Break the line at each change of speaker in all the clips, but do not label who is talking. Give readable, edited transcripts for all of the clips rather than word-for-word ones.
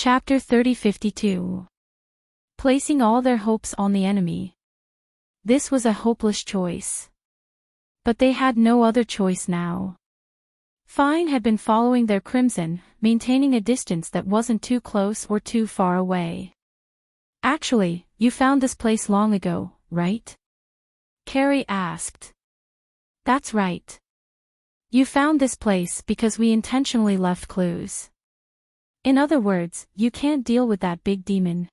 Chapter 3052. Placing all their hopes on the enemy. This was a hopeless choice. But they had no other choice now. Fine had been following their crimson, maintaining a distance that wasn't too close or too far away. Actually, you found this place long ago, right? Carrie asked. That's right. You found this place because we intentionally left clues. In other words, you can't deal with that big demon.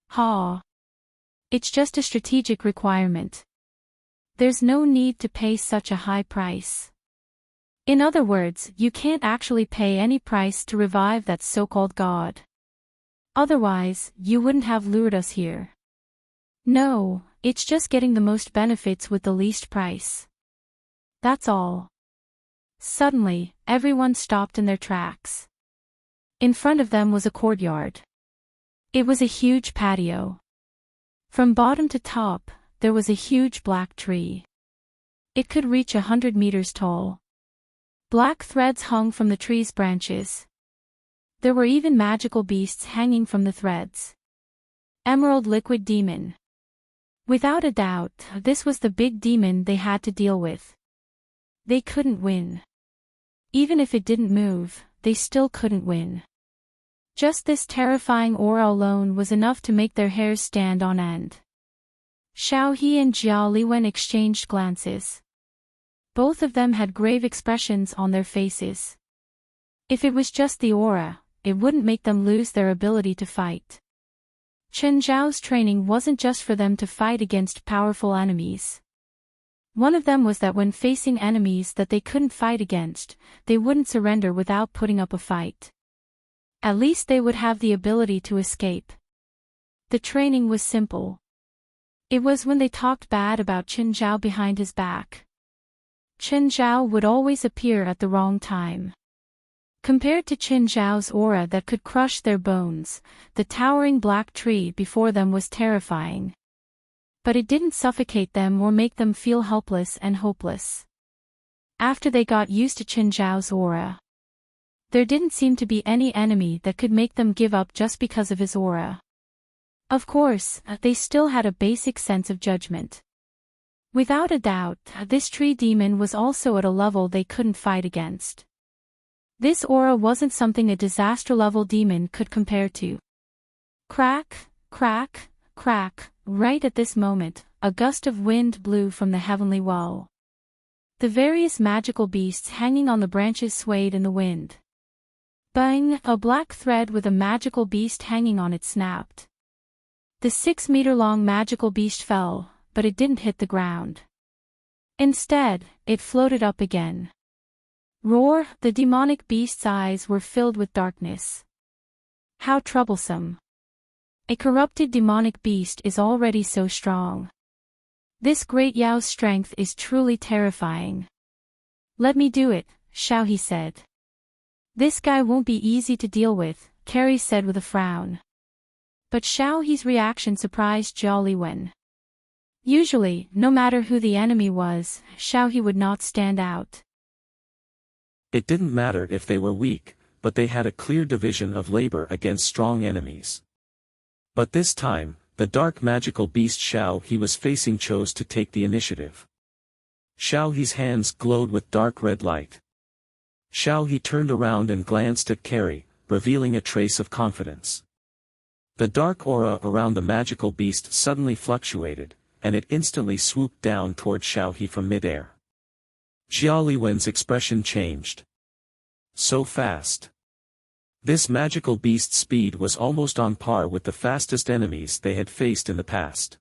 Ha. It's just a strategic requirement. There's no need to pay such a high price. In other words, you can't actually pay any price to revive that so-called god. Otherwise, you wouldn't have lured us here. No, it's just getting the most benefits with the least price. That's all. Suddenly, everyone stopped in their tracks. In front of them was a courtyard. It was a huge patio. From bottom to top, there was a huge black tree. It could reach 100 meters tall. Black threads hung from the tree's branches. There were even magical beasts hanging from the threads. Emerald Liquid Demon. Without a doubt, this was the big demon they had to deal with. They couldn't win. Even if it didn't move, they still couldn't win. Just this terrifying aura alone was enough to make their hairs stand on end. Xiaohe and Jiao Liwen exchanged glances. Both of them had grave expressions on their faces. If it was just the aura, it wouldn't make them lose their ability to fight. Chen Zhao's training wasn't just for them to fight against powerful enemies. One of them was that when facing enemies that they couldn't fight against, they wouldn't surrender without putting up a fight. At least they would have the ability to escape. The training was simple. It was when they talked bad about Chen Zhao behind his back. Chen Zhao would always appear at the wrong time. Compared to Chen Zhao's aura that could crush their bones, the towering black tree before them was terrifying. But it didn't suffocate them or make them feel helpless and hopeless. After they got used to Chen Zhao's aura, there didn't seem to be any enemy that could make them give up just because of his aura. Of course, they still had a basic sense of judgment. Without a doubt, this tree demon was also at a level they couldn't fight against. This aura wasn't something a disaster-level demon could compare to. Crack, crack, crack, right at this moment, a gust of wind blew from the heavenly well. The various magical beasts hanging on the branches swayed in the wind. Bang! A black thread with a magical beast hanging on it snapped. The 6-meter-long magical beast fell, but it didn't hit the ground. Instead, it floated up again. Roar! The demonic beast's eyes were filled with darkness. How troublesome. A corrupted demonic beast is already so strong. This great Yao's strength is truly terrifying. Let me do it, Xiaohe said. This guy won't be easy to deal with, Carrie said with a frown. But Xiaohe's reaction surprised Jiao Liwen. Usually, no matter who the enemy was, Xiaohe would not stand out.
It didn't matter if they were weak, but they had a clear division of labor against strong enemies. But this time, the dark magical beast Xiaohe was facing chose to take the initiative. Xiaohe's hands glowed with dark red light. Xiaohe turned around and glanced at Carrie, revealing a trace of confidence. The dark aura around the magical beast suddenly fluctuated, and it instantly swooped down toward Xiaohe from midair. Jiao Liwen's expression changed. So fast. This magical beast's speed was almost on par with the fastest enemies they had faced in the past.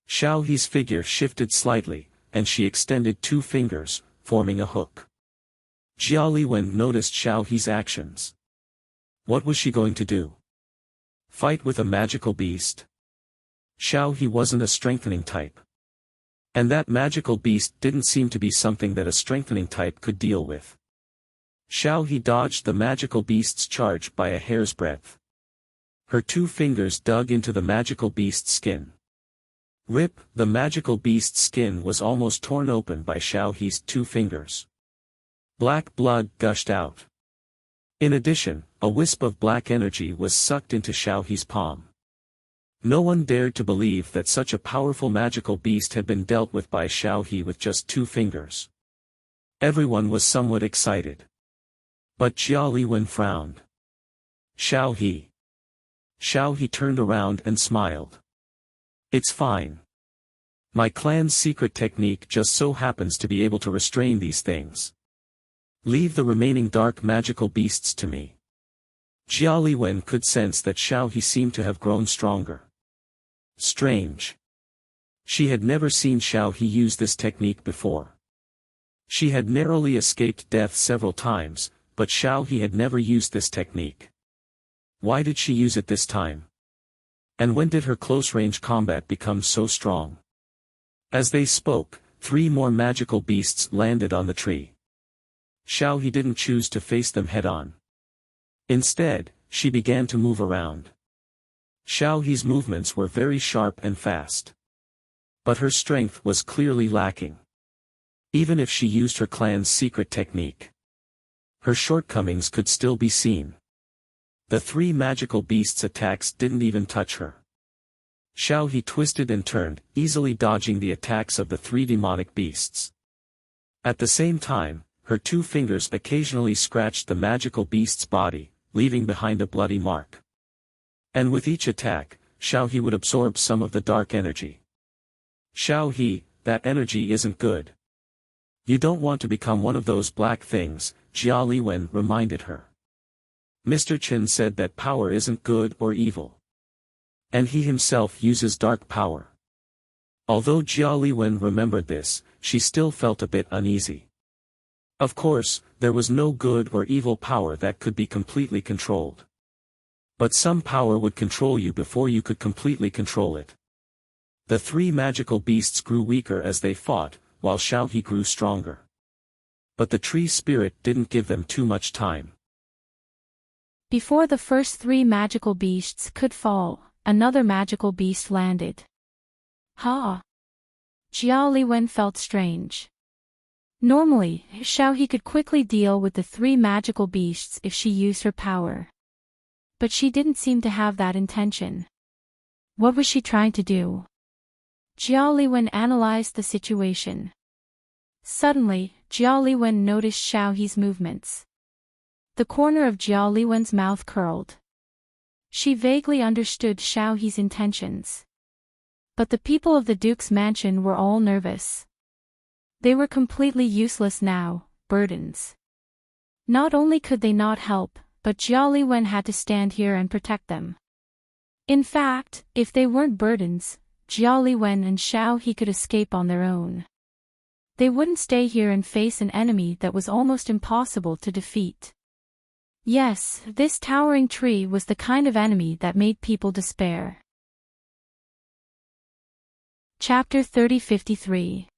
Xiaohe's figure shifted slightly, and she extended 2 fingers, forming a hook. Jiao Liwen noticed Xiaohe's actions. What was she going to do? Fight with a magical beast? Xiaohe wasn't a strengthening type. And that magical beast didn't seem to be something that a strengthening type could deal with. Xiaohe dodged the magical beast's charge by a hair's breadth. Her 2 fingers dug into the magical beast's skin. Rip! The magical beast's skin was almost torn open by Xiaohe's 2 fingers. Black blood gushed out. In addition, a wisp of black energy was sucked into Xiaohe's palm. No one dared to believe that such a powerful magical beast had been dealt with by Xiaohe with just 2 fingers. Everyone was somewhat excited. But Jia Liwen frowned. Xiaohe. Xiaohe turned around and smiled. It's fine. My clan's secret technique just so happens to be able to restrain these things. Leave the remaining dark magical beasts to me. Jia Liwen could sense that Xiaohe seemed to have grown stronger. Strange. She had never seen Xiaohe use this technique before. She had narrowly escaped death several times, but Xiaohe had never used this technique. Why did she use it this time? And when did her close-range combat become so strong? As they spoke, 3 more magical beasts landed on the tree. Xiaohe didn't choose to face them head-on. Instead, she began to move around. Xiaohe's movements were very sharp and fast. But her strength was clearly lacking. Even if she used her clan's secret technique, her shortcomings could still be seen. The 3 magical beasts' attacks didn't even touch her. Xiaohe twisted and turned, easily dodging the attacks of the 3 demonic beasts. At the same time, her 2 fingers occasionally scratched the magical beast's body, leaving behind a bloody mark. And with each attack, Xiaohe would absorb some of the dark energy. Xiaohe, that energy isn't good. You don't want to become one of those black things, Jia Liwen reminded her. Mr. Chen said that power isn't good or evil. And he himself uses dark power. Although Jia Liwen remembered this, she still felt a bit uneasy. Of course, there was no good or evil power that could be completely controlled. But some power would control you before you could completely control it. The 3 magical beasts grew weaker as they fought, while Xiaohe grew stronger. But the tree spirit didn't give them too much time.
Before the first 3 magical beasts could fall, another magical beast landed. Ha! Jia Liwen felt strange. Normally, Xiaohe could quickly deal with the 3 magical beasts if she used her power. But she didn't seem to have that intention. What was she trying to do? Jia Liwen analyzed the situation. Suddenly, Jia Liwen noticed Xiaohe's movements. The corner of Jia Liwen's mouth curled. She vaguely understood Xiaohe's intentions. But the people of the Duke's mansion were all nervous. They were completely useless now, burdens. Not only could they not help, but Jia Liwen had to stand here and protect them. In fact, if they weren't burdens, Jia Liwen and Xiaohe could escape on their own. They wouldn't stay here and face an enemy that was almost impossible to defeat. Yes, this towering tree was the kind of enemy that made people despair. Chapter 3053.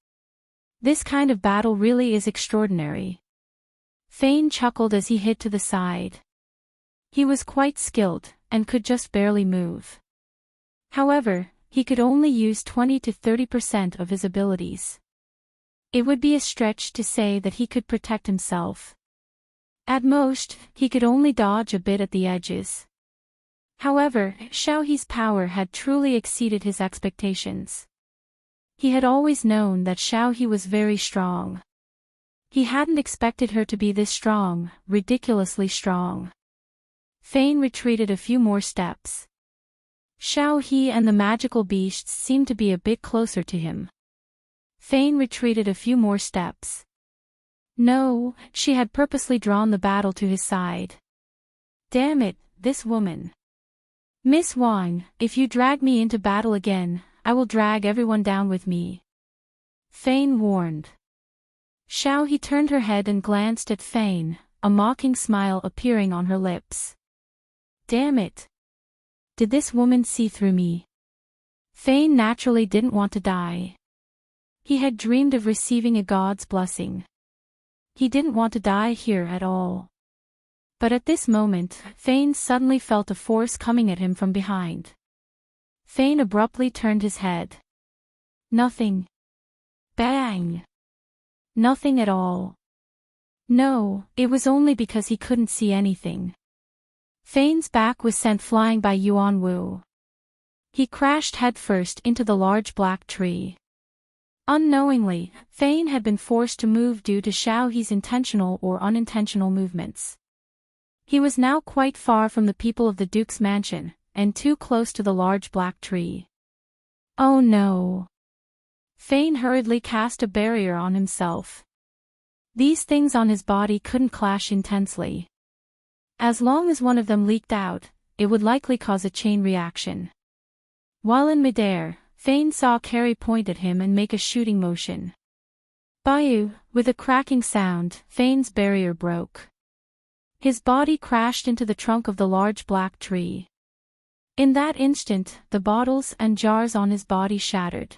This kind of battle really is extraordinary. Fane chuckled as he hid to the side. He was quite skilled, and could just barely move. However, he could only use 20 to 30% of his abilities. It would be a stretch to say that he could protect himself. At most, he could only dodge a bit at the edges. However, Xiaohe's power had truly exceeded his expectations. He had always known that Xiaohe was very strong. He hadn't expected her to be this strong, ridiculously strong. Fane retreated a few more steps. Xiaohe and the magical beasts seemed to be a bit closer to him. Fane retreated a few more steps. No, she had purposely drawn the battle to his side. Damn it, this woman. Miss Wang, if you drag me into battle again, I will drag everyone down with me. Fane warned. Xiaohe turned her head and glanced at Fane, a mocking smile appearing on her lips. Damn it. Did this woman see through me? Fane naturally didn't want to die. He had dreamed of receiving a god's blessing. He didn't want to die here at all. But at this moment, Fane suddenly felt a force coming at him from behind. Fane abruptly turned his head. Nothing. Bang! Nothing at all. No, it was only because he couldn't see anything. Fane's back was sent flying by Yuan Wu. He crashed headfirst into the large black tree. Unknowingly, Fane had been forced to move due to Xiaohe's intentional or unintentional movements. He was now quite far from the people of the Duke's mansion, and too close to the large black tree. Oh no! Fane hurriedly cast a barrier on himself. These things on his body couldn't clash intensely. As long as one of them leaked out, it would likely cause a chain reaction. While in midair, Fane saw Carrie point at him and make a shooting motion. Bayou, with a cracking sound, Fane's barrier broke. His body crashed into the trunk of the large black tree. In that instant, the bottles and jars on his body shattered.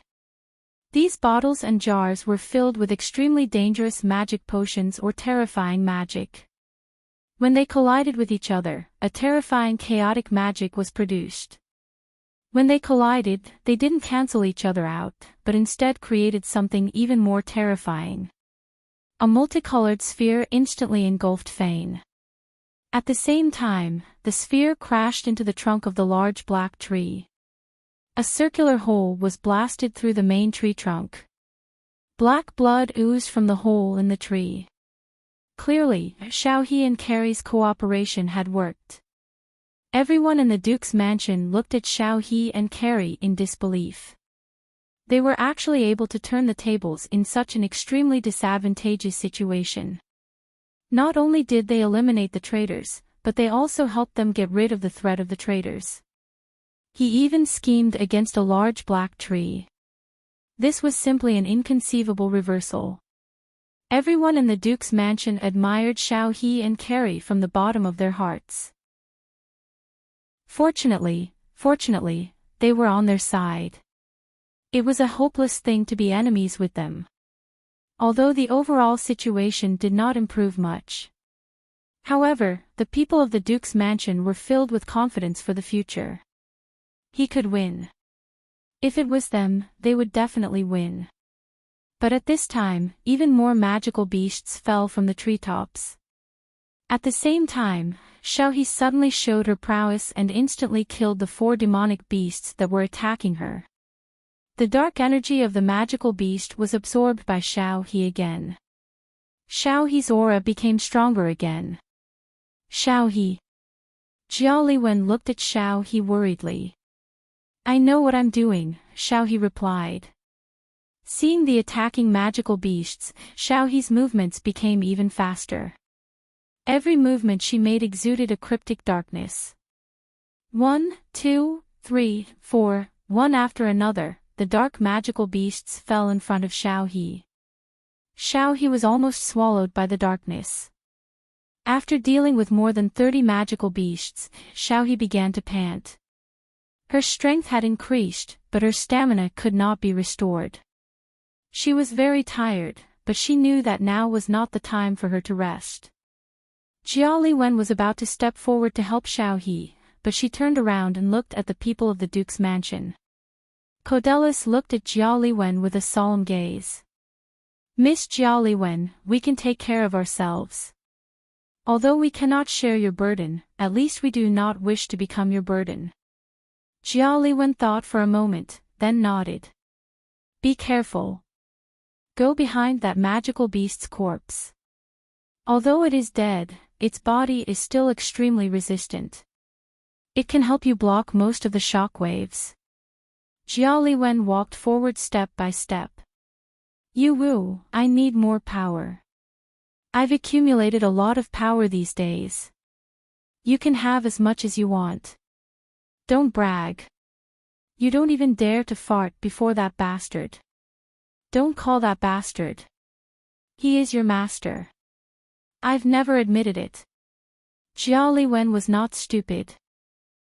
These bottles and jars were filled with extremely dangerous magic potions or terrifying magic. When they collided with each other, a terrifying chaotic magic was produced. When they collided, they didn't cancel each other out, but instead created something even more terrifying. A multicolored sphere instantly engulfed Fane. At the same time, the sphere crashed into the trunk of the large black tree. A circular hole was blasted through the main tree trunk. Black blood oozed from the hole in the tree. Clearly, Xiaohe and Carrie's cooperation had worked. Everyone in the Duke's mansion looked at Xiaohe and Carrie in disbelief. They were actually able to turn the tables in such an extremely disadvantageous situation. Not only did they eliminate the traitors, but they also helped them get rid of the threat of the traitors. He even schemed against a large black tree. This was simply an inconceivable reversal. Everyone in the Duke's mansion admired Xiaohe and Carrie from the bottom of their hearts. Fortunately, they were on their side. It was a hopeless thing to be enemies with them. Although the overall situation did not improve much. However, the people of the Duke's mansion were filled with confidence for the future. He could win. If it was them, they would definitely win. But at this time, even more magical beasts fell from the treetops. At the same time, Xiaohe suddenly showed her prowess and instantly killed the 4 demonic beasts that were attacking her. The dark energy of the magical beast was absorbed by Xiaohe again. Xiaohe's aura became stronger again. Xiaohe. Jiao Liwen looked at Xiaohe worriedly. I know what I'm doing, Xiaohe replied. Seeing the attacking magical beasts, Xiaohe's movements became even faster. Every movement she made exuded a cryptic darkness. 1, 2, 3, 4, one after another, the dark magical beasts fell in front of Xiaohe. Xiaohe was almost swallowed by the darkness. After dealing with more than 30 magical beasts, Xiaohe began to pant. Her strength had increased, but her stamina could not be restored. She was very tired, but she knew that now was not the time for her to rest. Jiao Liwen was about to step forward to help Xiaohe, but she turned around and looked at the people of the Duke's mansion. Codelis looked at Jiao Liwen with a solemn gaze. Miss Jiao Liwen, we can take care of ourselves. Although we cannot share your burden, at least we do not wish to become your burden. Jiao Liwen thought for a moment, then nodded. Be careful. Go behind that magical beast's corpse. Although it is dead, its body is still extremely resistant. It can help you block most of the shock waves. Jiao Liwen walked forward step by step. Yu Wu, I need more power. I've accumulated a lot of power these days. You can have as much as you want. Don't brag. You don't even dare to fart before that bastard. Don't call that bastard. He is your master. I've never admitted it. Jiao Liwen was not stupid.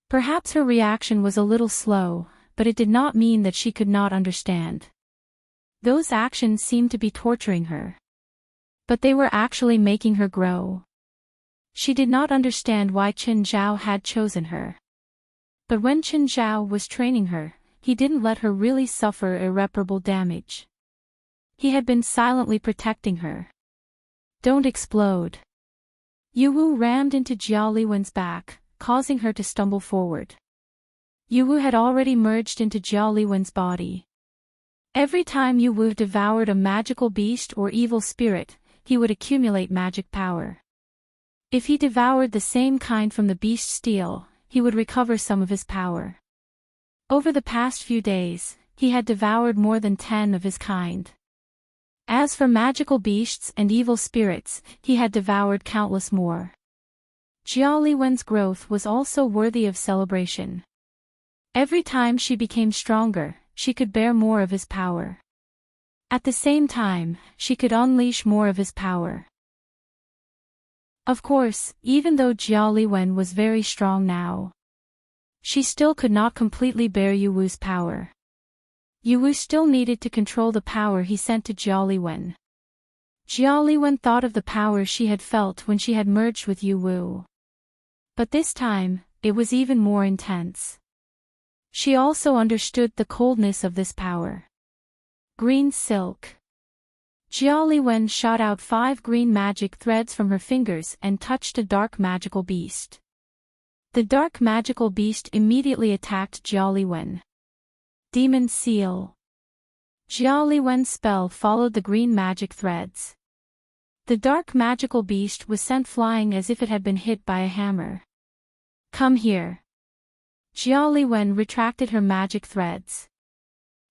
Perhaps her reaction was a little slow, but it did not mean that she could not understand. Those actions seemed to be torturing her. But they were actually making her grow. She did not understand why Qin Zhao had chosen her. But when Qin Zhao was training her, he didn't let her really suffer irreparable damage. He had been silently protecting her. Don't explode. Yuwu rammed into Jia Liwen's back, causing her to stumble forward. Yuwu had already merged into Jia Liwen's body. Every time Yuwu devoured a magical beast or evil spirit, he would accumulate magic power. If he devoured the same kind from the beast steel, he would recover some of his power. Over the past few days, he had devoured more than 10 of his kind. As for magical beasts and evil spirits, he had devoured countless more. Jia Liwen's growth was also worthy of celebration. Every time she became stronger, she could bear more of his power. At the same time, she could unleash more of his power. Of course, even though Jia Liwen was very strong now, she still could not completely bear Yuwu's power. Yuwu still needed to control the power he sent to Jia Liwen. Jia Liwen thought of the power she had felt when she had merged with Yuwu. But this time, it was even more intense. She also understood the coldness of this power. Green silk. Jia Liwen shot out 5 green magic threads from her fingers and touched a dark magical beast. The dark magical beast immediately attacked Jia Liwen. Demon seal. Jia Liwen's spell followed the green magic threads. The dark magical beast was sent flying as if it had been hit by a hammer. Come here. Jia Liwen retracted her magic threads.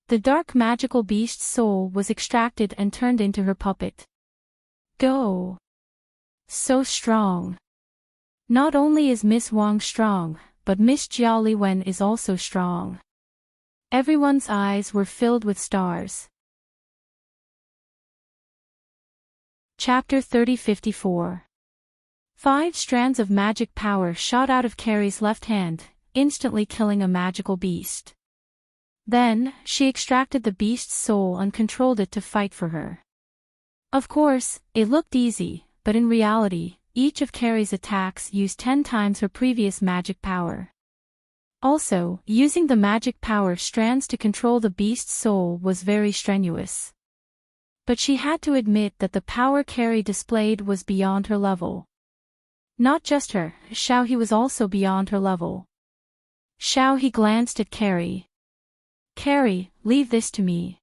The dark magical beast's soul was extracted and turned into her puppet. Go. So strong. Not only is Miss Wang strong, but Miss Jia Liwen is also strong. Everyone's eyes were filled with stars. Chapter 3054. 5 strands of magic power shot out of Carrie's left hand, instantly killing a magical beast. Then, she extracted the beast's soul and controlled it to fight for her. Of course, it looked easy, but in reality, each of Carrie's attacks used 10 times her previous magic power. Also, using the magic power strands to control the beast's soul was very strenuous. But she had to admit that the power Carrie displayed was beyond her level. Not just her, Xiao He was also beyond her level. Xiao He glanced at Carrie. Carrie, leave this to me.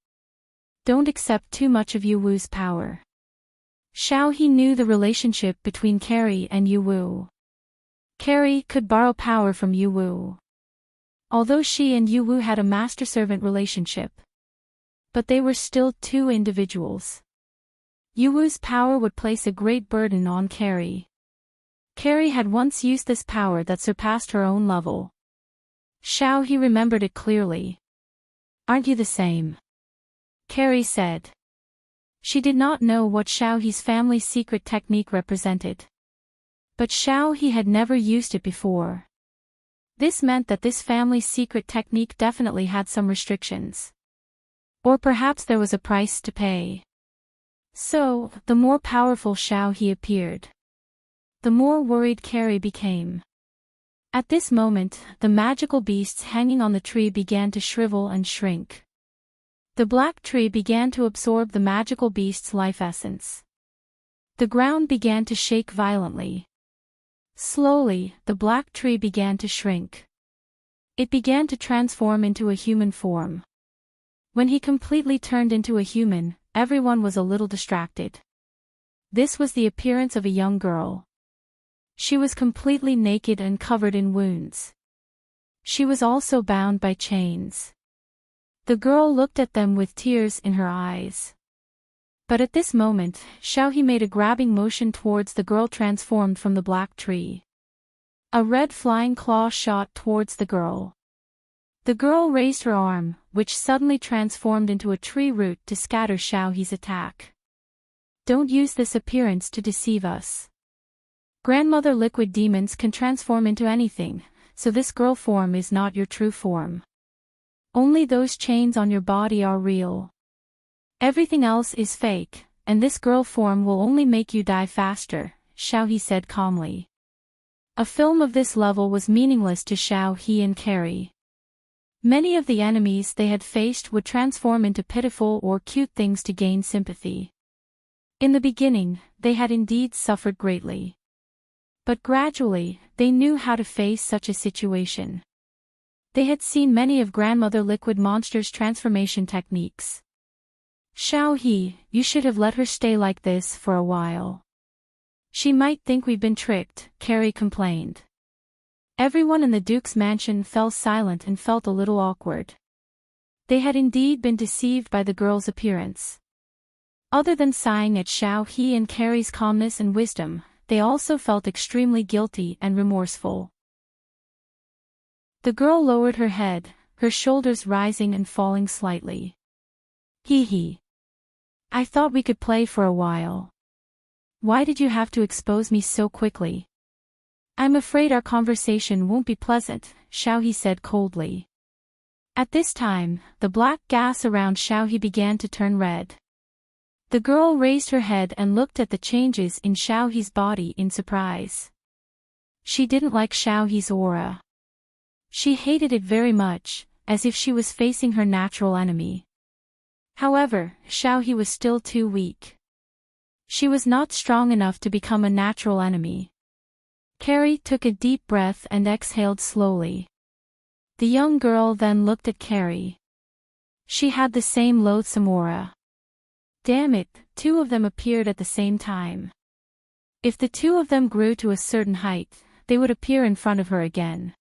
Don't accept too much of Yuwu's power. Xiao He knew the relationship between Carrie and Yuwu. Carrie could borrow power from Yuwu. Although she and Yuwu had a master-servant relationship. But they were still 2 individuals. Yuwu's power would place a great burden on Carrie. Carrie had once used this power that surpassed her own level. Xiao He remembered it clearly. Aren't you the same? Carrie said. She did not know what Xiao He's family secret technique represented. But Xiao He had never used it before. This meant that this family's secret technique definitely had some restrictions. Or perhaps there was a price to pay. So, the more powerful Xiao He appeared, the more worried Carrie became. At this moment, the magical beasts hanging on the tree began to shrivel and shrink. The black tree began to absorb the magical beast's life essence. The ground began to shake violently. Slowly, the black tree began to shrink. It began to transform into a human form. When he completely turned into a human, everyone was a little distracted. This was the appearance of a young girl. She was completely naked and covered in wounds. She was also bound by chains. The girl looked at them with tears in her eyes. But at this moment, Xiao He made a grabbing motion towards the girl transformed from the black tree. A red flying claw shot towards the girl. The girl raised her arm, which suddenly transformed into a tree root to scatter Xiao He's attack. Don't use this appearance to deceive us. Grandmother liquid demons can transform into anything, so this girl form is not your true form. Only those chains on your body are real. Everything else is fake, and this girl form will only make you die faster, Xiao He said calmly. A film of this level was meaningless to Xiao He and Carrie. Many of the enemies they had faced would transform into pitiful or cute things to gain sympathy. In the beginning, they had indeed suffered greatly. But gradually, they knew how to face such a situation. They had seen many of Grandmother Liquid Monster's transformation techniques. Xiaohe, you should have let her stay like this for a while. She might think we've been tricked, Carrie complained. Everyone in the Duke's mansion fell silent and felt a little awkward. They had indeed been deceived by the girl's appearance. Other than sighing at Xiaohe and Carrie's calmness and wisdom, they also felt extremely guilty and remorseful. The girl lowered her head, her shoulders rising and falling slightly. Hee hee. I thought we could play for a while. Why did you have to expose me so quickly? I'm afraid our conversation won't be pleasant, Xiaohe said coldly. At this time, the black gas around Xiaohe began to turn red. The girl raised her head and looked at the changes in Xiaohe's body in surprise. She didn't like Xiaohe's aura. She hated it very much, as if she was facing her natural enemy. However, Xiaohe was still too weak. She was not strong enough to become a natural enemy. Carrie took a deep breath and exhaled slowly. The young girl then looked at Carrie. She had the same loathsome aura. Damn it, two of them appeared at the same time. If the two of them grew to a certain height, they would appear in front of her again.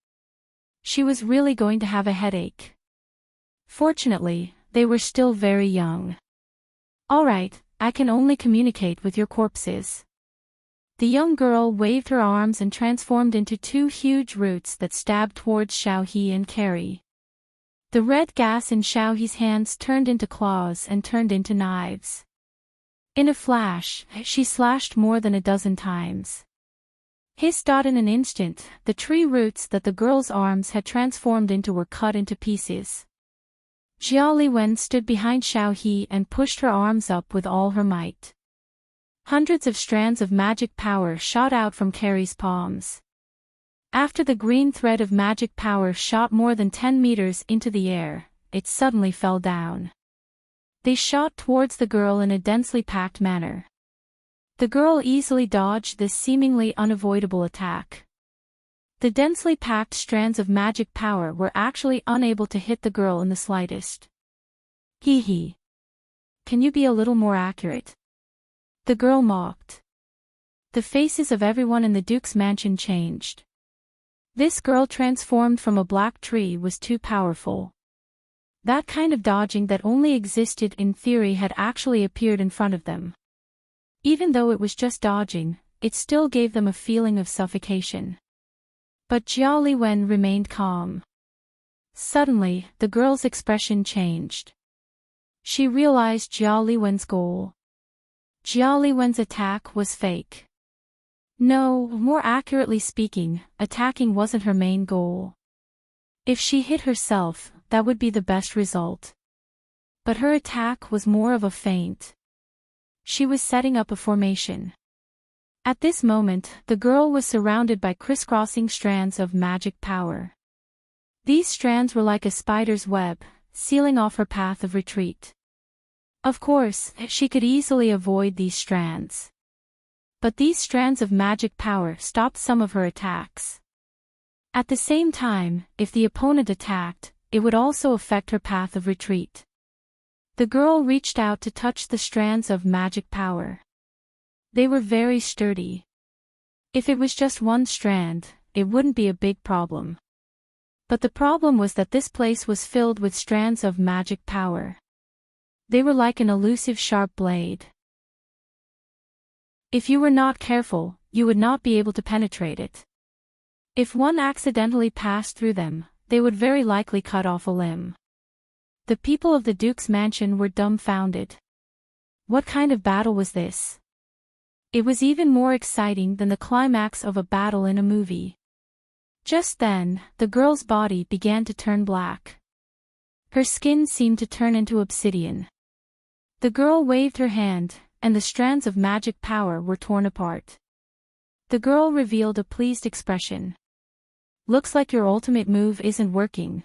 She was really going to have a headache. Fortunately, they were still very young. All right, I can only communicate with your corpses. The young girl waved her arms and transformed into two huge roots that stabbed towards Xiaohe and Carrie. The red gas in Xiaohe's hands turned into claws and turned into knives. In a flash, she slashed more than a dozen times. Hissed in an instant, the tree roots that the girl's arms had transformed into were cut into pieces. Jia Liwen stood behind Xiaohe and pushed her arms up with all her might. Hundreds of strands of magic power shot out from Carrie's palms. After the green thread of magic power shot more than 10 meters into the air, it suddenly fell down. They shot towards the girl in a densely packed manner. The girl easily dodged this seemingly unavoidable attack. The densely packed strands of magic power were actually unable to hit the girl in the slightest. Hee hee. Can you be a little more accurate? The girl mocked. The faces of everyone in the Duke's mansion changed. This girl transformed from a black tree was too powerful. That kind of dodging that only existed in theory had actually appeared in front of them. Even though it was just dodging, it still gave them a feeling of suffocation. But Jia Liwen remained calm. Suddenly, the girl's expression changed. She realized Jia Liwen's goal. Jia Liwen's attack was fake. No, more accurately speaking, attacking wasn't her main goal. If she hit herself, that would be the best result. But her attack was more of a feint. She was setting up a formation. At this moment, the girl was surrounded by crisscrossing strands of magic power. These strands were like a spider's web, sealing off her path of retreat. Of course, she could easily avoid these strands. But these strands of magic power stopped some of her attacks. At the same time, if the opponent attacked, it would also affect her path of retreat. The girl reached out to touch the strands of magic power. They were very sturdy. If it was just one strand, it wouldn't be a big problem. But the problem was that this place was filled with strands of magic power. They were like an elusive sharp blade. If you were not careful, you would not be able to penetrate it. If one accidentally passed through them, they would very likely cut off a limb. The people of the Duke's mansion were dumbfounded. What kind of battle was this? It was even more exciting than the climax of a battle in a movie. Just then, the girl's body began to turn black. Her skin seemed to turn into obsidian. The girl waved her hand, and the strands of magic power were torn apart. The girl revealed a pleased expression. Looks like your ultimate move isn't working.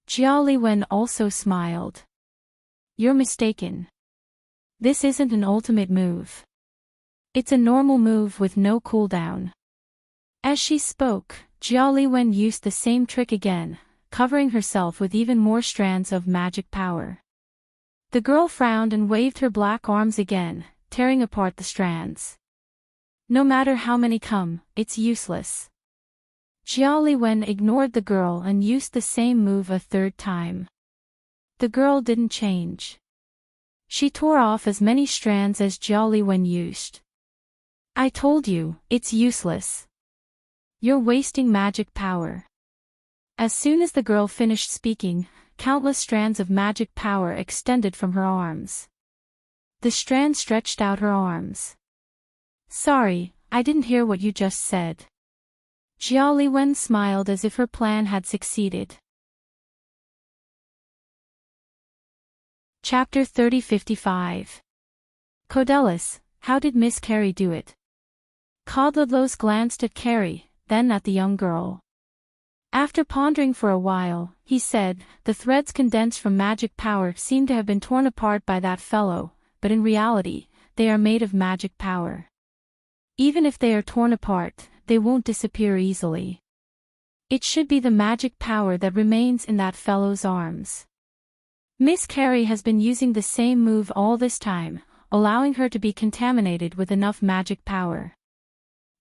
Jia Liwen also smiled. You're mistaken. This isn't an ultimate move. It's a normal move with no cooldown. As she spoke, Jia Liwen used the same trick again, covering herself with even more strands of magic power. The girl frowned and waved her black arms again, tearing apart the strands. No matter how many come, it's useless. Jia Liwen ignored the girl and used the same move a third time. The girl didn't change. She tore off as many strands as Jia Liwen used. I told you, it's useless. You're wasting magic power. As soon as the girl finished speaking, countless strands of magic power extended from her arms. The strand stretched out her arms. Sorry, I didn't hear what you just said. Jia Liwen smiled as if her plan had succeeded. Chapter 30:55. Codelus, how did Miss Carey do it? Codladlos glanced at Carey, then at the young girl. After pondering for a while, he said, the threads condensed from magic power seem to have been torn apart by that fellow, but in reality, they are made of magic power. Even if they are torn apart, they won't disappear easily. It should be the magic power that remains in that fellow's arms. Miss Carey has been using the same move all this time, allowing her to be contaminated with enough magic power.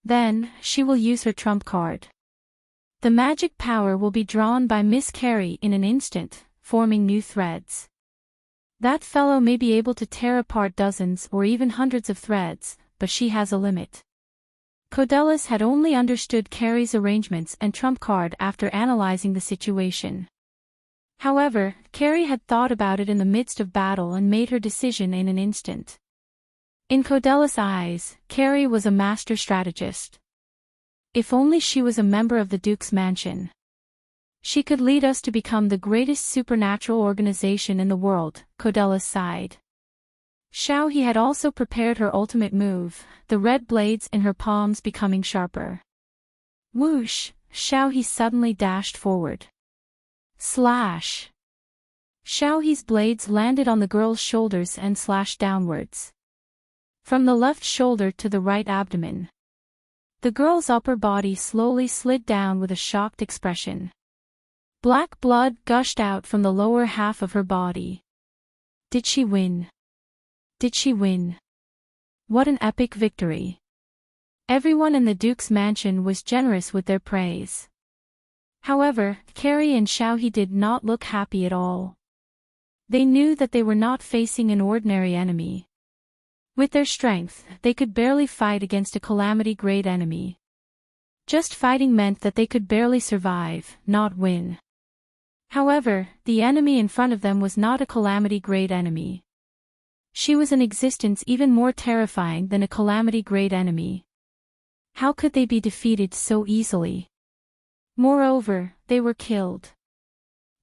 Then, she will use her trump card. The magic power will be drawn by Miss Carey in an instant, forming new threads. That fellow may be able to tear apart dozens or even hundreds of threads, but she has a limit. Codelus had only understood Carey's arrangements and trump card after analyzing the situation. However, Carey had thought about it in the midst of battle and made her decision in an instant. In Codelus' eyes, Carey was a master strategist. If only she was a member of the Duke's mansion. She could lead us to become the greatest supernatural organization in the world, Codelus sighed. Xiaohe had also prepared her ultimate move, the red blades in her palms becoming sharper. Whoosh, Xiaohe suddenly dashed forward. Slash! Xiaohe's blades landed on the girl's shoulders and slashed downwards. From the left shoulder to the right abdomen. The girl's upper body slowly slid down with a shocked expression. Black blood gushed out from the lower half of her body. Did she win? Did she win? What an epic victory. Everyone in the Duke's mansion was generous with their praise. However, Carey and Xiaohe did not look happy at all. They knew that they were not facing an ordinary enemy. With their strength, they could barely fight against a calamity-grade enemy. Just fighting meant that they could barely survive, not win. However, the enemy in front of them was not a calamity-grade enemy. She was an existence even more terrifying than a calamity-grade enemy. How could they be defeated so easily? Moreover, they were killed.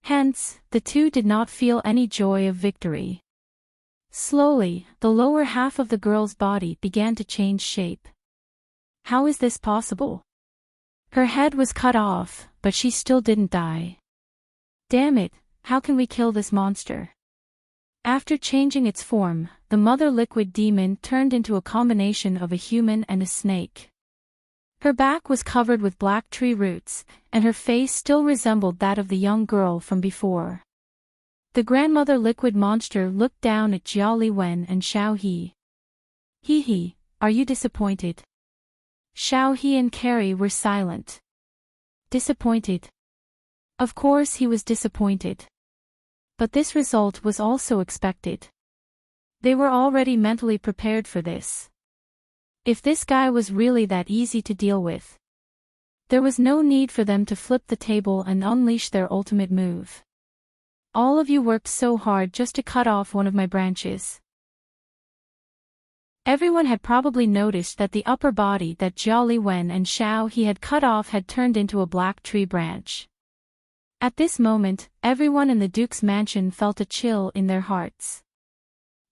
Hence, the two did not feel any joy of victory. Slowly, the lower half of the girl's body began to change shape. How is this possible? Her head was cut off, but she still didn't die. Damn it, how can we kill this monster? After changing its form, the mother liquid demon turned into a combination of a human and a snake. Her back was covered with black tree roots, and her face still resembled that of the young girl from before. The grandmother liquid monster looked down at Jia Liwen and Xiaohe. Hee, are you disappointed? Xiaohe and Carey were silent. Disappointed? Of course he was disappointed. But this result was also expected. They were already mentally prepared for this. If this guy was really that easy to deal with, there was no need for them to flip the table and unleash their ultimate move. All of you worked so hard just to cut off one of my branches. Everyone had probably noticed that the upper body that Jia Liwen and Xiaohe had cut off had turned into a black tree branch. At this moment, everyone in the Duke's mansion felt a chill in their hearts.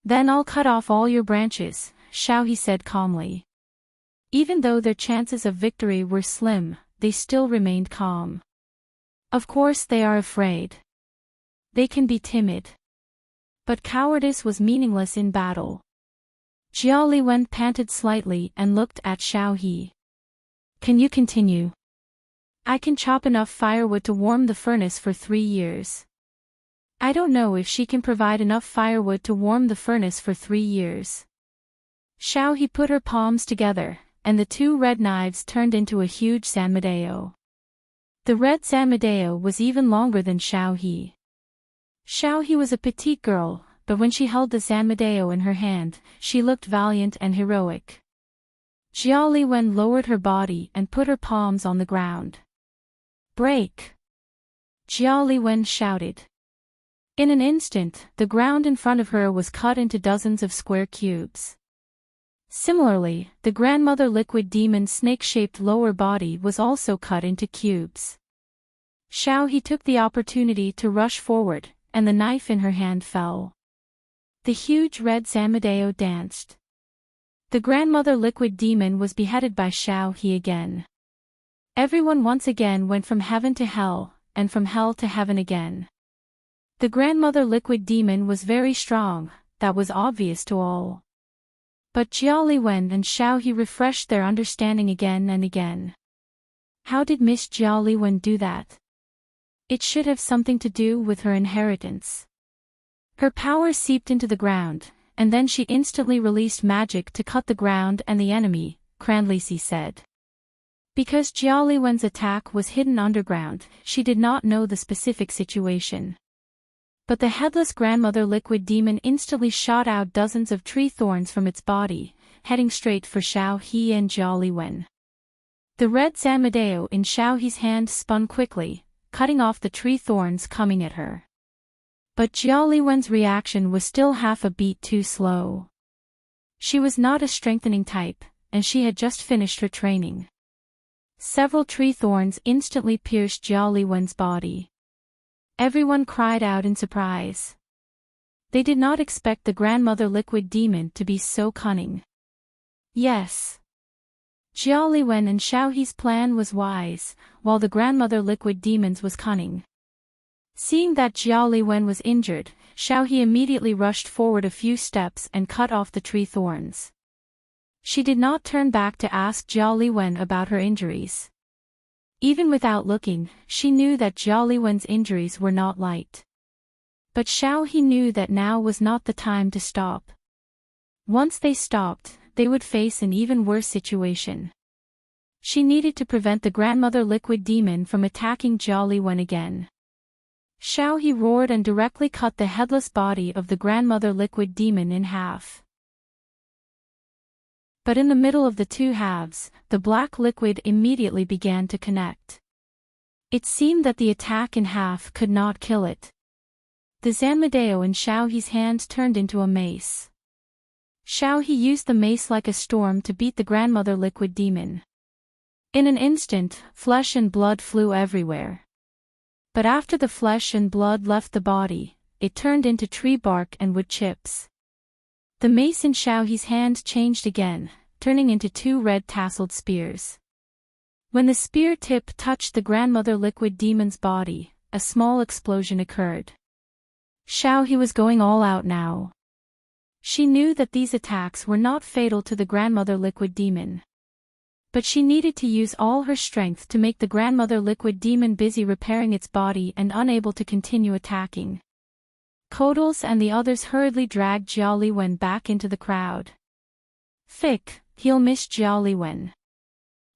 Then I'll cut off all your branches, Xiaohe said calmly. Even though their chances of victory were slim, they still remained calm. Of course they are afraid. They can be timid. But cowardice was meaningless in battle. Jiao Liwen panted slightly and looked at Xiao He. Can you continue? I can chop enough firewood to warm the furnace for 3 years. I don't know if she can provide enough firewood to warm the furnace for 3 years. Xiao He put her palms together, and the 2 red knives turned into a huge zanmadeo. The red zanmadeo was even longer than Xiao He. Xiao He was a petite girl, but when she held the zanmadeo in her hand, she looked valiant and heroic. Jiao Liwen lowered her body and put her palms on the ground. Break! Jiao Liwen shouted. In an instant, the ground in front of her was cut into dozens of square cubes. Similarly, the grandmother liquid demon's snake-shaped lower body was also cut into cubes. Xiao He took the opportunity to rush forward, and the knife in her hand fell. The huge red zanmadeo danced. The grandmother liquid demon was beheaded by Xiao He again. Everyone once again went from heaven to hell, and from hell to heaven again. The grandmother liquid demon was very strong, that was obvious to all. But Jiao Liwen and Xiao He refreshed their understanding again and again. How did Miss Jiao Liwen do that? It should have something to do with her inheritance. Her power seeped into the ground, and then she instantly released magic to cut the ground and the enemy, Cranlisi said. Because Jiao Liwen's attack was hidden underground, she did not know the specific situation. But the headless grandmother liquid demon instantly shot out dozens of tree thorns from its body, heading straight for Xiao He and Jiao Liwen. The red zanmadeo in Xiao He's hand spun quickly, cutting off the tree thorns coming at her. But Jiao Liwen's reaction was still half a beat too slow. She was not a strengthening type, and she had just finished her training. Several tree thorns instantly pierced Jiao Liwen's body. Everyone cried out in surprise. They did not expect the grandmother liquid demon to be so cunning. Yes. Jiao Liwen and Xiao He's plan was wise, while the grandmother liquid demon's was cunning. Seeing that Jiao Liwen was injured, Xiao He immediately rushed forward a few steps and cut off the tree thorns. She did not turn back to ask Jiao Liwen about her injuries. Even without looking, she knew that Jiao Liwen's injuries were not light. But Xiao He knew that now was not the time to stop. Once they stopped, they would face an even worse situation. She needed to prevent the grandmother liquid demon from attacking Jiao Liwen again. Xiao He roared and directly cut the headless body of the grandmother liquid demon in half. But in the middle of the 2 halves, the black liquid immediately began to connect. It seemed that the attack in half could not kill it. The zanmadeo in Xiao He's hand turned into a mace. Xiao He used the mace like a storm to beat the grandmother liquid demon. In an instant, flesh and blood flew everywhere. But after the flesh and blood left the body, it turned into tree bark and wood chips. The mace in Xiao He's hand changed again, turning into 2 red tasseled spears. When the spear tip touched the grandmother liquid demon's body, a small explosion occurred. Xiao He was going all out now. She knew that these attacks were not fatal to the grandmother liquid demon. But she needed to use all her strength to make the grandmother liquid demon busy repairing its body and unable to continue attacking. Kodals and the others hurriedly dragged Jiao Liwen back into the crowd. Fick, heal Miss Jiao Liwen.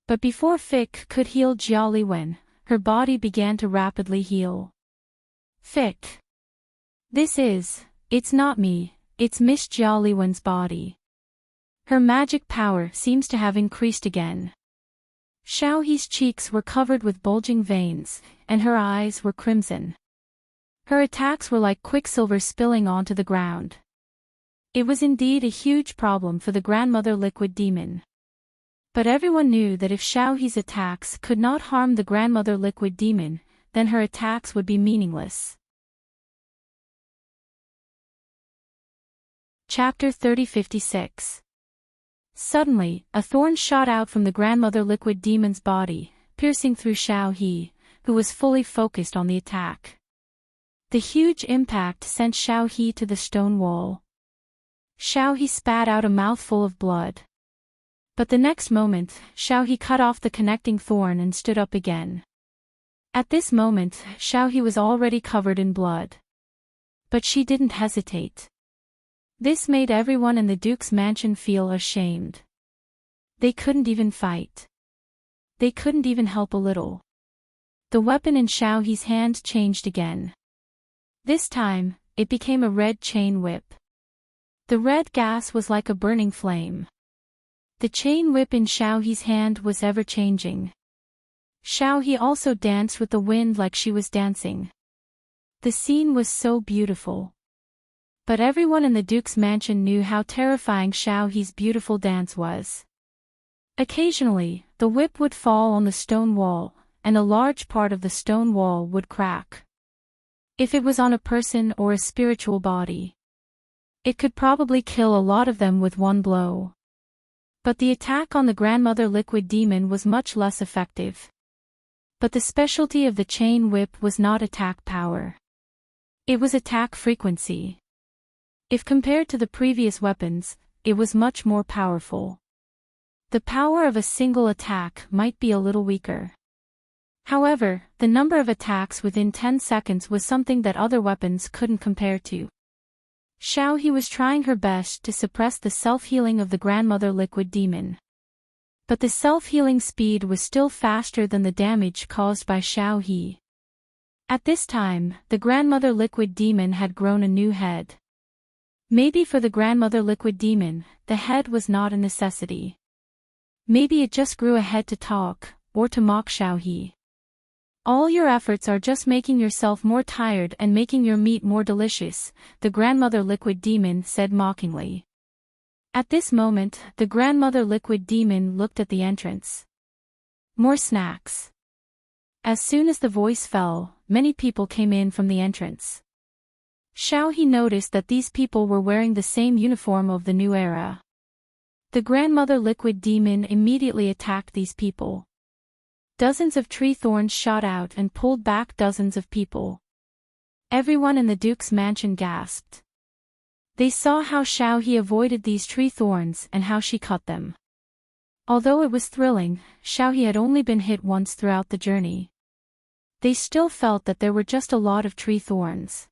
But before Fick could heal Jiao Liwen, her body began to rapidly heal. Fick. It's not me, it's Miss Jiao Liwen's body. Her magic power seems to have increased again. Xiao He's cheeks were covered with bulging veins, and her eyes were crimson. Her attacks were like quicksilver spilling onto the ground. It was indeed a huge problem for the grandmother liquid demon. But everyone knew that if Xiao He's attacks could not harm the grandmother liquid demon, then her attacks would be meaningless. Chapter 3056. Suddenly, a thorn shot out from the grandmother liquid demon's body, piercing through Xiao He, who was fully focused on the attack. The huge impact sent Xiao He to the stone wall. Xiao He spat out a mouthful of blood. But the next moment, Xiao He cut off the connecting thorn and stood up again. At this moment, Xiao He was already covered in blood. But she didn't hesitate. This made everyone in the Duke's mansion feel ashamed. They couldn't even fight. They couldn't even help a little. The weapon in Xiao He's hand changed again. This time, it became a red chain whip. The red gas was like a burning flame. The chain whip in Xiao He's hand was ever-changing. Xiao He also danced with the wind like she was dancing. The scene was so beautiful. But everyone in the Duke's mansion knew how terrifying Xiao He's beautiful dance was. Occasionally, the whip would fall on the stone wall, and a large part of the stone wall would crack. If it was on a person or a spiritual body, it could probably kill a lot of them with one blow. But the attack on the grandmother liquid demon was much less effective. But the specialty of the chain whip was not attack power. It was attack frequency. If compared to the previous weapons, it was much more powerful. The power of a single attack might be a little weaker. However, the number of attacks within 10 seconds was something that other weapons couldn't compare to. Xiao He was trying her best to suppress the self-healing of the grandmother liquid demon. But the self-healing speed was still faster than the damage caused by Xiao He. At this time, the grandmother liquid demon had grown a new head. Maybe for the grandmother liquid demon, the head was not a necessity. Maybe it just grew a head to talk, or to mock Xiao He. All your efforts are just making yourself more tired and making your meat more delicious, the grandmother liquid demon said mockingly. At this moment, the grandmother liquid demon looked at the entrance. More snacks. As soon as the voice fell, many people came in from the entrance. Xiao He noticed that these people were wearing the same uniform of the new era. The grandmother liquid demon immediately attacked these people. Dozens of tree thorns shot out and pulled back dozens of people. Everyone in the Duke's mansion gasped. They saw how Xiao He avoided these tree thorns and how she cut them. Although it was thrilling, Xiao He had only been hit once throughout the journey. They still felt that there were just a lot of tree thorns.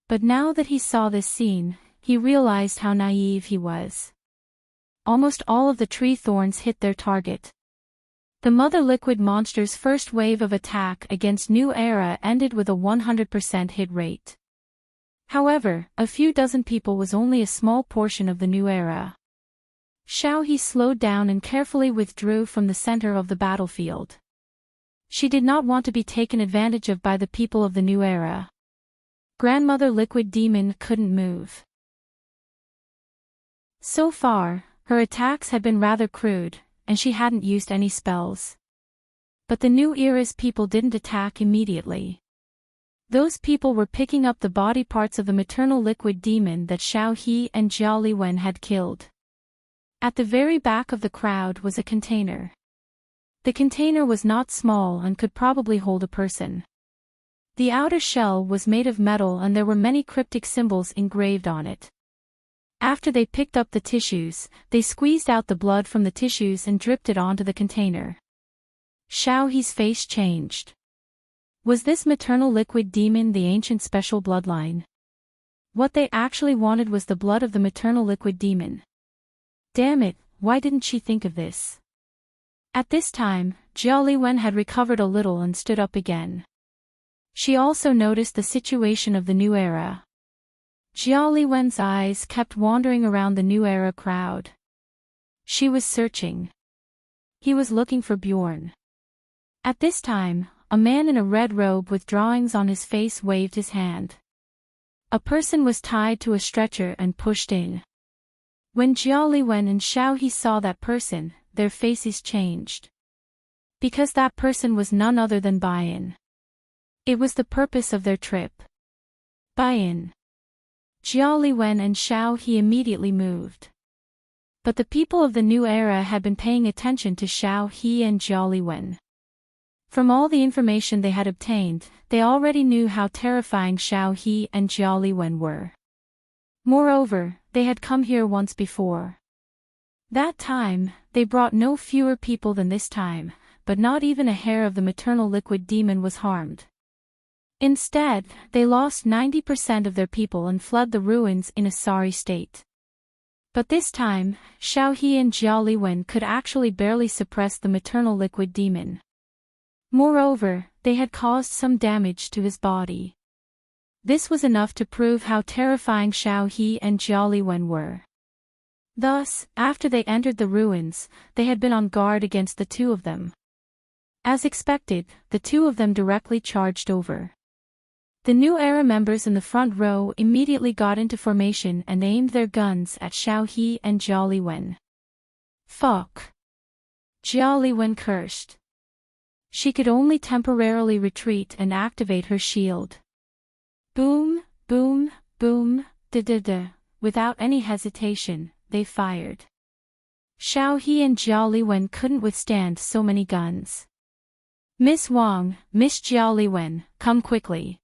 But now that he saw this scene, he realized how naive he was. Almost all of the tree thorns hit their target. The Mother Liquid monster's first wave of attack against New Era ended with a 100% hit rate. However, a few dozen people was only a small portion of the New Era. Xiao He slowed down and carefully withdrew from the center of the battlefield. She did not want to be taken advantage of by the people of the New Era. Grandmother Liquid Demon couldn't move. So far, her attacks had been rather crude, and she hadn't used any spells. But the New Era's people didn't attack immediately. Those people were picking up the body parts of the maternal liquid demon that Xiao He and Jia Liwen had killed. At the very back of the crowd was a container. The container was not small and could probably hold a person. The outer shell was made of metal and there were many cryptic symbols engraved on it. After they picked up the tissues, they squeezed out the blood from the tissues and dripped it onto the container. Xiao He's face changed. Was this maternal liquid demon the ancient special bloodline? What they actually wanted was the blood of the maternal liquid demon. Damn it, why didn't she think of this? At this time, Jia Liwen had recovered a little and stood up again. She also noticed the situation of the New Era. Jia Liwen's eyes kept wandering around the New Era crowd. She was searching. He was looking for Bjorn. At this time, a man in a red robe with drawings on his face waved his hand. A person was tied to a stretcher and pushed in. When Jia Liwen and Xiao He saw that person, their faces changed. Because that person was none other than Bayan. It was the purpose of their trip. Bayan. Jia Liwen and Xiao He immediately moved. But the people of the New Era had been paying attention to Xiao He and Jia Liwen. From all the information they had obtained, they already knew how terrifying Xiao He and Jia Liwen were. Moreover, they had come here once before. That time, they brought no fewer people than this time, but not even a hair of the maternal liquid demon was harmed. Instead, they lost 90% of their people and fled the ruins in a sorry state. But this time, Xiaohe and Jialiwen could actually barely suppress the maternal liquid demon. Moreover, they had caused some damage to his body. This was enough to prove how terrifying Xiaohe and Jialiwen were. Thus, after they entered the ruins, they had been on guard against the two of them. As expected, the two of them directly charged over. The new era members in the front row immediately got into formation and aimed their guns at Xiaohe and Jialiwen. Fuck. Jialiwen cursed. She could only temporarily retreat and activate her shield. Boom, boom, boom, da-da-da. Without any hesitation, they fired. Xiaohe and Jialiwen couldn't withstand so many guns. Miss Wang, Miss Jialiwen, come quickly.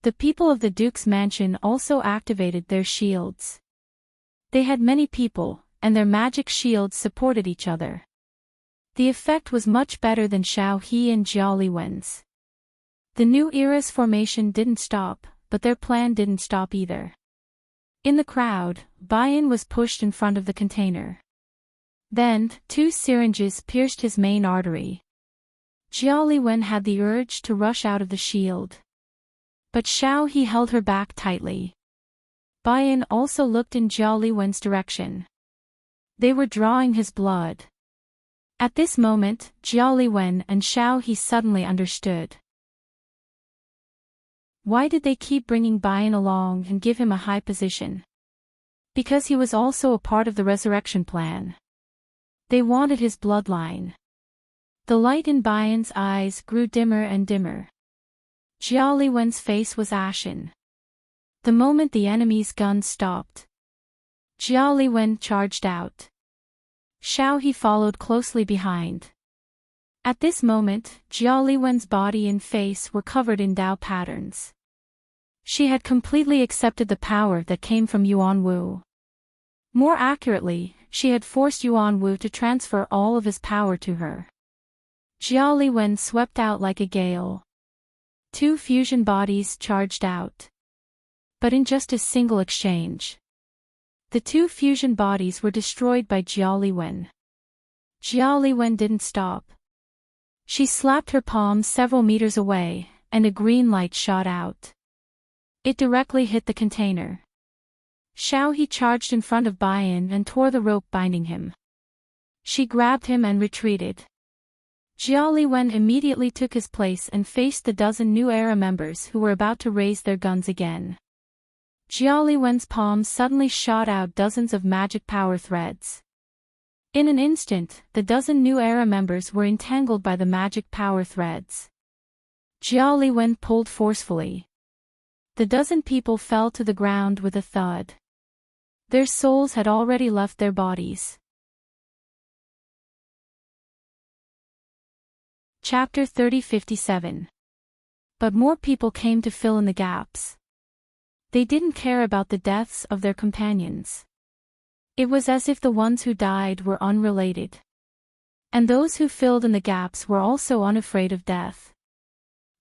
The people of the Duke's mansion also activated their shields. They had many people, and their magic shields supported each other. The effect was much better than Xiaohe and Jialiwen's. The new era's formation didn't stop, but their plan didn't stop either. In the crowd, Bayan was pushed in front of the container. Then, 2 syringes pierced his main artery. Jialiwen had the urge to rush out of the shield. But Xiaohe held her back tightly. Bayan also looked in Jialiwen's direction. They were drawing his blood. At this moment, Jialiwen and Xiaohe suddenly understood. Why did they keep bringing Bayan along and give him a high position? Because he was also a part of the resurrection plan. They wanted his bloodline. The light in Bayan's eyes grew dimmer and dimmer. Jialiwen's face was ashen. The moment the enemy's guns stopped, Jialiwen charged out. Xiaohe followed closely behind. At this moment, Jialiwen's body and face were covered in Dao patterns. She had completely accepted the power that came from Yuan Wu. More accurately, she had forced Yuan Wu to transfer all of his power to her. Jialiwen swept out like a gale. 2 fusion bodies charged out. But in just a single exchange, the 2 fusion bodies were destroyed by Jialiwen. Jialiwen didn't stop. She slapped her palm several meters away, and a green light shot out. It directly hit the container. Xiaohe charged in front of Bayan and tore the rope binding him. She grabbed him and retreated. Jialiwen immediately took his place and faced the dozen new era members who were about to raise their guns again. Jialiwen's palm suddenly shot out dozens of magic power threads. In an instant, the dozen new era members were entangled by the magic power threads. Jialiwen pulled forcefully. The dozen people fell to the ground with a thud. Their souls had already left their bodies. Chapter 3057. But more people came to fill in the gaps. They didn't care about the deaths of their companions. It was as if the ones who died were unrelated. And those who filled in the gaps were also unafraid of death.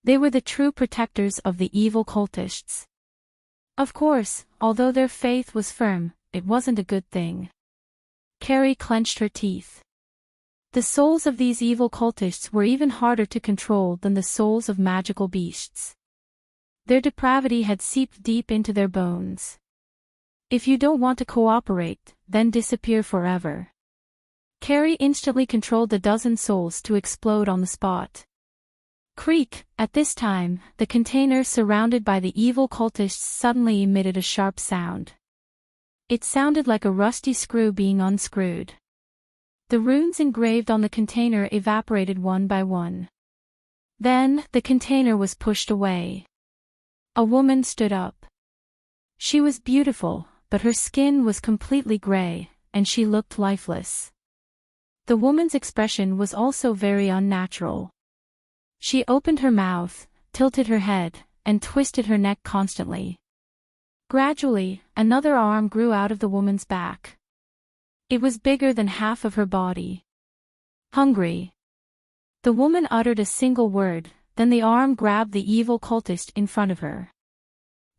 They were the true protectors of the evil cultists. Of course, although their faith was firm, it wasn't a good thing. Carrie clenched her teeth. The souls of these evil cultists were even harder to control than the souls of magical beasts. Their depravity had seeped deep into their bones. If you don't want to cooperate, then disappear forever. Carrie instantly controlled the dozen souls to explode on the spot. Creak! At this time, the container surrounded by the evil cultists suddenly emitted a sharp sound. It sounded like a rusty screw being unscrewed. The runes engraved on the container evaporated one by one. Then, the container was pushed away. A woman stood up. She was beautiful, but her skin was completely gray, and she looked lifeless. The woman's expression was also very unnatural. She opened her mouth, tilted her head, and twisted her neck constantly. Gradually, another arm grew out of the woman's back. It was bigger than half of her body. Hungry. The woman uttered a single word, then the arm grabbed the evil cultist in front of her.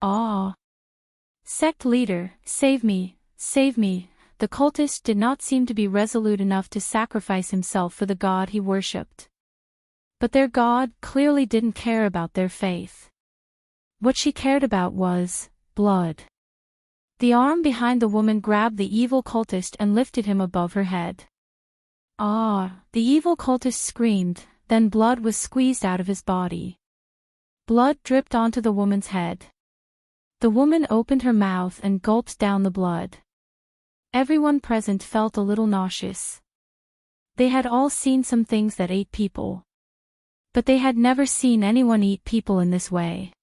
Ah! Sect leader, save me, save me. The cultist did not seem to be resolute enough to sacrifice himself for the god he worshipped. But their god clearly didn't care about their faith. What she cared about was blood. The arm behind the woman grabbed the evil cultist and lifted him above her head. Ah! The evil cultist screamed, then blood was squeezed out of his body. Blood dripped onto the woman's head. The woman opened her mouth and gulped down the blood. Everyone present felt a little nauseous. They had all seen some things that ate people. But they had never seen anyone eat people in this way.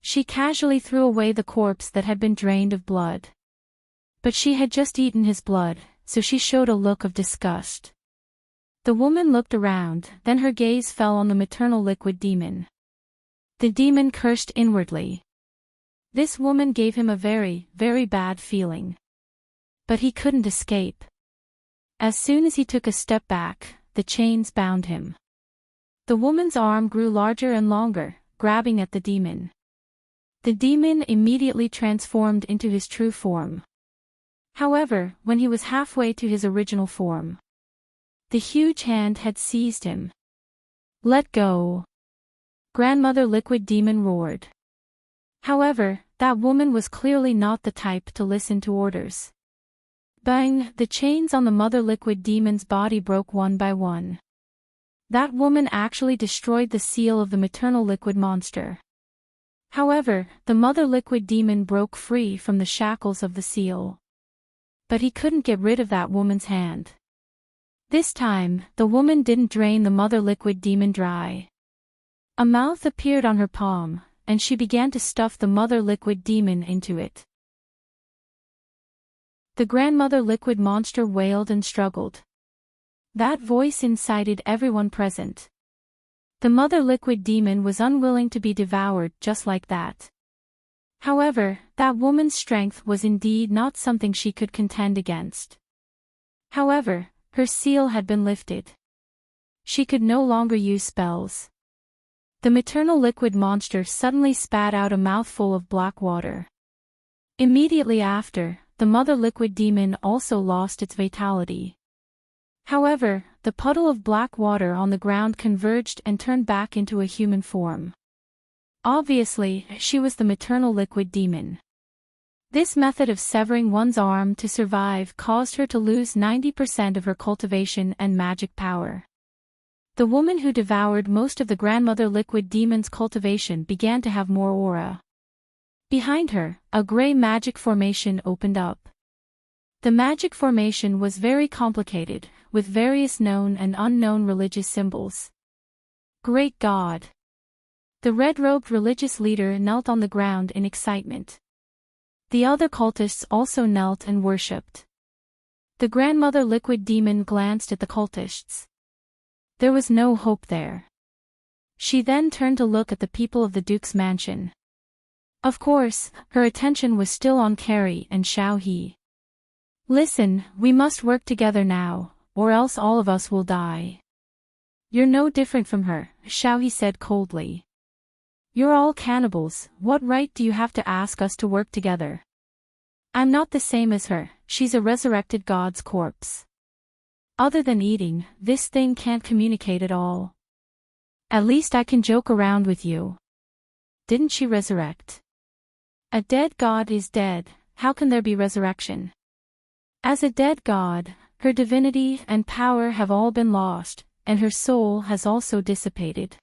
She casually threw away the corpse that had been drained of blood. But she had just eaten his blood, so she showed a look of disgust. The woman looked around, then her gaze fell on the maternal liquid demon. The demon cursed inwardly. This woman gave him a very, very bad feeling. But he couldn't escape. As soon as he took a step back, the chains bound him. The woman's arm grew larger and longer, grabbing at the demon. The demon immediately transformed into his true form. However, when he was halfway to his original form, the huge hand had seized him. Let go! Grandmother Liquid Demon roared. However, that woman was clearly not the type to listen to orders. Bang! The chains on the Mother Liquid Demon's body broke one by one. That woman actually destroyed the seal of the maternal liquid monster. However, the Mother Liquid Demon broke free from the shackles of the seal. But he couldn't get rid of that woman's hand. This time, the woman didn't drain the Mother Liquid Demon dry. A mouth appeared on her palm, and she began to stuff the Mother Liquid Demon into it. The Grandmother Liquid Monster wailed and struggled. That voice incited everyone present. The Mother Liquid Demon was unwilling to be devoured just like that. However, that woman's strength was indeed not something she could contend against. However, her seal had been lifted. She could no longer use spells. The maternal liquid monster suddenly spat out a mouthful of black water. Immediately after, the Mother Liquid Demon also lost its vitality. However, the puddle of black water on the ground converged and turned back into a human form. Obviously, she was the maternal liquid demon. This method of severing one's arm to survive caused her to lose 90% of her cultivation and magic power. The woman who devoured most of the Grandmother Liquid Demon's cultivation began to have more aura. Behind her, a gray magic formation opened up. The magic formation was very complicated, with various known and unknown religious symbols. Great God! The red-robed religious leader knelt on the ground in excitement. The other cultists also knelt and worshipped. The Grandmother Liquid Demon glanced at the cultists. There was no hope there. She then turned to look at the people of the Duke's mansion. Of course, her attention was still on Carrie and Xiao He. Listen, we must work together now, or else all of us will die. You're no different from her, Xiao He said coldly. You're all cannibals, what right do you have to ask us to work together? I'm not the same as her, she's a resurrected god's corpse. Other than eating, this thing can't communicate at all. At least I can joke around with you. Didn't she resurrect? A dead god is dead, how can there be resurrection? As a dead god, her divinity and power have all been lost, and her soul has also dissipated.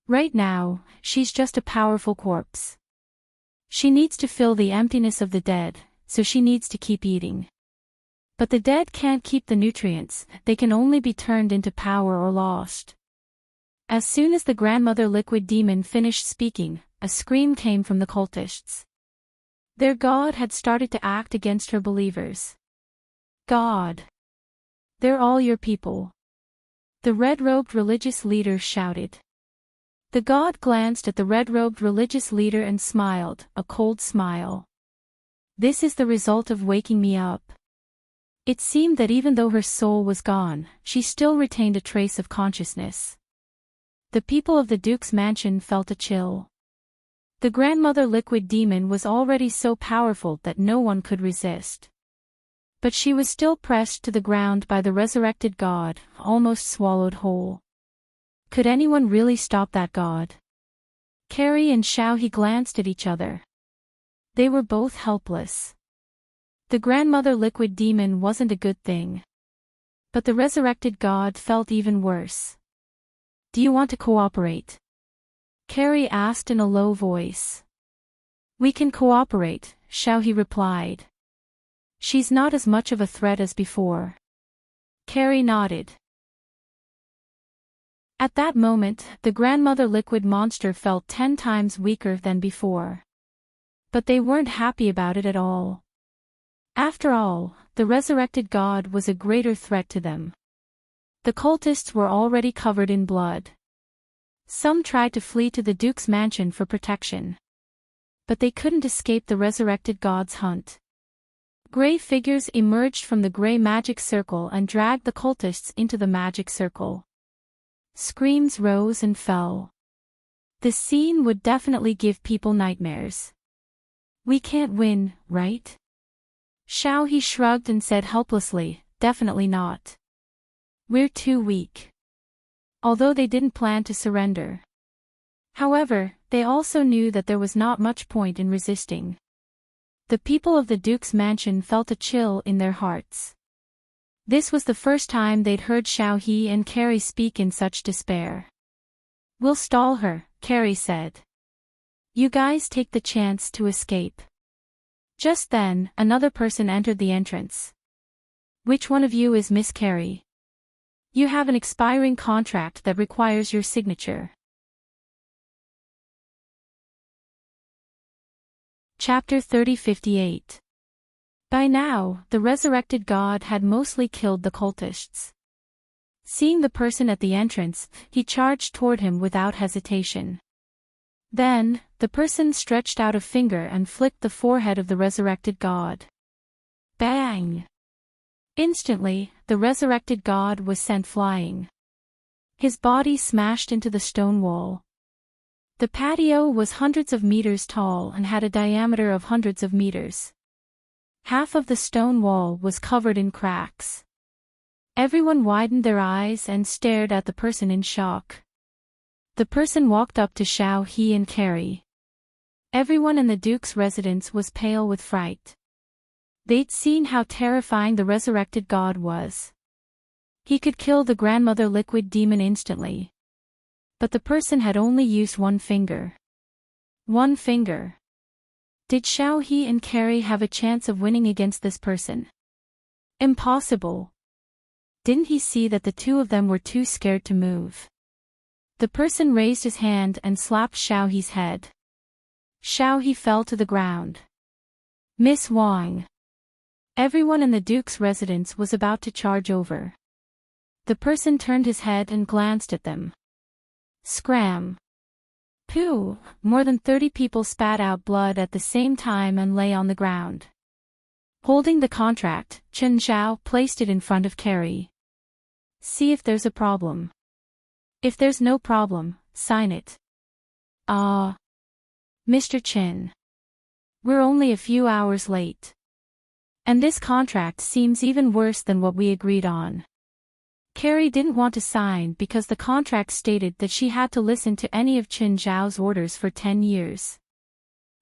Right now, she's just a powerful corpse. She needs to fill the emptiness of the dead, so she needs to keep eating. But the dead can't keep the nutrients, they can only be turned into power or lost. As soon as the Grandmother Liquid Demon finished speaking, a scream came from the cultists. Their god had started to act against her believers. God! They're all your people. The red-robed religious leader shouted. The god glanced at the red-robed religious leader and smiled, a cold smile. This is the result of waking me up. It seemed that even though her soul was gone, she still retained a trace of consciousness. The people of the Duke's mansion felt a chill. The grandmother liquid demon was already so powerful that no one could resist. But she was still pressed to the ground by the resurrected god, almost swallowed whole. Could anyone really stop that god? Carrie and Xiaohe glanced at each other. They were both helpless. The grandmother liquid demon wasn't a good thing. But the resurrected god felt even worse. Do you want to cooperate? Carrie asked in a low voice. We can cooperate, Xiaohe replied. She's not as much of a threat as before. Carrie nodded. At that moment, the grandmother liquid monster felt 10 times weaker than before. But they weren't happy about it at all. After all, the resurrected god was a greater threat to them. The cultists were already covered in blood. Some tried to flee to the Duke's mansion for protection. But they couldn't escape the resurrected god's hunt. Gray figures emerged from the gray magic circle and dragged the cultists into the magic circle. Screams rose and fell. The scene would definitely give people nightmares. We can't win, right? Xiaohe shrugged and said helplessly, definitely not. We're too weak. Although they didn't plan to surrender. However, they also knew that there was not much point in resisting. The people of the Duke's mansion felt a chill in their hearts. This was the first time they'd heard Xiaohe and Carrie speak in such despair. We'll stall her, Carrie said. You guys take the chance to escape. Just then, another person entered the entrance. Which one of you is Miss Carrie? You have an expiring contract that requires your signature. Chapter 3058. By now, the resurrected god had mostly killed the cultists. Seeing the person at the entrance, he charged toward him without hesitation. Then, the person stretched out a finger and flicked the forehead of the resurrected god. Bang! Instantly, the resurrected god was sent flying. His body smashed into the stone wall. The patio was hundreds of meters tall and had a diameter of hundreds of meters. Half of the stone wall was covered in cracks. Everyone widened their eyes and stared at the person in shock. The person walked up to Xiaohe and Carrie. Everyone in the Duke's residence was pale with fright. They'd seen how terrifying the resurrected god was. He could kill the grandmother liquid demon instantly. But the person had only used one finger. One finger. Did Xiaohe and Carrie have a chance of winning against this person? Impossible. Didn't he see that the two of them were too scared to move? The person raised his hand and slapped Xiaohe's head. Xiaohe fell to the ground. Miss Wang. Everyone in the Duke's residence was about to charge over. The person turned his head and glanced at them. Scram. Pooh! More than 30 people spat out blood at the same time and lay on the ground. Holding the contract, Chen Zhao placed it in front of Carrie. See if there's a problem. If there's no problem, sign it. Mr. Chen. We're only a few hours late. And this contract seems even worse than what we agreed on. Carrie didn't want to sign because the contract stated that she had to listen to any of Chen Zhao's orders for 10 years.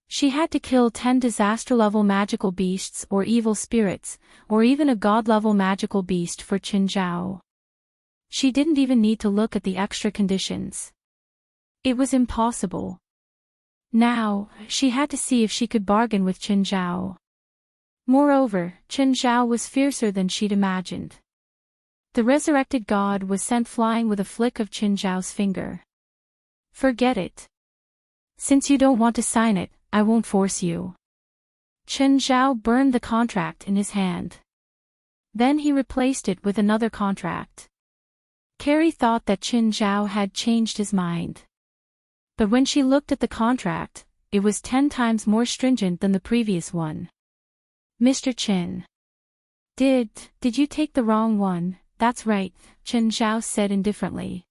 She had to kill 10 disaster-level magical beasts or evil spirits, or even a god-level magical beast for Chen Zhao. She didn't even need to look at the extra conditions. It was impossible. Now, she had to see if she could bargain with Chen Zhao. Moreover, Chen Zhao was fiercer than she'd imagined. The resurrected god was sent flying with a flick of Chen Zhao's finger. Forget it. Since you don't want to sign it, I won't force you. Chen Zhao burned the contract in his hand. Then he replaced it with another contract. Carrie thought that Chen Zhao had changed his mind. But when she looked at the contract, it was 10 times more stringent than the previous one. Mr. Chen. Did you take the wrong one? That's right, Chen Zhao said indifferently.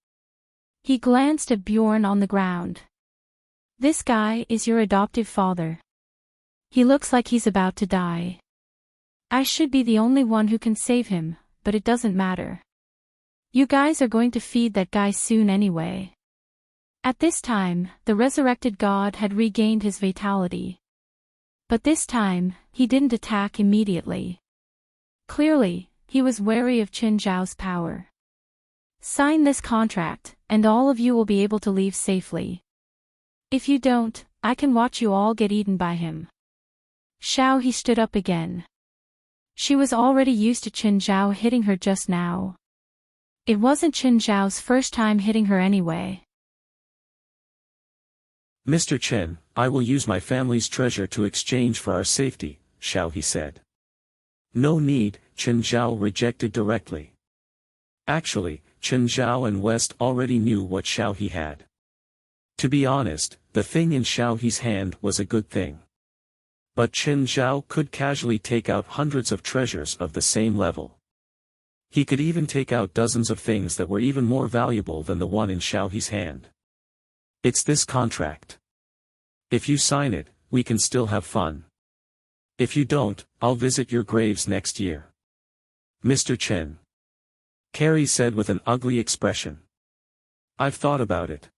He glanced at Bjorn on the ground. This guy is your adoptive father. He looks like he's about to die. I should be the only one who can save him, but it doesn't matter. You guys are going to feed that guy soon anyway. At this time, the resurrected god had regained his vitality. But this time, he didn't attack immediately. Clearly, he was wary of Chen Zhao's power. Sign this contract, and all of you will be able to leave safely. If you don't, I can watch you all get eaten by him. Xiao He stood up again. She was already used to Chen Zhao hitting her just now. It wasn't Chen Zhao's first time hitting her anyway.
Mr. Chen, I will use my family's treasure to exchange for our safety, Xiao He said. No need, Chen Zhao rejected directly. Actually, Chen Zhao and West already knew what Xiao He had. To be honest, the thing in Xiao He's hand was a good thing. But Chen Zhao could casually take out hundreds of treasures of the same level. He could even take out dozens of things that were even more valuable than the one in Xiao He's hand. It's this contract. If you sign it, we can still have fun. If you don't, I'll visit your graves next year. Mr. Chen. Carrie said with an ugly expression. I've thought about it.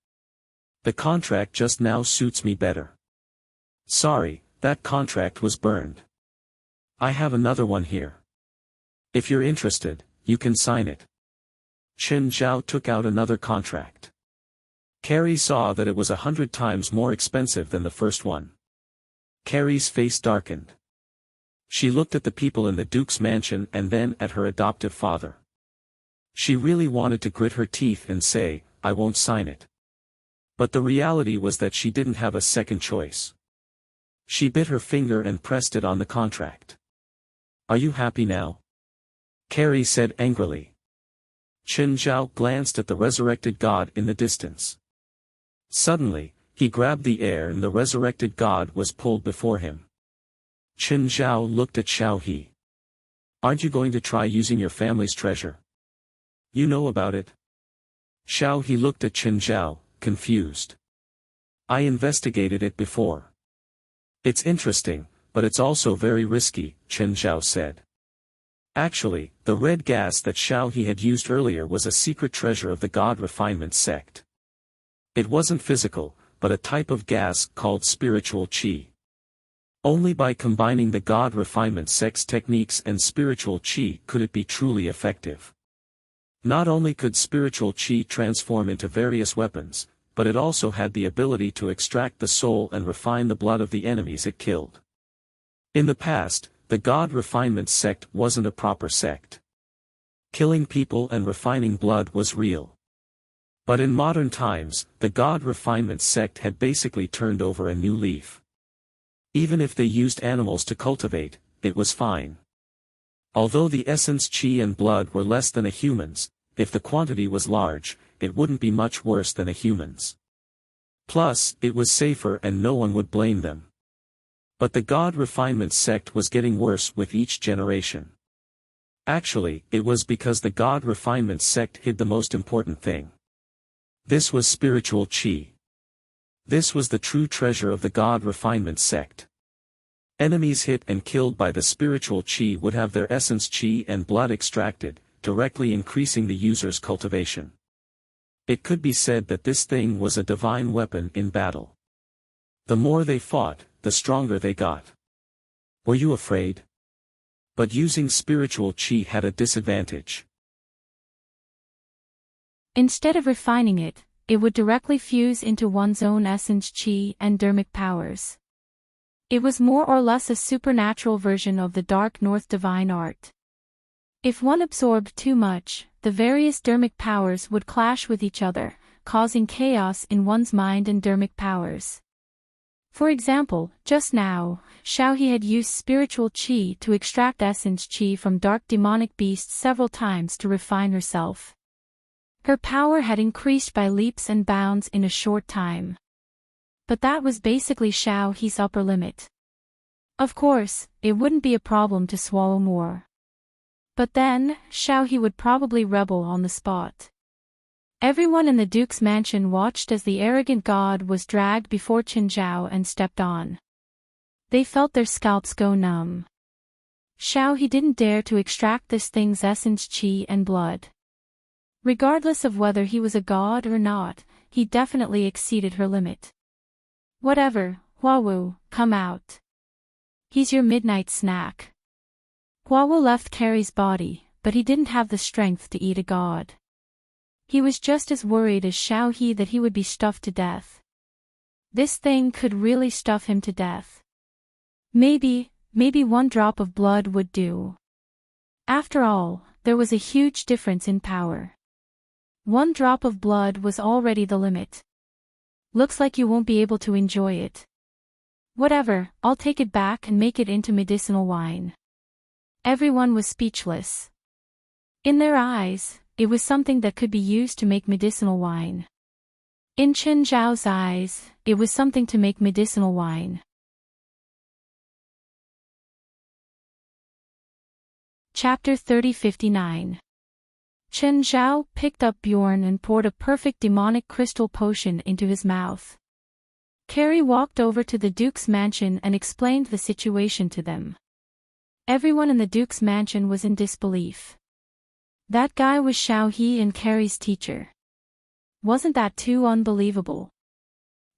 The contract just now suits me better. Sorry, that contract was burned. I have another one here. If you're interested, you can sign it. Chen Zhao took out another contract. Carrie saw that it was 100 times more expensive than the first one. Carrie's face darkened. She looked at the people in the Duke's mansion and then at her adoptive father. She really wanted to grit her teeth and say, I won't sign it. But the reality was that she didn't have a second choice. She bit her finger and pressed it on the contract. Are you happy now? Carrie said angrily. Chen Zhao glanced at the resurrected god in the distance. Suddenly, he grabbed the air and the resurrected god was pulled before him. Chen Zhao looked at Xiao He. Aren't you going to try using your family's treasure? You know about it? Xiao He looked at Chen Zhao, confused. I investigated it before. It's interesting, but it's also very risky, Chen Zhao said. Actually, the red gas that Xiao He had used earlier was a secret treasure of the God Refinement sect. It wasn't physical, but a type of gas called spiritual qi. Only by combining the God Refinement sect's techniques and spiritual qi could it be truly effective. Not only could spiritual qi transform into various weapons, but it also had the ability to extract the soul and refine the blood of the enemies it killed. In the past, the God Refinement sect wasn't a proper sect. Killing people and refining blood was real. But in modern times, the God Refinement sect had basically turned over a new leaf. Even if they used animals to cultivate, it was fine. Although the essence qi and blood were less than a human's, if the quantity was large, it wouldn't be much worse than a human's. Plus, it was safer and no one would blame them. But the God Refinement sect was getting worse with each generation. Actually, it was because the God Refinement sect hid the most important thing. This was spiritual qi. This was the true treasure of the God Refinement sect. Enemies hit and killed by the spiritual qi would have their essence qi and blood extracted, directly increasing the user's cultivation. It could be said that this thing was a divine weapon in battle. The more they fought, the stronger they got. Were you afraid? But using spiritual qi had a disadvantage.
Instead of refining it, it would directly fuse into one's own essence qi and dermic powers. It was more or less a supernatural version of the Dark North divine art. If one absorbed too much, the various dermic powers would clash with each other, causing chaos in one's mind and dermic powers. For example, just now, Xiao He had used spiritual qi to extract essence qi from dark demonic beasts several times to refine herself. Her power had increased by leaps and bounds in a short time. But that was basically Xiao He's upper limit. Of course, it wouldn't be a problem to swallow more. But then, Xiao He would probably rebel on the spot. Everyone in the Duke's mansion watched as the arrogant god was dragged before Qin Zhao and stepped on. They felt their scalps go numb. Xiao He didn't dare to extract this thing's essence, qi and blood. Regardless of whether he was a god or not, he definitely exceeded her limit. Whatever, Huawu, come out. He's your midnight snack. Huawu left Carrie's body, but he didn't have the strength to eat a god. He was just as worried as Xiao He that he would be stuffed to death. This thing could really stuff him to death. Maybe one drop of blood would do. After all, there was a huge difference in power. One drop of blood was already the limit. Looks like you won't be able to enjoy it. Whatever, I'll take it back and make it into medicinal wine. Everyone was speechless. In their eyes, it was something that could be used to make medicinal wine. In Qin Zhao's eyes, it was something to make medicinal wine. Chapter 30:59. Qin Zhao picked up Bjorn and poured a perfect demonic crystal potion into his mouth. Carrie walked over to the Duke's mansion and explained the situation to them. Everyone in the Duke's mansion was in disbelief. That guy was Xiao He and Carrie's teacher. Wasn't that too unbelievable?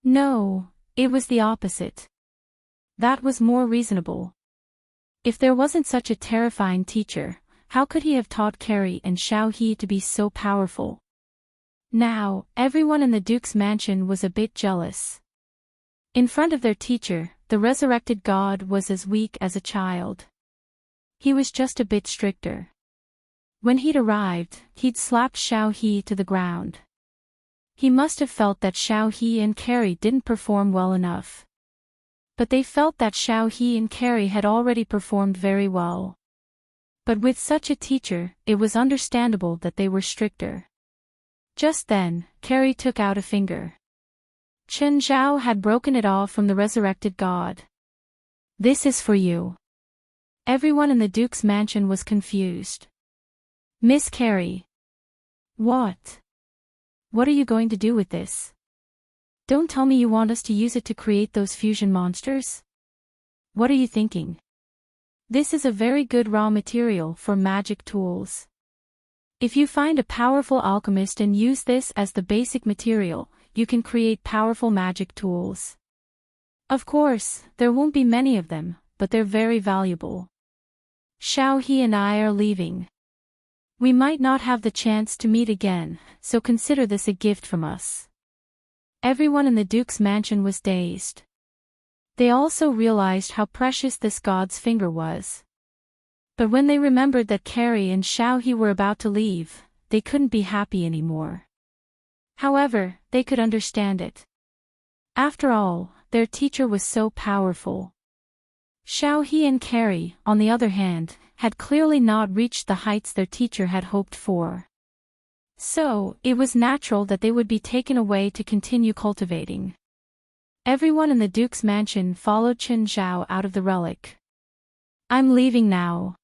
No, it was the opposite. That was more reasonable. If there wasn't such a terrifying teacher, how could he have taught Carrie and Xiao He to be so powerful? Now, everyone in the Duke's mansion was a bit jealous. In front of their teacher, the resurrected god was as weak as a child. He was just a bit stricter. When he'd arrived, he'd slapped Xiao He to the ground. He must have felt that Xiao He and Carrie didn't perform well enough. But they felt that Xiao He and Carrie had already performed very well. But with such a teacher, it was understandable that they were stricter. Just then, Carrie took out a finger. Qin Zhao had broken it off from the resurrected god. This is for you. Everyone in the Duke's mansion was confused. Miss Carrie. What? What are you going to do with this? Don't tell me you want us to use it to create those fusion monsters? What are you thinking? This is a very good raw material for magic tools. If you find a powerful alchemist and use this as the basic material, you can create powerful magic tools. Of course, there won't be many of them, but they're very valuable. Xiao He and I are leaving. We might not have the chance to meet again, so consider this a gift from us. Everyone in the Duke's mansion was dazed. They also realized how precious this god's finger was. But when they remembered that Carrie and Xiao He were about to leave, they couldn't be happy anymore. However, they could understand it. After all, their teacher was so powerful. Xiao He and Carrie, on the other hand, had clearly not reached the heights their teacher had hoped for. So, it was natural that they would be taken away to continue cultivating. Everyone in the Duke's mansion followed Qin Zhao out of the relic. I'm leaving now.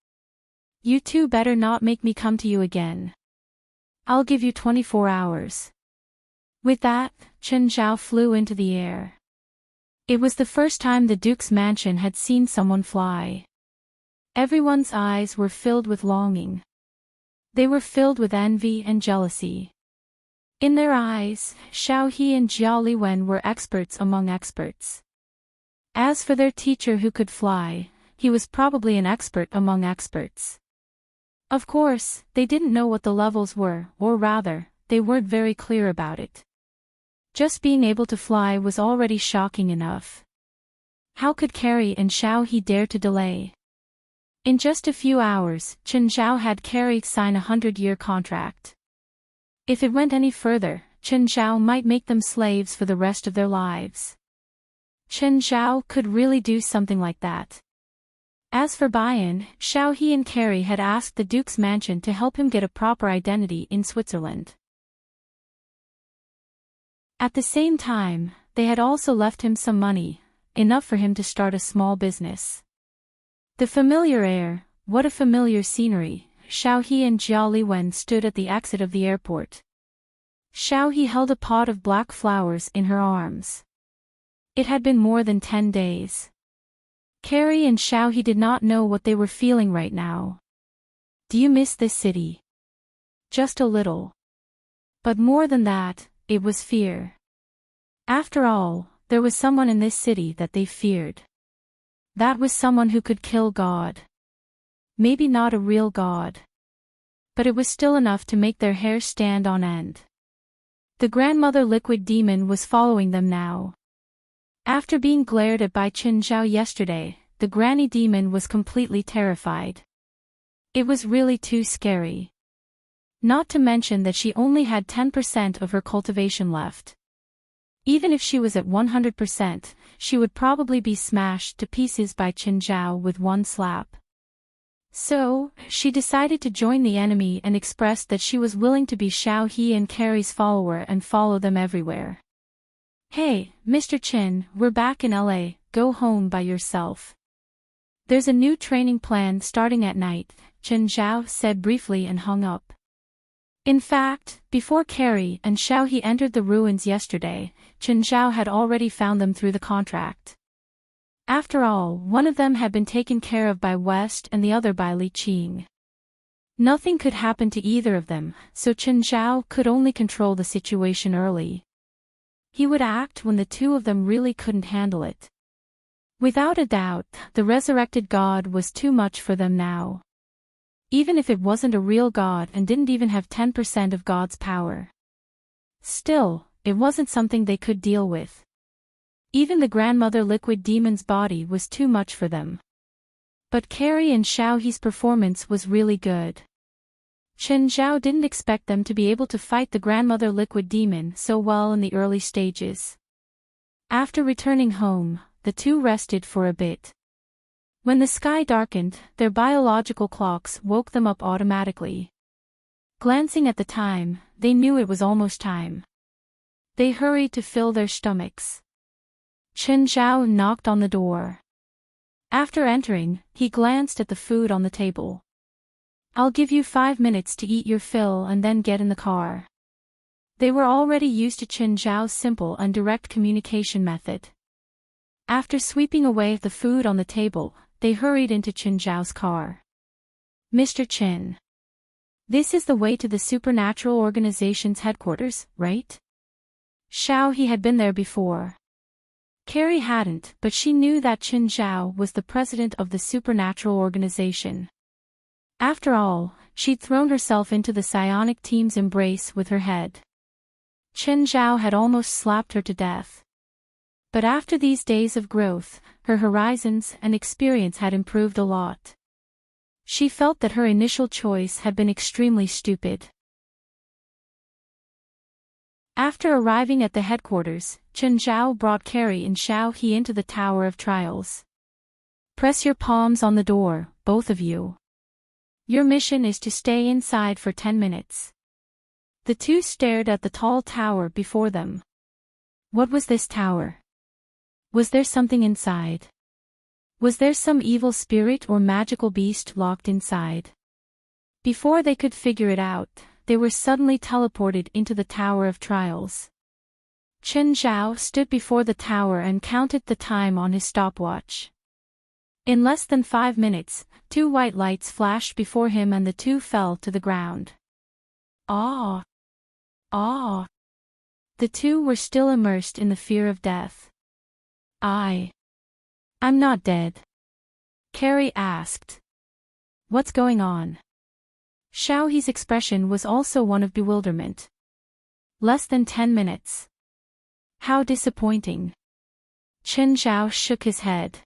You two better not make me come to you again. I'll give you 24 hours. With that, Qin Zhao flew into the air. It was the first time the Duke's mansion had seen someone fly. Everyone's eyes were filled with longing. They were filled with envy and jealousy. In their eyes, Xiao He and Jiao Liwen were experts among experts. As for their teacher who could fly, he was probably an expert among experts. Of course, they didn't know what the levels were, or rather, they weren't very clear about it. Just being able to fly was already shocking enough. How could Carrie and Xiao He dare to delay? In just a few hours, Qin Zhao had Carrie sign a 100-year contract. If it went any further, Qin Zhao might make them slaves for the rest of their lives. Qin Zhao could really do something like that. As for Bayan, Xiao He and Carrie had asked the Duke's mansion to help him get a proper identity in Switzerland. At the same time, they had also left him some money, enough for him to start a small business. The familiar air, what a familiar scenery. Xiao He and Jia Liwen stood at the exit of the airport. Xiao He held a pot of black flowers in her arms. It had been more than 10 days. Carrie and Xiao He did not know what they were feeling right now. Do you miss this city? Just a little. But more than that, it was fear. After all, there was someone in this city that they feared. That was someone who could kill God. Maybe not a real God. But it was still enough to make their hair stand on end. The grandmother liquid demon was following them now. After being glared at by Qin Zhao yesterday, the granny demon was completely terrified. It was really too scary. Not to mention that she only had 10% of her cultivation left. Even if she was at 100%, she would probably be smashed to pieces by Qin Zhao with one slap. So, she decided to join the enemy and expressed that she was willing to be Xiao He and Carrie's follower and follow them everywhere. Hey, Mr. Qin, we're back in LA, go home by yourself. There's a new training plan starting at night, Qin Zhao said briefly and hung up. In fact, before Carrie and Xiao He entered the ruins yesterday, Qin Zhao had already found them through the contract. After all, one of them had been taken care of by West and the other by Li Qing. Nothing could happen to either of them, so Qin Zhao could only control the situation early. He would act when the two of them really couldn't handle it. Without a doubt, the resurrected god was too much for them now. Even if it wasn't a real god and didn't even have 10% of God's power. Still, it wasn't something they could deal with. Even the grandmother liquid demon's body was too much for them. But Carrie and Xiao He's performance was really good. Qin Zhao didn't expect them to be able to fight the grandmother liquid demon so well in the early stages. After returning home, the two rested for a bit. When the sky darkened, their biological clocks woke them up automatically. Glancing at the time, they knew it was almost time. They hurried to fill their stomachs. Qin Zhao knocked on the door. After entering, he glanced at the food on the table. I'll give you 5 minutes to eat your fill and then get in the car. They were already used to Qin Zhao's simple and direct communication method. After sweeping away the food on the table, they hurried into Qin Zhao's car. Mr. Qin. This is the way to the Supernatural Organization's headquarters, right? Xiao He had been there before. Carrie hadn't, but she knew that Qin Zhao was the president of the Supernatural Organization. After all, she'd thrown herself into the psionic team's embrace with her head. Qin Zhao had almost slapped her to death. But after these days of growth, her horizons and experience had improved a lot. She felt that her initial choice had been extremely stupid. After arriving at the headquarters, Qin Zhao brought Carrie and Xiao He into the Tower of Trials. Press your palms on the door, both of you. Your mission is to stay inside for 10 minutes. The two stared at the tall tower before them. What was this tower? Was there something inside? Was there some evil spirit or magical beast locked inside? Before they could figure it out, they were suddenly teleported into the Tower of Trials. Qin Zhao stood before the tower and counted the time on his stopwatch. In less than 5 minutes, 2 white lights flashed before him and the two fell to the ground. Ah! Ah! The two were still immersed in the fear of death. I'm not dead. Carrie asked. What's going on? Xiao He's expression was also one of bewilderment. Less than 10 minutes. How disappointing. Qin Zhao shook his head.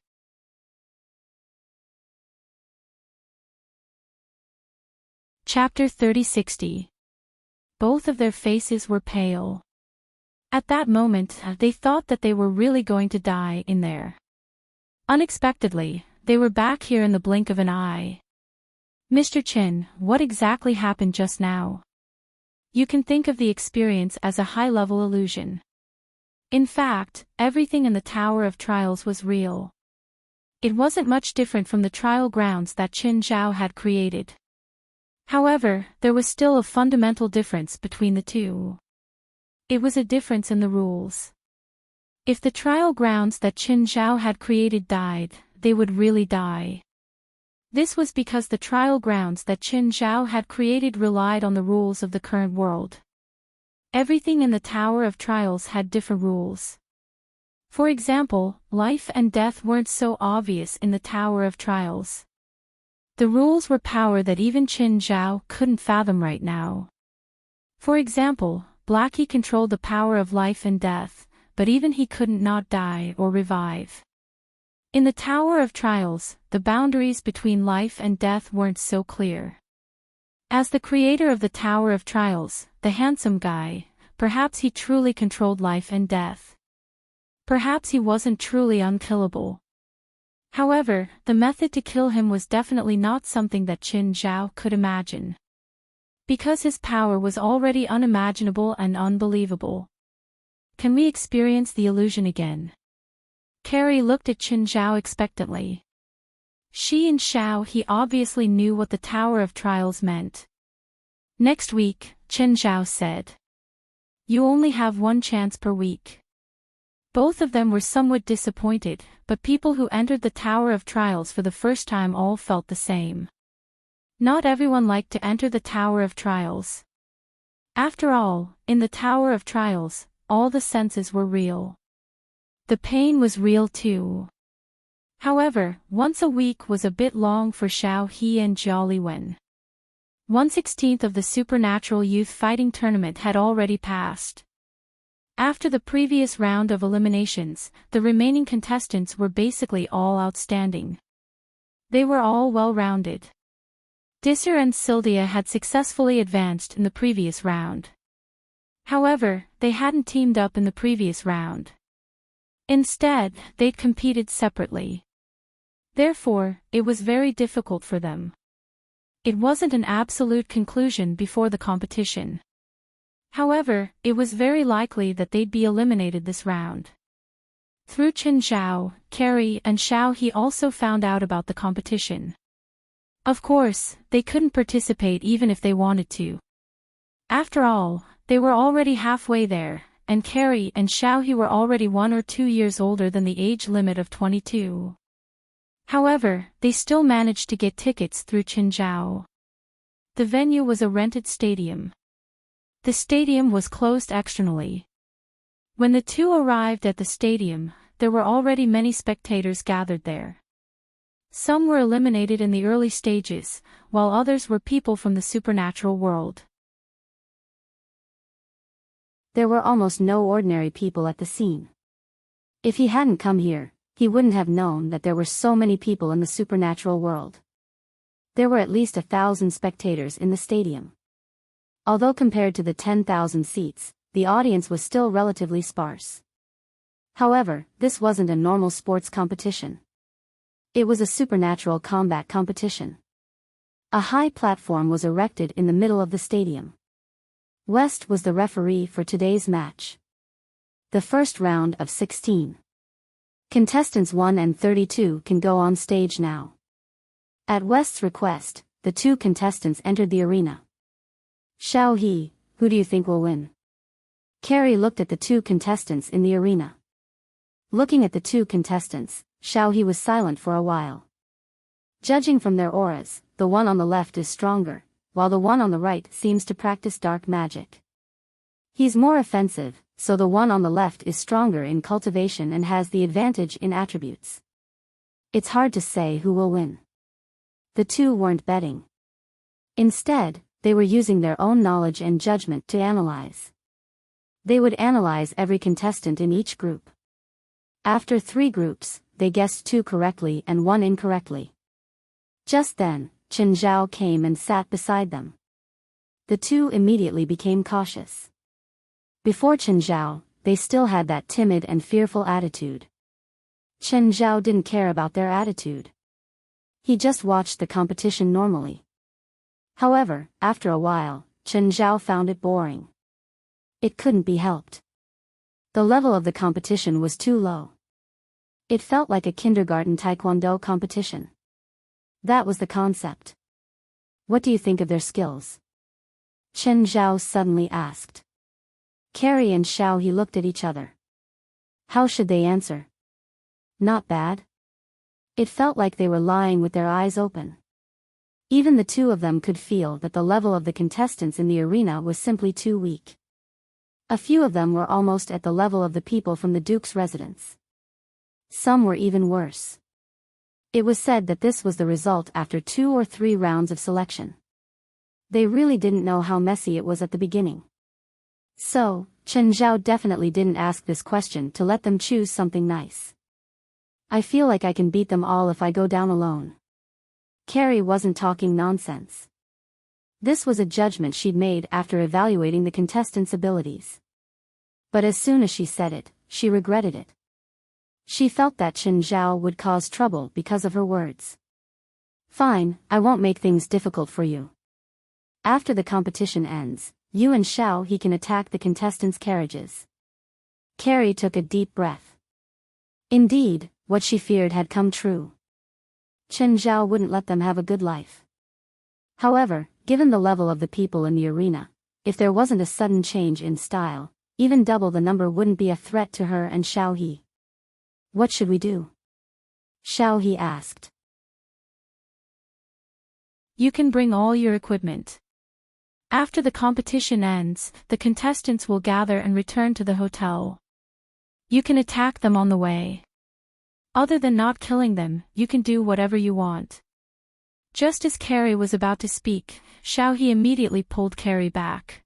Chapter 3060. Both of their faces were pale. At that moment, they thought that they were really going to die in there. Unexpectedly, they were back here in the blink of an eye. Mr. Qin, what exactly happened just now? You can think of the experience as a high-level illusion. In fact, everything in the Tower of Trials was real. It wasn't much different from the trial grounds that Qin Zhao had created. However, there was still a fundamental difference between the two. It was a difference in the rules. If the trial grounds that Qin Zhao had created died, they would really die. This was because the trial grounds that Qin Zhao had created relied on the rules of the current world. Everything in the Tower of Trials had different rules. For example, life and death weren't so obvious in the Tower of Trials. The rules were power that even Qin Zhao couldn't fathom right now. For example, Blackie controlled the power of life and death, but even he couldn't not die or revive. In the Tower of Trials, the boundaries between life and death weren't so clear. As the creator of the Tower of Trials, the handsome guy, perhaps he truly controlled life and death. Perhaps he wasn't truly unkillable. However, the method to kill him was definitely not something that Qin Zhao could imagine. Because his power was already unimaginable and unbelievable. Can we experience the illusion again? Carrie looked at Qin Zhao expectantly. She and Xiao He obviously knew what the Tower of Trials meant. Next week, Qin Zhao said. You only have one chance per week. Both of them were somewhat disappointed, but people who entered the Tower of Trials for the first time all felt the same. Not everyone liked to enter the Tower of Trials. After all, in the Tower of Trials, all the senses were real. The pain was real too. However, once a week was a bit long for Xiao He and Jolly Wen. 1/16 of the Supernatural Youth Fighting Tournament had already passed. After the previous round of eliminations, the remaining contestants were basically all outstanding. They were all well-rounded. Disser and Sylvia had successfully advanced in the previous round. However, they hadn't teamed up in the previous round. Instead, they'd competed separately. Therefore, it was very difficult for them. It wasn't an absolute conclusion before the competition. However, it was very likely that they'd be eliminated this round. Through Qin Zhao, Carrie and Xiao He also found out about the competition. Of course, they couldn't participate even if they wanted to. After all, they were already halfway there, and Carrie and Xiao He were already 1 or 2 years older than the age limit of 22. However, they still managed to get tickets through Qin Zhao. The venue was a rented stadium. The stadium was closed externally. When the two arrived at the stadium, there were already many spectators gathered there. Some were eliminated in the early stages, while others were people from the supernatural world.
There were almost no ordinary people at the scene. If he hadn't come here, he wouldn't have known that there were so many people in the supernatural world. There were at least 1,000 spectators in the stadium. Although compared to the 10,000 seats, the audience was still relatively sparse. However, this wasn't a normal sports competition. It was a supernatural combat competition. A high platform was erected in the middle of the stadium. West was the referee for today's match. The first round of 16. Contestants 1 and 32 can go on stage now. At West's request, the two contestants entered the arena. Xiao He, who do you think will win? Carrie looked at the two contestants in the arena. Looking at the two contestants, Xiao He was silent for a while. Judging from their auras, the one on the left is stronger, while the one on the right seems to practice dark magic. He's more offensive, so the one on the left is stronger in cultivation and has the advantage in attributes. It's hard to say who will win. The two weren't betting. Instead, they were using their own knowledge and judgment to analyze. They would analyze every contestant in each group. After 3 groups, they guessed 2 correctly and 1 incorrectly. Just then, Qin Zhao came and sat beside them. The two immediately became cautious. Before Qin Zhao, they still had that timid and fearful attitude. Qin Zhao didn't care about their attitude. He just watched the competition normally. However, after a while, Qin Zhao found it boring. It couldn't be helped. The level of the competition was too low. It felt like a kindergarten taekwondo competition. That was the concept. What do you think of their skills? Chen Zhao suddenly asked. Carrie and Xiao He looked at each other. How should they answer? Not bad. It felt like they were lying with their eyes open. Even the two of them could feel that the level of the contestants in the arena was simply too weak. A few of them were almost at the level of the people from the Duke's residence. Some were even worse. It was said that this was the result after 2 or 3 rounds of selection. They really didn't know how messy it was at the beginning. So, Chen Zhao definitely didn't ask this question to let them choose something nice. I feel like I can beat them all if I go down alone. Carrie wasn't talking nonsense. This was a judgment she'd made after evaluating the contestants' abilities. But as soon as she said it, she regretted it. She felt that Chen Zhao would cause trouble because of her words. Fine, I won't make things difficult for you. After the competition ends, you and Xiao He can attack the contestants' carriages. Carrie took a deep breath. Indeed, what she feared had come true. Chen Zhao wouldn't let them have a good life. However, given the level of the people in the arena, if there wasn't a sudden change in style, even double the number wouldn't be a threat to her and Xiao He. What should we do? Xiao He asked.
You can bring all your equipment. After the competition ends, the contestants will gather and return to the hotel. You can attack them on the way. Other than not killing them, you can do whatever you want. Just as Carrie was about to speak, Xiao He immediately pulled Carrie back.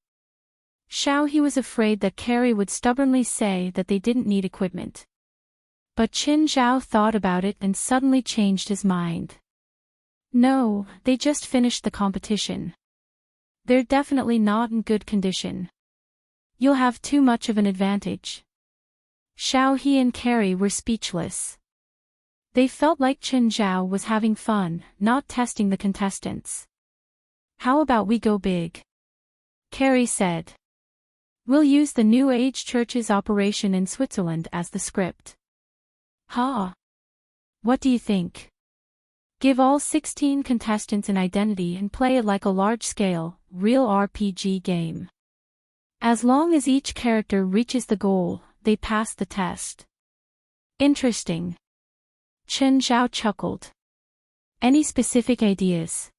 Xiao He was afraid that Carrie would stubbornly say that they didn't need equipment. But Chen Zhao thought about it and suddenly changed his mind. No, they just finished the competition. They're definitely not in good condition. You'll have too much of an advantage. Xiao He and Carrie were speechless. They felt like Chen Zhao was having fun, not testing the contestants. How about we go big? Carrie said. We'll use the New Age Church's operation in Switzerland as the script. What do you think? Give all 16 contestants an identity and play it like a large-scale, real RPG game. As long as each character reaches the goal, they pass the test. Interesting. Chen Zhao chuckled. Any specific ideas?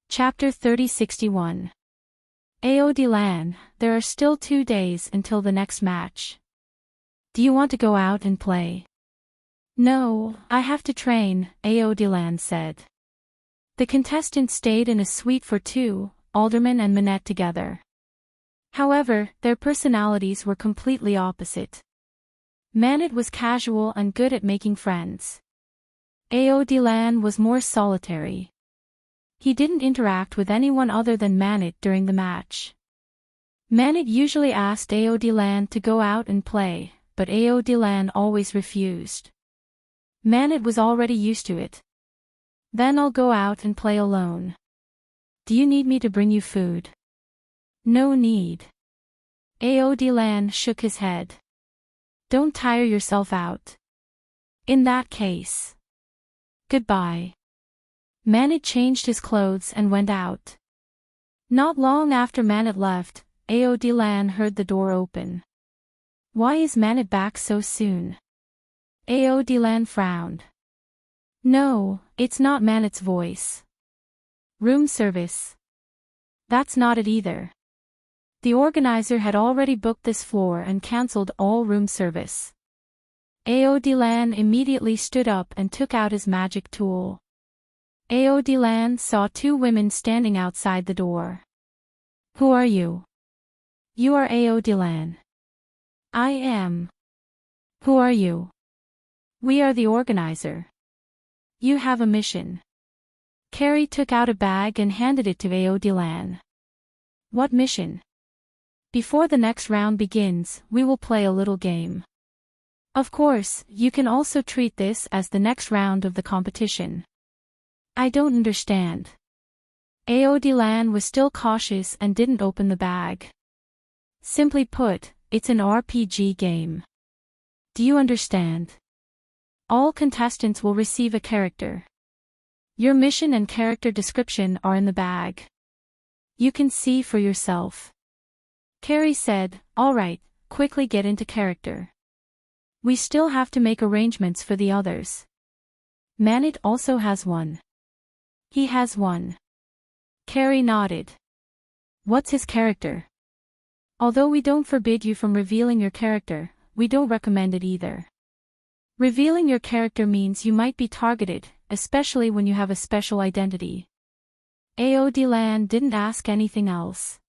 Chapter 3061. Ao Dilan, there are still 2 days until the next match. Do you want to go out and play? No, I have to train, Ao Dilan said. The contestants stayed in a suite for 2, Alderman and Minette together. However, their personalities were completely opposite. Manette was casual and good at making friends. Ao Dilan was more solitary. He didn't interact with anyone other than Manette during the match. Manette usually asked Ao Dilan to go out and play, but Ao Dilan always refused. Manette was already used to it. Then I'll go out and play alone. Do you need me to bring you food? No need. Ao Dilan shook his head. Don't tire yourself out. In that case. Goodbye. Manette changed his clothes and went out. Not long after Manette left, Ao Dilan heard the door open. Why is Manette back so soon? Ao Dilan frowned. No, it's not Manette's voice. Room service. That's not it either. The organizer had already booked this floor and cancelled all room service. Ao Dilan immediately stood up and took out his magic tool. Ao Dilan saw 2 women standing outside the door. Who are you? You are Ao Dilan. I am. Who are you? We are the organizer. You have a mission. Carrie took out a bag and handed it to Ao Dilan. What mission? Before the next round begins, we will play a little game. Of course, you can also treat this as the next round of the competition. I don't understand. Aodilan was still cautious and didn't open the bag. Simply put, it's an RPG game. Do you understand? All contestants will receive a character. Your mission and character description are in the bag. You can see for yourself. Carrie said, "All right, quickly get into character. We still have to make arrangements for the others." Manit also has one. He has one. Carrie nodded. What's his character? Although we don't forbid you from revealing your character, we don't recommend it either. Revealing your character means you might be targeted, especially when you have a special identity. Aodilan didn't ask anything else.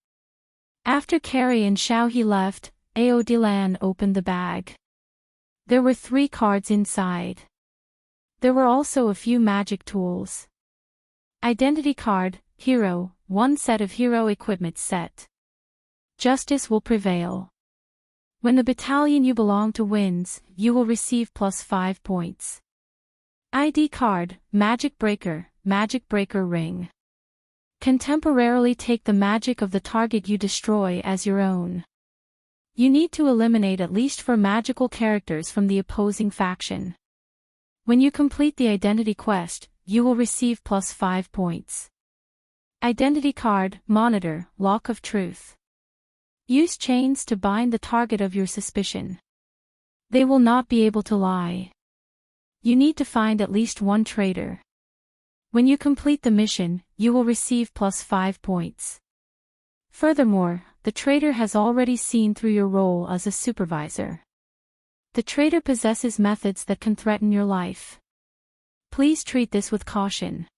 After Carrie and Xiaohe left, Aodilan opened the bag. There were 3 cards inside. There were also a few magic tools. Identity card, hero, 1 set of hero equipment set. Justice will prevail. When the battalion you belong to wins, you will receive +5 points. ID card, magic breaker ring. Can temporarily take the magic of the target you destroy as your own. You need to eliminate at least 4 magical characters from the opposing faction. When you complete the identity quest, you will receive +5 points. Identity card, monitor, lock of truth. Use chains to bind the target of your suspicion. They will not be able to lie. You need to find at least 1 traitor. When you complete the mission, you will receive +5 points. Furthermore, the traitor has already seen through your role as a supervisor. The traitor possesses methods that can threaten your life. Please treat this with caution.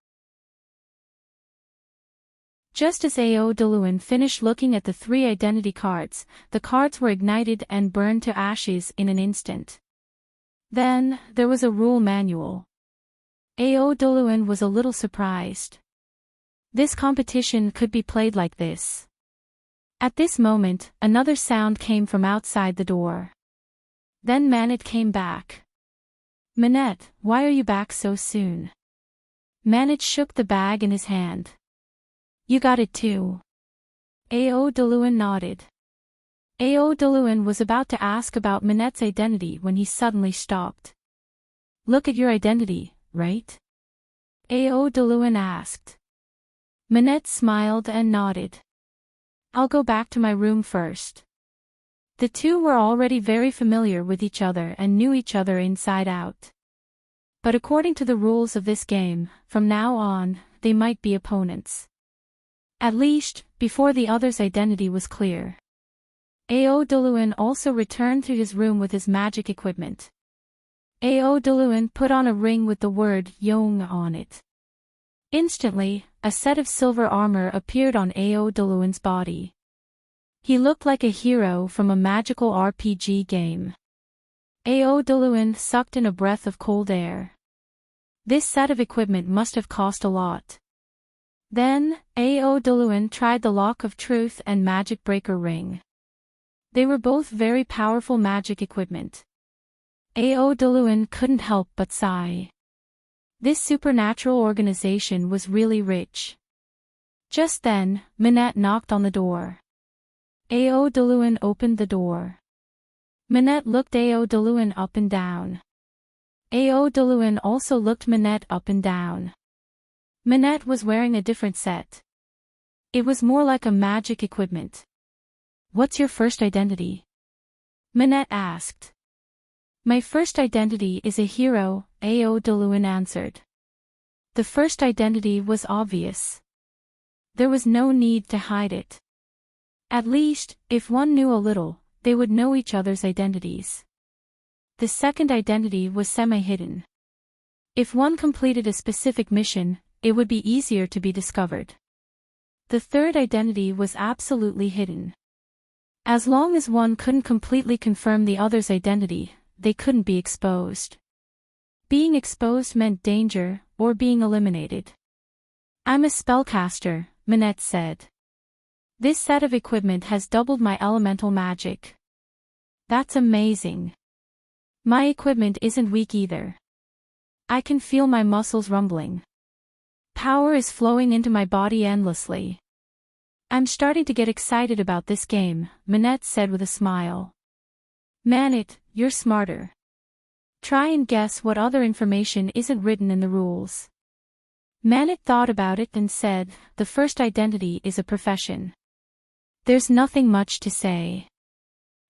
Just as Aodilan finished looking at the 3 identity cards, the cards were ignited and burned to ashes in an instant. Then, there was a rule manual. Aodilan was a little surprised. This competition could be played like this. At this moment, another sound came from outside the door. Then Manit came back. "Manette, why are you back so soon?" Manit shook the bag in his hand. "You got it too." Aodilan nodded. Aodilan was about to ask about Manette's identity when he suddenly stopped. "Look at your identity, right?" Aodilan asked. Manette smiled and nodded. "I'll go back to my room first." The two were already very familiar with each other and knew each other inside out. But according to the rules of this game, from now on, they might be opponents. At least, before the other's identity was clear. Aodilan also returned to his room with his magic equipment. Aodilan put on a ring with the word Yong on it. Instantly, a set of silver armor appeared on Aodilan's body. He looked like a hero from a magical RPG game. Aodilan sucked in a breath of cold air. This set of equipment must have cost a lot. Then, Aodilan tried the Lock of Truth and Magic Breaker Ring. They were both very powerful magic equipment. Aodilan couldn't help but sigh. This supernatural organization was really rich. Just then, Manette knocked on the door. Aodilan opened the door. Manette looked Aodilan up and down. Aodilan also looked Manette up and down. Manette was wearing a different set. It was more like a magic equipment. "What's your first identity?" Manette asked. "My first identity is a hero," Aodilan answered. The first identity was obvious. There was no need to hide it. At least, if one knew a little, they would know each other's identities. The second identity was semi-hidden. If one completed a specific mission, it would be easier to be discovered. The third identity was absolutely hidden. As long as one couldn't completely confirm the other's identity, they couldn't be exposed. Being exposed meant danger, or being eliminated. "I'm a spellcaster," Manette said. "This set of equipment has doubled my elemental magic." "That's amazing. My equipment isn't weak either. I can feel my muscles rumbling." Power is flowing into my body endlessly. I'm starting to get excited about this game, Manette said with a smile. Manette, you're smarter. Try and guess what other information isn't written in the rules. Manette thought about it and said, the first identity is a profession. There's nothing much to say.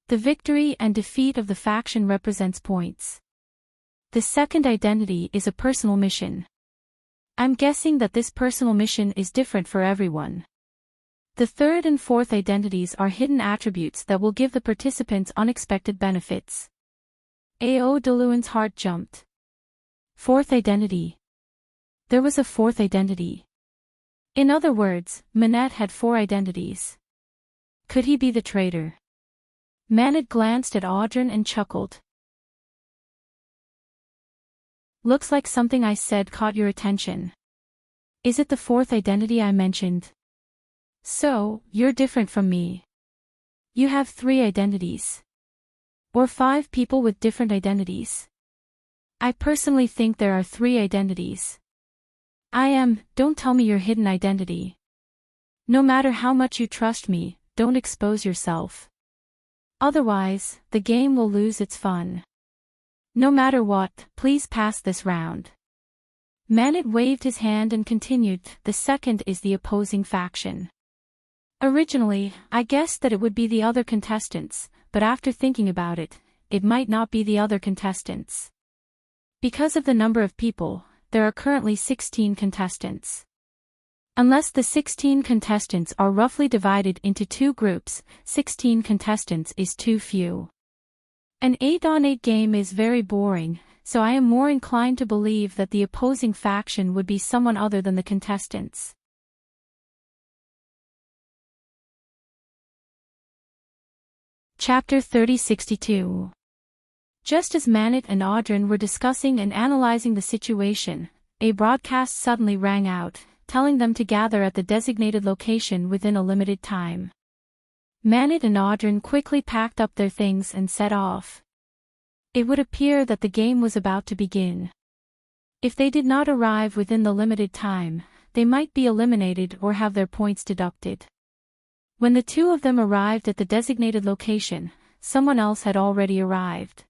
The victory and defeat of the faction represents points. The second identity is a personal mission. I'm guessing that this personal mission is different for everyone. The third and fourth identities are hidden attributes that will give the participants unexpected benefits. A.O. DeLuan's heart jumped. Fourth identity. There was a fourth identity. In other words, Manette had 4 identities. Could he be the traitor? Manette glanced at Audryn and chuckled. Looks like something I said caught your attention. Is it the fourth identity I mentioned? So, you're different from me. You have 3 identities. Or 5 people with different identities. I personally think there are 3 identities. Don't tell me your hidden identity. No matter how much you trust me, don't expose yourself. Otherwise, the game will lose its fun. No matter what, please pass this round. Manette waved his hand and continued, the second is the opposing faction. Originally, I guessed that it would be the other contestants, but after thinking about it, it might not be the other contestants. Because of the number of people, there are currently 16 contestants. Unless the 16 contestants are roughly divided into 2 groups, 16 contestants is too few. An 8-on-8 game is very boring, so I am more inclined to believe that the opposing faction would be someone other than the contestants. Chapter 3062. Just as Manette and Audryn were discussing and analyzing the situation, a broadcast suddenly rang out, telling them to gather at the designated location within a limited time. Manette and Audryn quickly packed up their things and set off. It would appear that the game was about to begin. If they did not arrive within the limited time, they might be eliminated or have their points deducted. When the 2 of them arrived at the designated location, someone else had already arrived.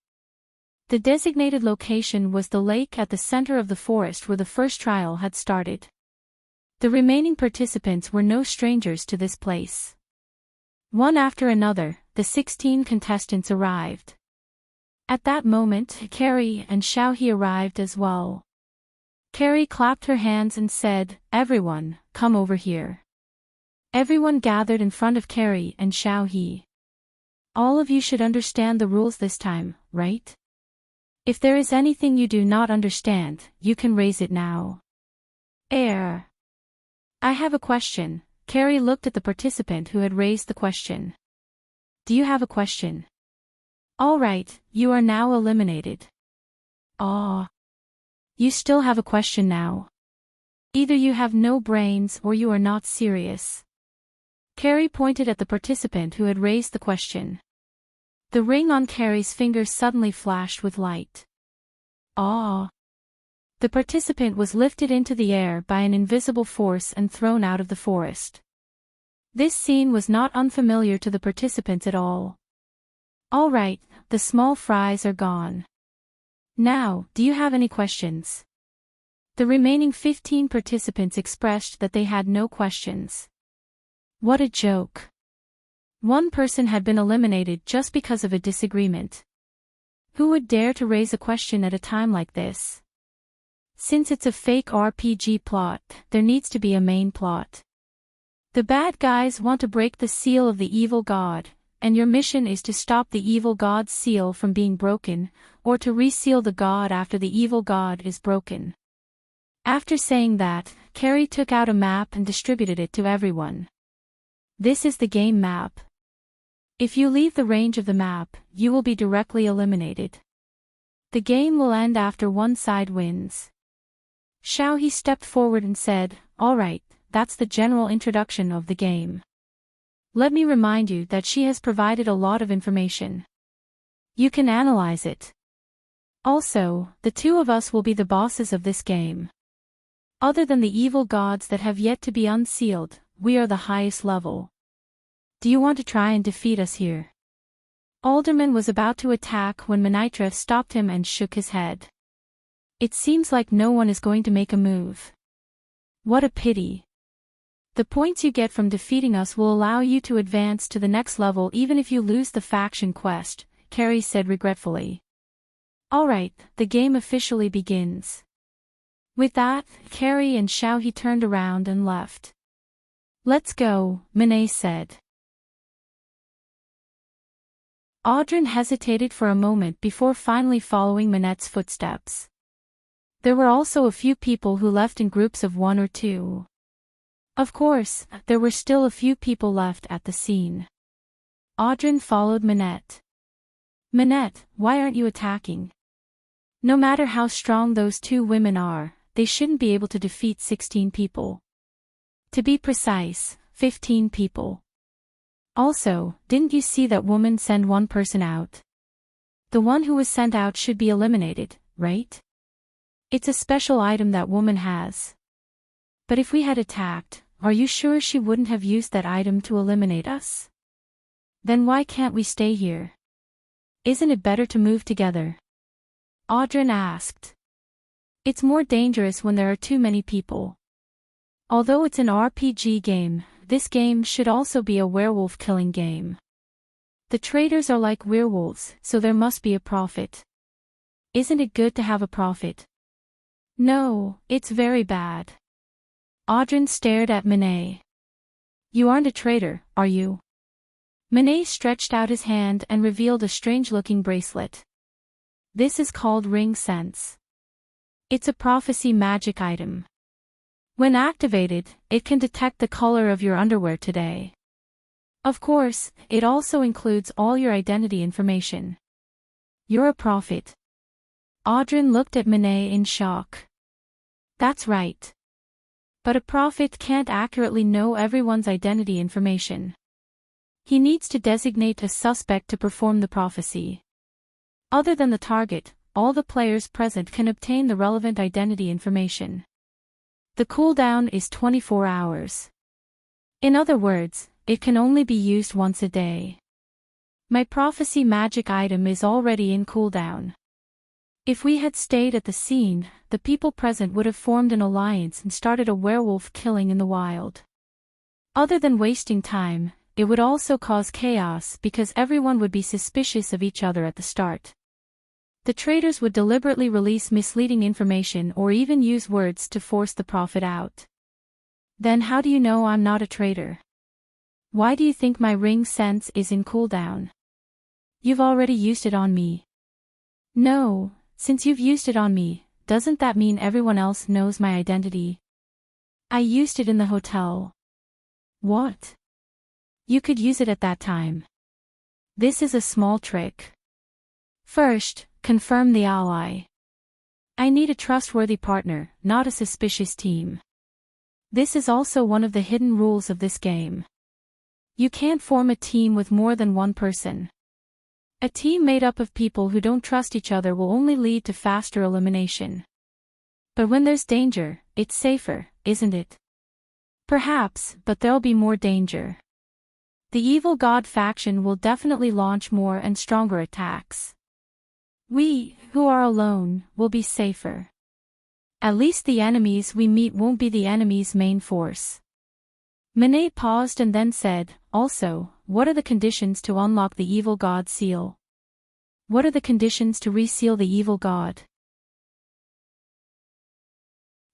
The designated location was the lake at the center of the forest where the first trial had started. The remaining participants were no strangers to this place. One after another, the 16 contestants arrived. At that moment, Carrie and Xiaohe arrived as well. Carrie clapped her hands and said, "Everyone, come over here." Everyone gathered in front of Carrie and Xiaohe. All of you should understand the rules this time, right? If there is anything you do not understand, you can raise it now. I have a question. Carrie looked at the participant who had raised the question. Do you have a question? All right, you are now eliminated. You still have a question now. Either you have no brains or you are not serious. Carrie pointed at the participant who had raised the question. The ring on Carrie's finger suddenly flashed with light. The participant was lifted into the air by an invisible force and thrown out of the forest. This scene was not unfamiliar to the participants at all. All right, the small fries are gone. Now, do you have any questions? The remaining 15 participants expressed that they had no questions. What a joke. One person had been eliminated just because of a disagreement. Who would dare to raise a question at a time like this? Since it's a fake RPG plot, there needs to be a main plot. The bad guys want to break the seal of the evil god, and your mission is to stop the evil god's seal from being broken, or to reseal the god after the evil god is broken. After saying that, Carrie took out a map and distributed it to everyone. This is the game map. If you leave the range of the map, you will be directly eliminated. The game will end after one side wins. Xiaohe stepped forward and said, "All right, that's the general introduction of the game. Let me remind you that she has provided a lot of information. You can analyze it. Also, the 2 of us will be the bosses of this game. Other than the evil gods that have yet to be unsealed, we are the highest level. Do you want to try and defeat us here? Alderman was about to attack when Minitra stopped him and shook his head. It seems like no one is going to make a move. What a pity. The points you get from defeating us will allow you to advance to the next level even if you lose the faction quest, Carrie said regretfully. Alright, the game officially begins. With that, Carrie and Xiaohe turned around and left. Let's go, Minei said. Audryn hesitated for a moment before finally following Minette's footsteps. There were also a few people who left in groups of 1 or 2. Of course, there were still a few people left at the scene. Audryn followed Minette. Minette, why aren't you attacking? No matter how strong those 2 women are, they shouldn't be able to defeat 16 people. To be precise, 15 people. Also, didn't you see that woman send one person out? The one who was sent out should be eliminated, right? It's a special item that woman has. But if we had attacked, are you sure she wouldn't have used that item to eliminate us? Then why can't we stay here? Isn't it better to move together? Audryn asked. It's more dangerous when there are too many people. Although it's an RPG game, this game should also be a werewolf killing game. The traders are like werewolves, so there must be a profit. Isn't it good to have a profit? No, it's very bad. Audryn stared at Minei. You aren't a traitor, are you? Minei stretched out his hand and revealed a strange-looking bracelet. This is called Ring Sense. It's a prophecy magic item. When activated, it can detect the color of your underwear today. Of course, it also includes all your identity information. You're a prophet. Audryn looked at Minei in shock. That's right. But a prophet can't accurately know everyone's identity information. He needs to designate a suspect to perform the prophecy. Other than the target, all the players present can obtain the relevant identity information. The cooldown is 24 hours. In other words, it can only be used once a day. My prophecy magic item is already in cooldown. If we had stayed at the scene, the people present would have formed an alliance and started a werewolf killing in the wild. Other than wasting time, it would also cause chaos because everyone would be suspicious of each other at the start. The traders would deliberately release misleading information or even use words to force the prophet out. Then how do you know I'm not a traitor? Why do you think my ring sense is in cooldown? You've already used it on me. No, since you've used it on me, doesn't that mean everyone else knows my identity? I used it in the hotel. What? You could use it at that time. This is a small trick. First, confirm the ally. I need a trustworthy partner, not a suspicious team. This is also one of the hidden rules of this game. You can't form a team with more than one person. A team made up of people who don't trust each other will only lead to faster elimination. But when there's danger, it's safer, isn't it? Perhaps, but there'll be more danger. The evil god faction will definitely launch more and stronger attacks. We, who are alone, will be safer. At least the enemies we meet won't be the enemy's main force. Minei paused and then said, also, what are the conditions to unlock the evil god seal? What are the conditions to reseal the evil god?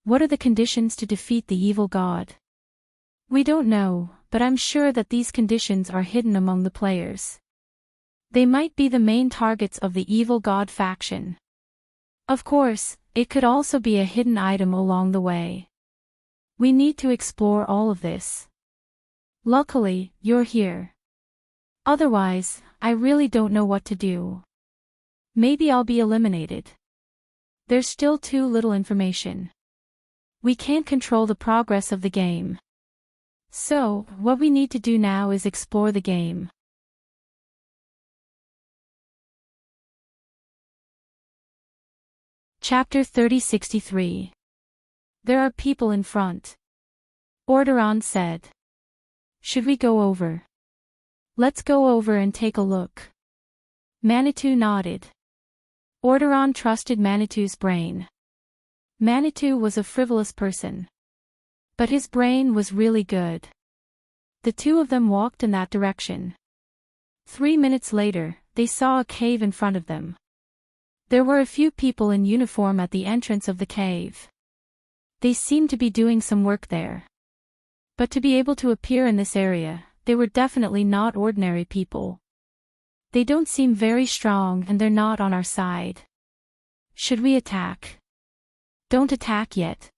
What are the conditions to defeat the evil god? We don't know, but I'm sure that these conditions are hidden among the players. They might be the main targets of the evil god faction. Of course, it could also be a hidden item along the way. We need to explore all of this. Luckily, you're here. Otherwise, I really don't know what to do. Maybe I'll be eliminated. There's still too little information. We can't control the progress of the game. So, what we need to do now is explore the game. Chapter 3063. There are people in front. Orderon said. Should we go over? Let's go over and take a look. Manitou nodded. Orderon trusted Manitou's brain. Manitou was a frivolous person. But his brain was really good. The two of them walked in that direction. 3 minutes later, they saw a cave in front of them. There were a few people in uniform at the entrance of the cave. They seemed to be doing some work there. But to be able to appear in this area, they were definitely not ordinary people. They don't seem very strong and they're not on our side. Should we attack? Don't attack yet.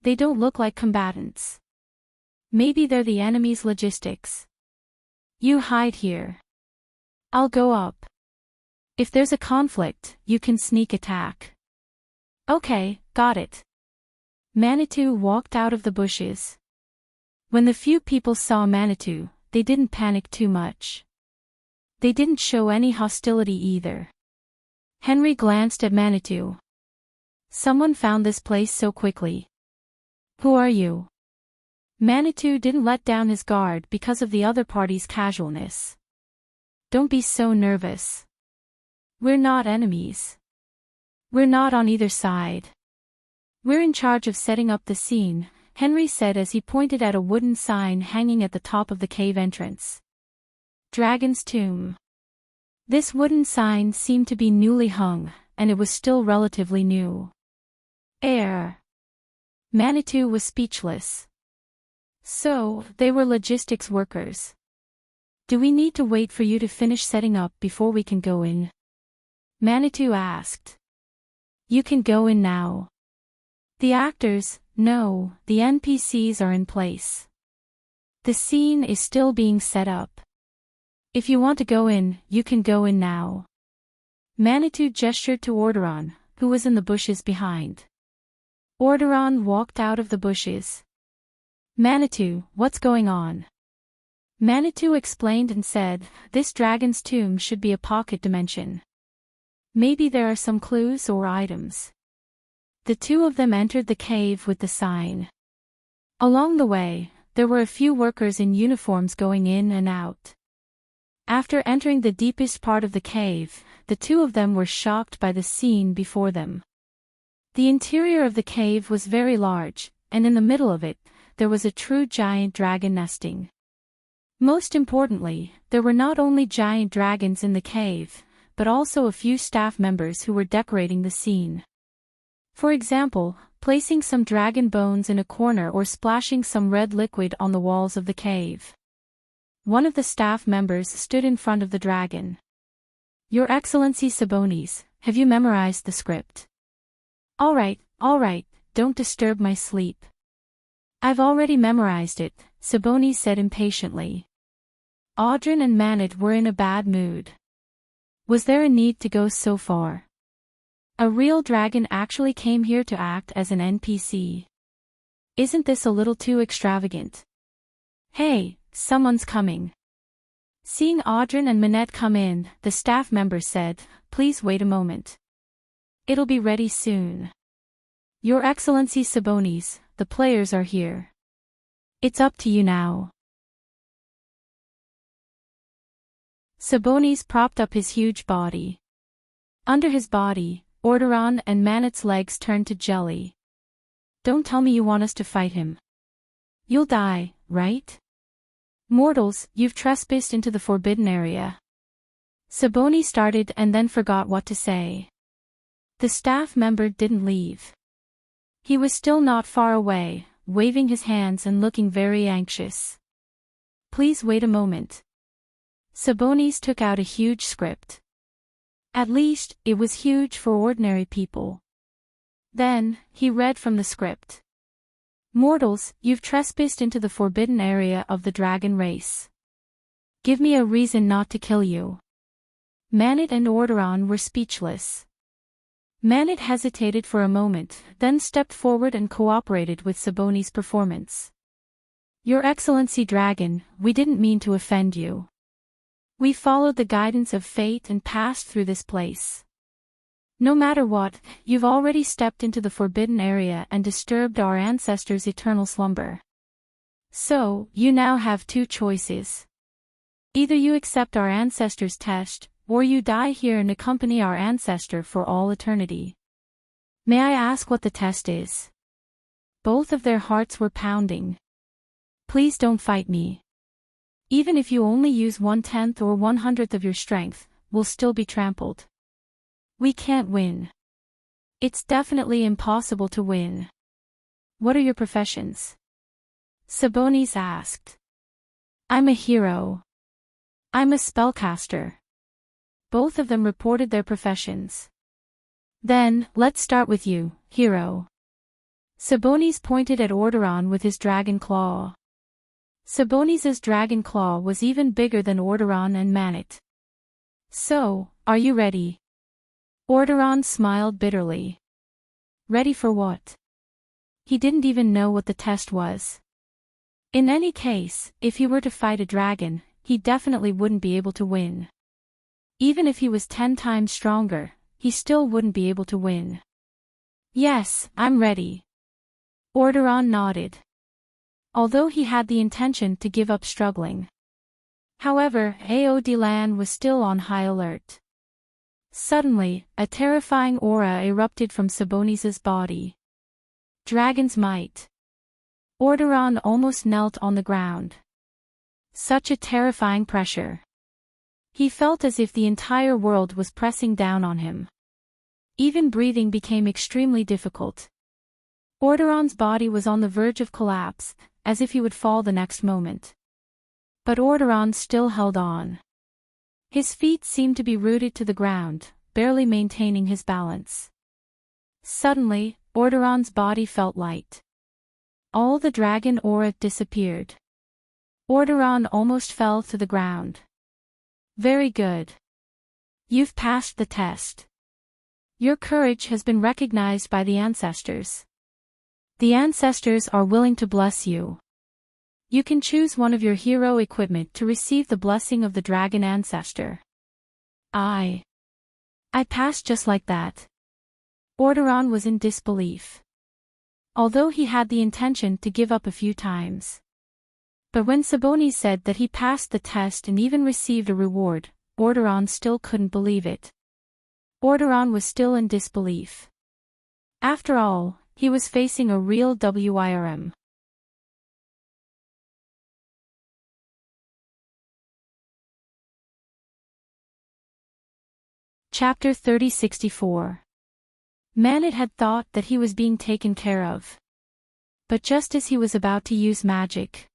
They don't look like combatants. Maybe they're the enemy's logistics. You hide here. I'll go up. If there's a conflict, you can sneak attack. Okay, got it. Manitou walked out of the bushes. When the few people saw Manitou, they didn't panic too much. They didn't show any hostility either. Henry glanced at Manitou. Someone found this place so quickly. Who are you? Manitou didn't let down his guard because of the other party's casualness. Don't be so nervous. We're not enemies. We're not on either side. We're in charge of setting up the scene, Henry said as he pointed at a wooden sign hanging at the top of the cave entrance. Dragon's Tomb. This wooden sign seemed to be newly hung, and it was still relatively new. Air. Manitou was speechless. So, they were logistics workers. Do we need to wait for you to finish setting up before we can go in? Manitou asked. You can go in now. The actors, no, the NPCs are in place. The scene is still being set up. If you want to go in, you can go in now. Manitou gestured to Orderon, who was in the bushes behind. Orderon walked out of the bushes. Manitou, what's going on? Manitou explained and said, this dragon's tomb should be a pocket dimension. Maybe there are some clues or items. The two of them entered the cave with the sign. Along the way, there were a few workers in uniforms going in and out. After entering the deepest part of the cave, the two of them were shocked by the scene before them. The interior of the cave was very large, and in the middle of it, there was a true giant dragon nesting. Most importantly, there were not only giant dragons in the cave, but also a few staff members who were decorating the scene. For example, placing some dragon bones in a corner or splashing some red liquid on the walls of the cave. One of the staff members stood in front of the dragon. Your Excellency Sabonis, have you memorized the script? All right, don't disturb my sleep. I've already memorized it, Sabonis said impatiently. Audrin and Manit were in a bad mood. Was there a need to go so far? A real dragon actually came here to act as an NPC. Isn't this a little too extravagant? Hey, someone's coming. Seeing Audrin and Manette come in, the staff member said, please wait a moment. It'll be ready soon. Your Excellency Sabonis, the players are here. It's up to you now. Sabonis propped up his huge body. Under his body, Orderon and Manet's legs turned to jelly. Don't tell me you want us to fight him. You'll die, right? Mortals, you've trespassed into the forbidden area. Sabonis started and then forgot what to say. The staff member didn't leave. He was still not far away, waving his hands and looking very anxious. Please wait a moment. Sabonis took out a huge script. At least, it was huge for ordinary people. Then, he read from the script. Mortals, you've trespassed into the forbidden area of the dragon race. Give me a reason not to kill you. Manit and Orderon were speechless. Manit hesitated for a moment, then stepped forward and cooperated with Sabonis' performance. Your Excellency Dragon, we didn't mean to offend you. We followed the guidance of fate and passed through this place. No matter what, you've already stepped into the forbidden area and disturbed our ancestors' eternal slumber. So, you now have two choices. Either you accept our ancestors' test, or you die here and accompany our ancestor for all eternity. May I ask what the test is? Both of their hearts were pounding. Please don't fight me. Even if you only use 1/10 or 1/100th of your strength, we'll still be trampled. We can't win. It's definitely impossible to win. What are your professions? Sabonis asked. I'm a hero. I'm a spellcaster. Both of them reported their professions. Then, let's start with you, hero. Sabonis pointed at Orderon with his dragon claw. Sabonis's dragon claw was even bigger than Orderon and Manit. So, are you ready? Orderon smiled bitterly. Ready for what? He didn't even know what the test was. In any case, if he were to fight a dragon, he definitely wouldn't be able to win. Even if he was 10 times stronger, he still wouldn't be able to win. Yes, I'm ready. Orderon nodded. Although he had the intention to give up struggling. However, Aodilan was still on high alert. Suddenly, a terrifying aura erupted from Sabonis's body. Dragon's might. Orderon almost knelt on the ground. Such a terrifying pressure. He felt as if the entire world was pressing down on him. Even breathing became extremely difficult. Orderon's body was on the verge of collapse, as if he would fall the next moment. But Orderon still held on. His feet seemed to be rooted to the ground, barely maintaining his balance. Suddenly, Orderon's body felt light. All the dragon aura disappeared. Orderon almost fell to the ground. Very good. You've passed the test. Your courage has been recognized by the ancestors. The ancestors are willing to bless you. You can choose one of your hero equipment to receive the blessing of the dragon ancestor. I passed just like that. Orderon was in disbelief. Although he had the intention to give up a few times. But when Sabonis said that he passed the test and even received a reward, Orderon still couldn't believe it. Orderon was still in disbelief. After all, he was facing a real WIRM. Chapter 3064. Manit had thought that he was being taken care of. But just as he was about to use magic,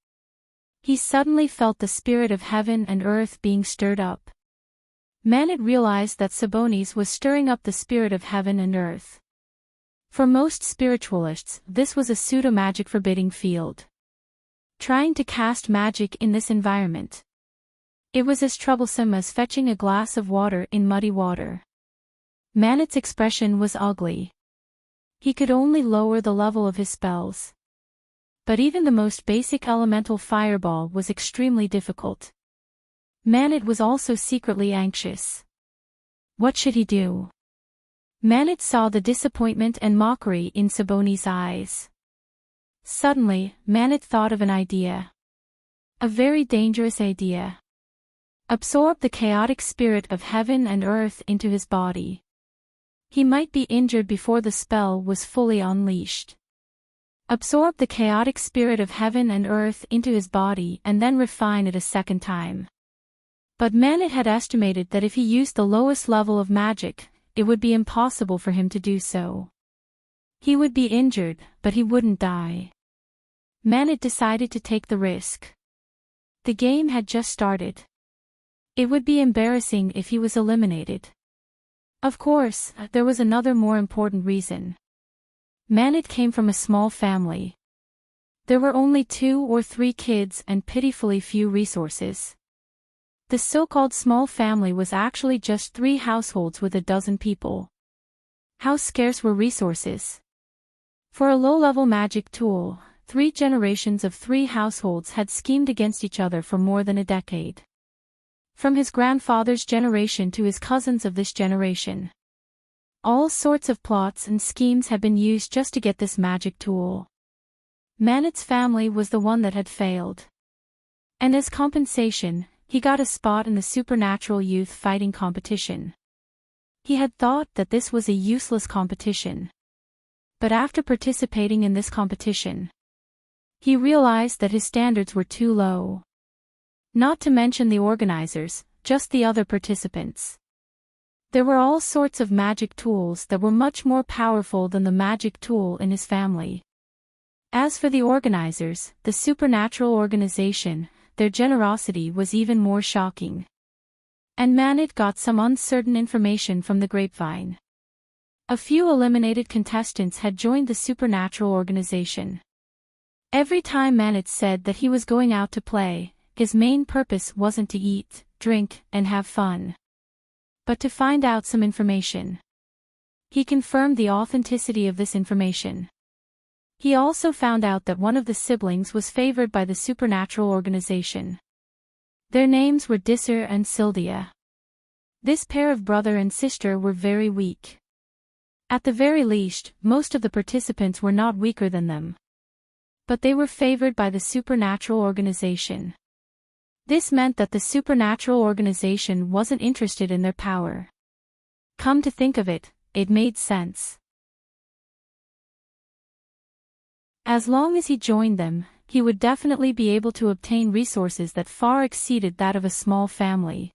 he suddenly felt the spirit of heaven and earth being stirred up. Manit realized that Sabonis was stirring up the spirit of heaven and earth. For most spiritualists, this was a pseudo-magic forbidding field. Trying to cast magic in this environment. It was as troublesome as fetching a glass of water in muddy water. Manit's expression was ugly. He could only lower the level of his spells. But even the most basic elemental fireball was extremely difficult. Manit was also secretly anxious. What should he do? Manit saw the disappointment and mockery in Sabonis' eyes. Suddenly, Manit thought of an idea. A very dangerous idea. Absorb the chaotic spirit of heaven and earth into his body. He might be injured before the spell was fully unleashed. Absorb the chaotic spirit of heaven and earth into his body and then refine it a second time. But Manit had estimated that if he used the lowest level of magic, it would be impossible for him to do so. He would be injured, but he wouldn't die. Manit decided to take the risk. The game had just started. It would be embarrassing if he was eliminated. Of course, there was another more important reason. Manit came from a small family. There were only 2 or 3 kids and pitifully few resources. The so-called small family was actually just 3 households with a dozen people. How scarce were resources? For a low-level magic tool, 3 generations of 3 households had schemed against each other for more than a decade. From his grandfather's generation to his cousins of this generation. All sorts of plots and schemes had been used just to get this magic tool. Manet's family was the one that had failed. And as compensation, he got a spot in the supernatural youth fighting competition. He had thought that this was a useless competition. But after participating in this competition, he realized that his standards were too low. Not to mention the organizers, just the other participants. There were all sorts of magic tools that were much more powerful than the magic tool in his family. As for the organizers, the supernatural organization, their generosity was even more shocking. And Manet got some uncertain information from the grapevine. A few eliminated contestants had joined the supernatural organization. Every time Manet said that he was going out to play, his main purpose wasn't to eat, drink, and have fun, but to find out some information. He confirmed the authenticity of this information. He also found out that one of the siblings was favored by the supernatural organization. Their names were Disser and Syldia. This pair of brother and sister were very weak. At the very least, most of the participants were not weaker than them. But they were favored by the supernatural organization. This meant that the supernatural organization wasn't interested in their power. Come to think of it, it made sense. As long as he joined them, he would definitely be able to obtain resources that far exceeded that of a small family.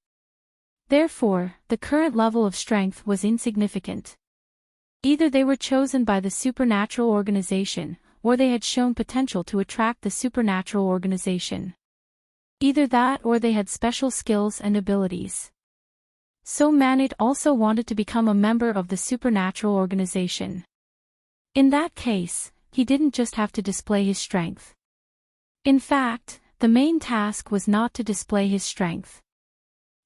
Therefore, the current level of strength was insignificant. Either they were chosen by the supernatural organization, or they had shown potential to attract the supernatural organization. Either that or they had special skills and abilities. So Manet also wanted to become a member of the supernatural organization. In that case, he didn't just have to display his strength. In fact, the main task was not to display his strength.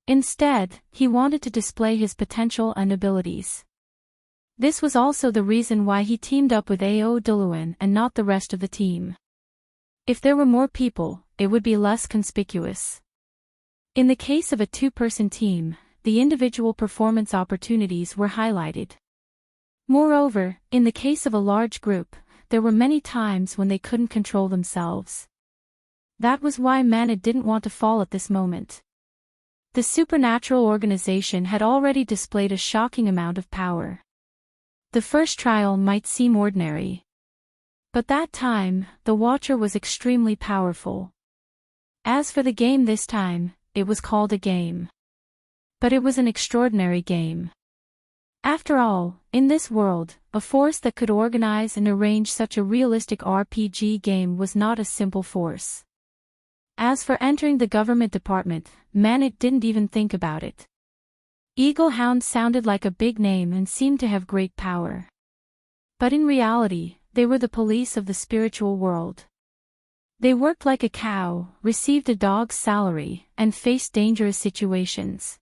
Instead, he wanted to display his potential and abilities. This was also the reason why he teamed up with A.O. Duluan and not the rest of the team. If there were more people, it would be less conspicuous. In the case of a two-person team, the individual performance opportunities were highlighted. Moreover, in the case of a large group, there were many times when they couldn't control themselves. That was why Manet didn't want to fall at this moment. The supernatural organization had already displayed a shocking amount of power. The first trial might seem ordinary. But that time, the Watcher was extremely powerful. As for the game this time, it was called a game. But it was an extraordinary game. After all, in this world, a force that could organize and arrange such a realistic RPG game was not a simple force. As for entering the government department, Manet didn't even think about it. Eaglehound sounded like a big name and seemed to have great power. But in reality, they were the police of the spiritual world. They worked like a cow, received a dog's salary, and faced dangerous situations.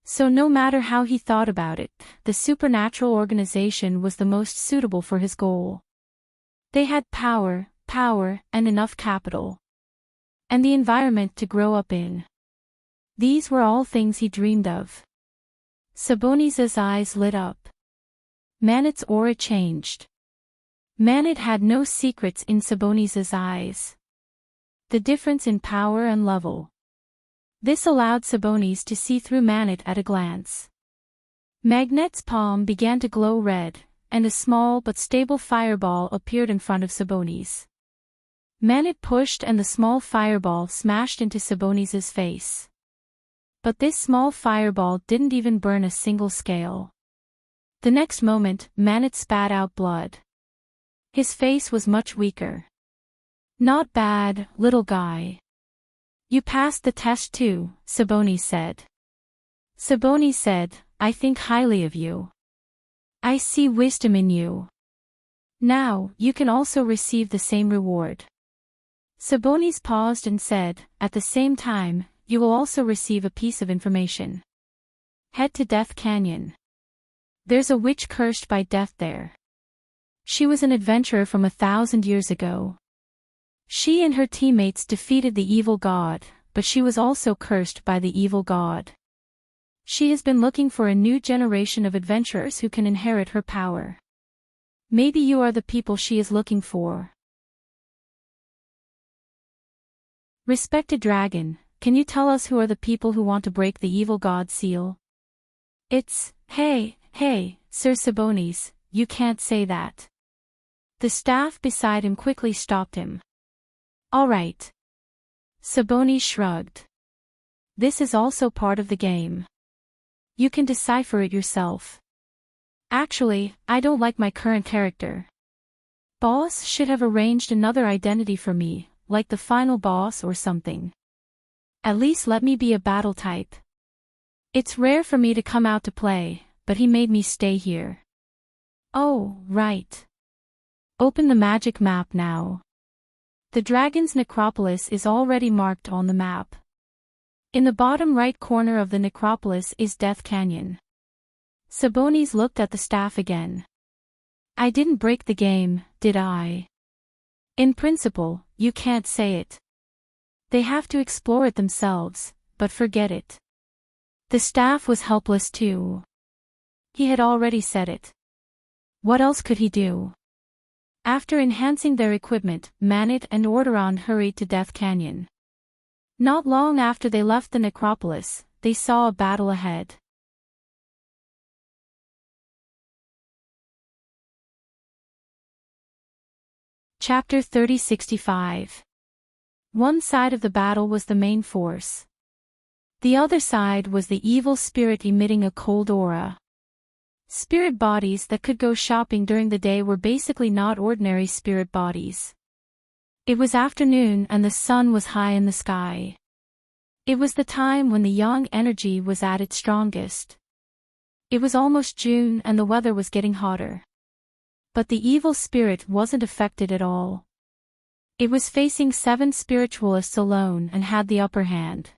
So no matter how he thought about it, the supernatural organization was the most suitable for his goal. They had power, and enough capital. And the environment to grow up in. These were all things he dreamed of. Sabonis's eyes lit up. Manet's aura changed. Manet had no secrets in Sabonis's eyes. The difference in power and level. This allowed Sabonis to see through Manet at a glance. Magnet's palm began to glow red, and a small but stable fireball appeared in front of Sabonis. Manet pushed and the small fireball smashed into Sabonis's face. But this small fireball didn't even burn a single scale. The next moment, Manet spat out blood. His face was much weaker. "Not bad, little guy. You passed the test too," Sabonis said. Sabonis said, "I think highly of you. I see wisdom in you. Now, you can also receive the same reward." Sabonis paused and said, "At the same time, you will also receive a piece of information. Head to Death Canyon. There's a witch cursed by death there. She was an adventurer from 1,000 years ago. She and her teammates defeated the evil god, but she was also cursed by the evil god. She has been looking for a new generation of adventurers who can inherit her power. Maybe you are the people she is looking for. Respected dragon, can you tell us who are the people who want to break the evil god seal? Hey, Sir Sabonis, you can't say that. The staff beside him quickly stopped him. All right. Sabonis shrugged. This is also part of the game. You can decipher it yourself. Actually, I don't like my current character. Boss should have arranged another identity for me, like the final boss or something. At least let me be a battle type. It's rare for me to come out to play, but he made me stay here. Oh, right. Open the magic map now. The dragon's necropolis is already marked on the map. In the bottom right corner of the necropolis is Death Canyon. Sabonis looked at the staff again. I didn't break the game, did I? In principle, you can't say it. They have to explore it themselves, but forget it. The staff was helpless too. He had already said it. What else could he do? After enhancing their equipment, Manit and Orderon hurried to Death Canyon. Not long after they left the necropolis, they saw a battle ahead. Chapter 3065. One side of the battle was the main force. The other side was the evil spirit emitting a cold aura. Spirit bodies that could go shopping during the day were basically not ordinary spirit bodies. It was afternoon and the sun was high in the sky. It was the time when the yang energy was at its strongest. It was almost June and the weather was getting hotter. But the evil spirit wasn't affected at all. It was facing 7 spiritualists alone and had the upper hand.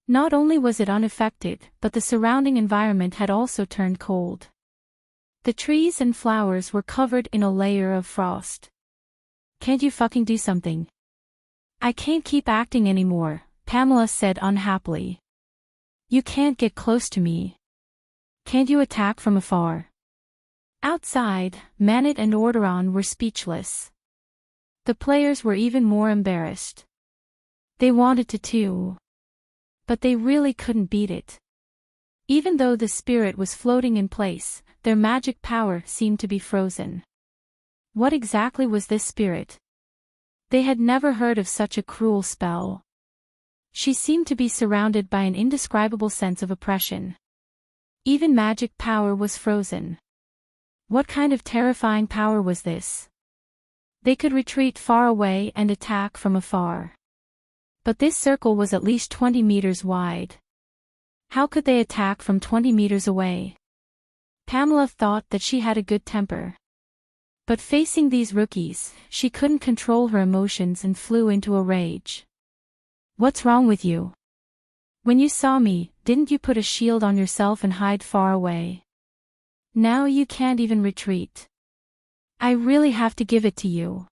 Not only was it unaffected, but the surrounding environment had also turned cold. The trees and flowers were covered in a layer of frost. Can't you fucking do something? I can't keep acting anymore, Pamela said unhappily. You can't get close to me. Can't you attack from afar? Outside, Manit and Orderon were speechless. The players were even more embarrassed. They wanted to too. But they really couldn't beat it. Even though the spirit was floating in place, their magic power seemed to be frozen. What exactly was this spirit? They had never heard of such a cruel spell. She seemed to be surrounded by an indescribable sense of oppression. Even magic power was frozen. What kind of terrifying power was this? They could retreat far away and attack from afar. But this circle was at least 20 meters wide. How could they attack from 20 meters away? Pamela thought that she had a good temper. But facing these rookies, she couldn't control her emotions and flew into a rage. What's wrong with you? When you saw me, didn't you put a shield on yourself and hide far away? Now you can't even retreat. I really have to give it to you.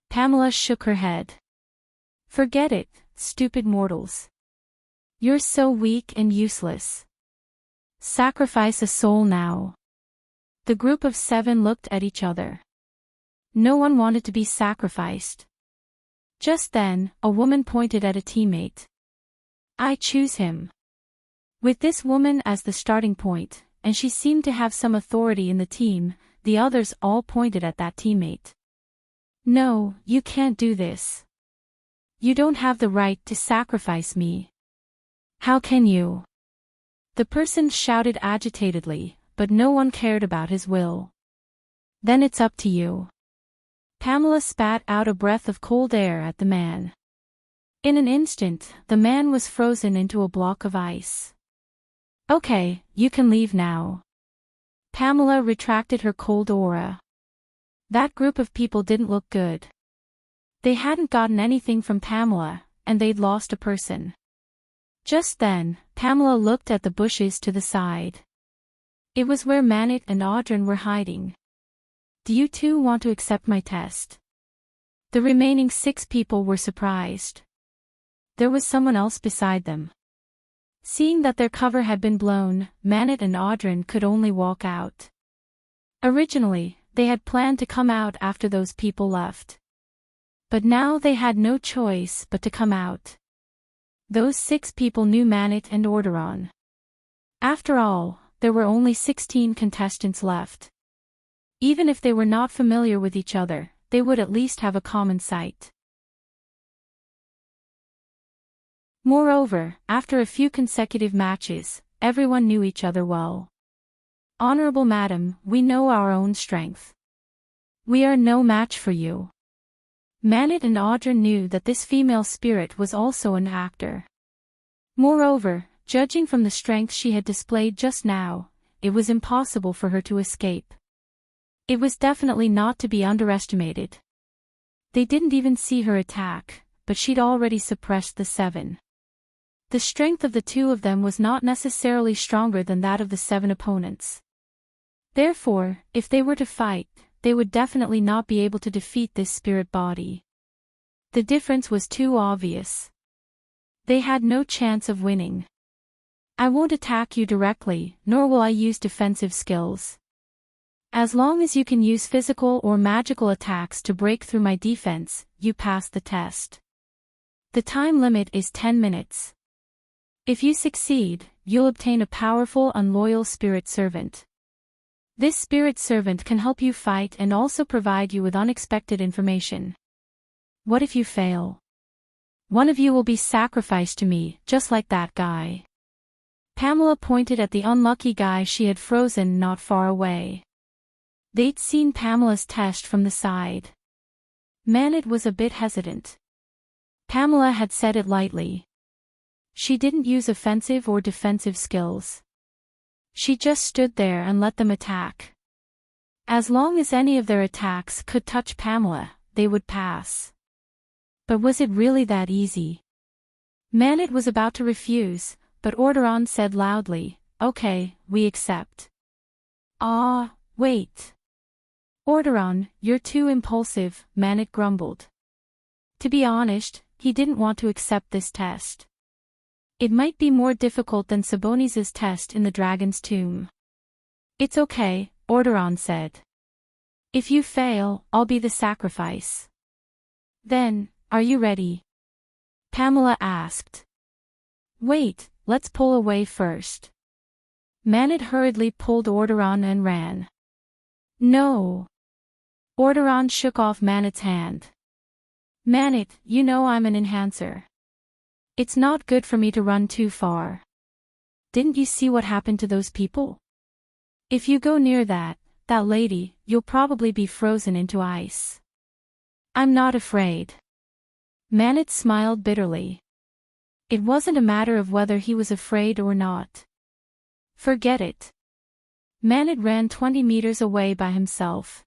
Pamela shook her head. Forget it, stupid mortals. You're so weak and useless. Sacrifice a soul now. The group of 7 looked at each other. No one wanted to be sacrificed. Just then, a woman pointed at a teammate. I choose him. With this woman as the starting point, and she seemed to have some authority in the team, the others all pointed at that teammate. No, you can't do this. You don't have the right to sacrifice me. How can you? The person shouted agitatedly, but no one cared about his will. Then it's up to you. Pamela spat out a breath of cold air at the man. In an instant, the man was frozen into a block of ice. Okay, you can leave now. Pamela retracted her cold aura. That group of people didn't look good. They hadn't gotten anything from Pamela, and they'd lost a person. Just then, Pamela looked at the bushes to the side. It was where Manit and Audron were hiding. Do you two want to accept my test? The remaining 6 people were surprised. There was someone else beside them. Seeing that their cover had been blown, Manet and Audryn could only walk out. Originally, they had planned to come out after those people left. But now they had no choice but to come out. Those 6 people knew Manet and Audryn. After all, there were only 16 contestants left. Even if they were not familiar with each other, they would at least have a common sight. Moreover, after a few consecutive matches, everyone knew each other well. Honorable Madam, we know our own strength. We are no match for you. Manet and Audryn knew that this female spirit was also an actor. Moreover, judging from the strength she had displayed just now, it was impossible for her to escape. It was definitely not to be underestimated. They didn't even see her attack, but she'd already suppressed the 7. The strength of the 2 of them was not necessarily stronger than that of the 7 opponents. Therefore, if they were to fight, they would definitely not be able to defeat this spirit body. The difference was too obvious. They had no chance of winning. I won't attack you directly, nor will I use defensive skills. As long as you can use physical or magical attacks to break through my defense, you pass the test. The time limit is 10 minutes. If you succeed, you'll obtain a powerful and loyal spirit servant. This spirit servant can help you fight and also provide you with unexpected information. What if you fail? One of you will be sacrificed to me, just like that guy. Pamela pointed at the unlucky guy she had frozen not far away. They'd seen Pamela's test from the side. Manet was a bit hesitant. Pamela had said it lightly. She didn't use offensive or defensive skills. She just stood there and let them attack. As long as any of their attacks could touch Pamela, they would pass. But was it really that easy? Manet was about to refuse, but Audryn said loudly, "Okay, we accept." "Ah, wait. Audryn, you're too impulsive," Manet grumbled. To be honest, he didn't want to accept this test. It might be more difficult than Sabonis's test in the Dragon's Tomb. "It's okay," Audryn said. "If you fail, I'll be the sacrifice." "Then, are you ready?" Pamela asked. "Wait, let's pull away first." Manet hurriedly pulled Audryn and ran. "No." Audryn shook off Manet's hand. "Manet, you know I'm an enhancer. It's not good for me to run too far. Didn't you see what happened to those people? If you go near that lady, you'll probably be frozen into ice." "I'm not afraid." Manet smiled bitterly. It wasn't a matter of whether he was afraid or not. Forget it. Manet ran 20 meters away by himself.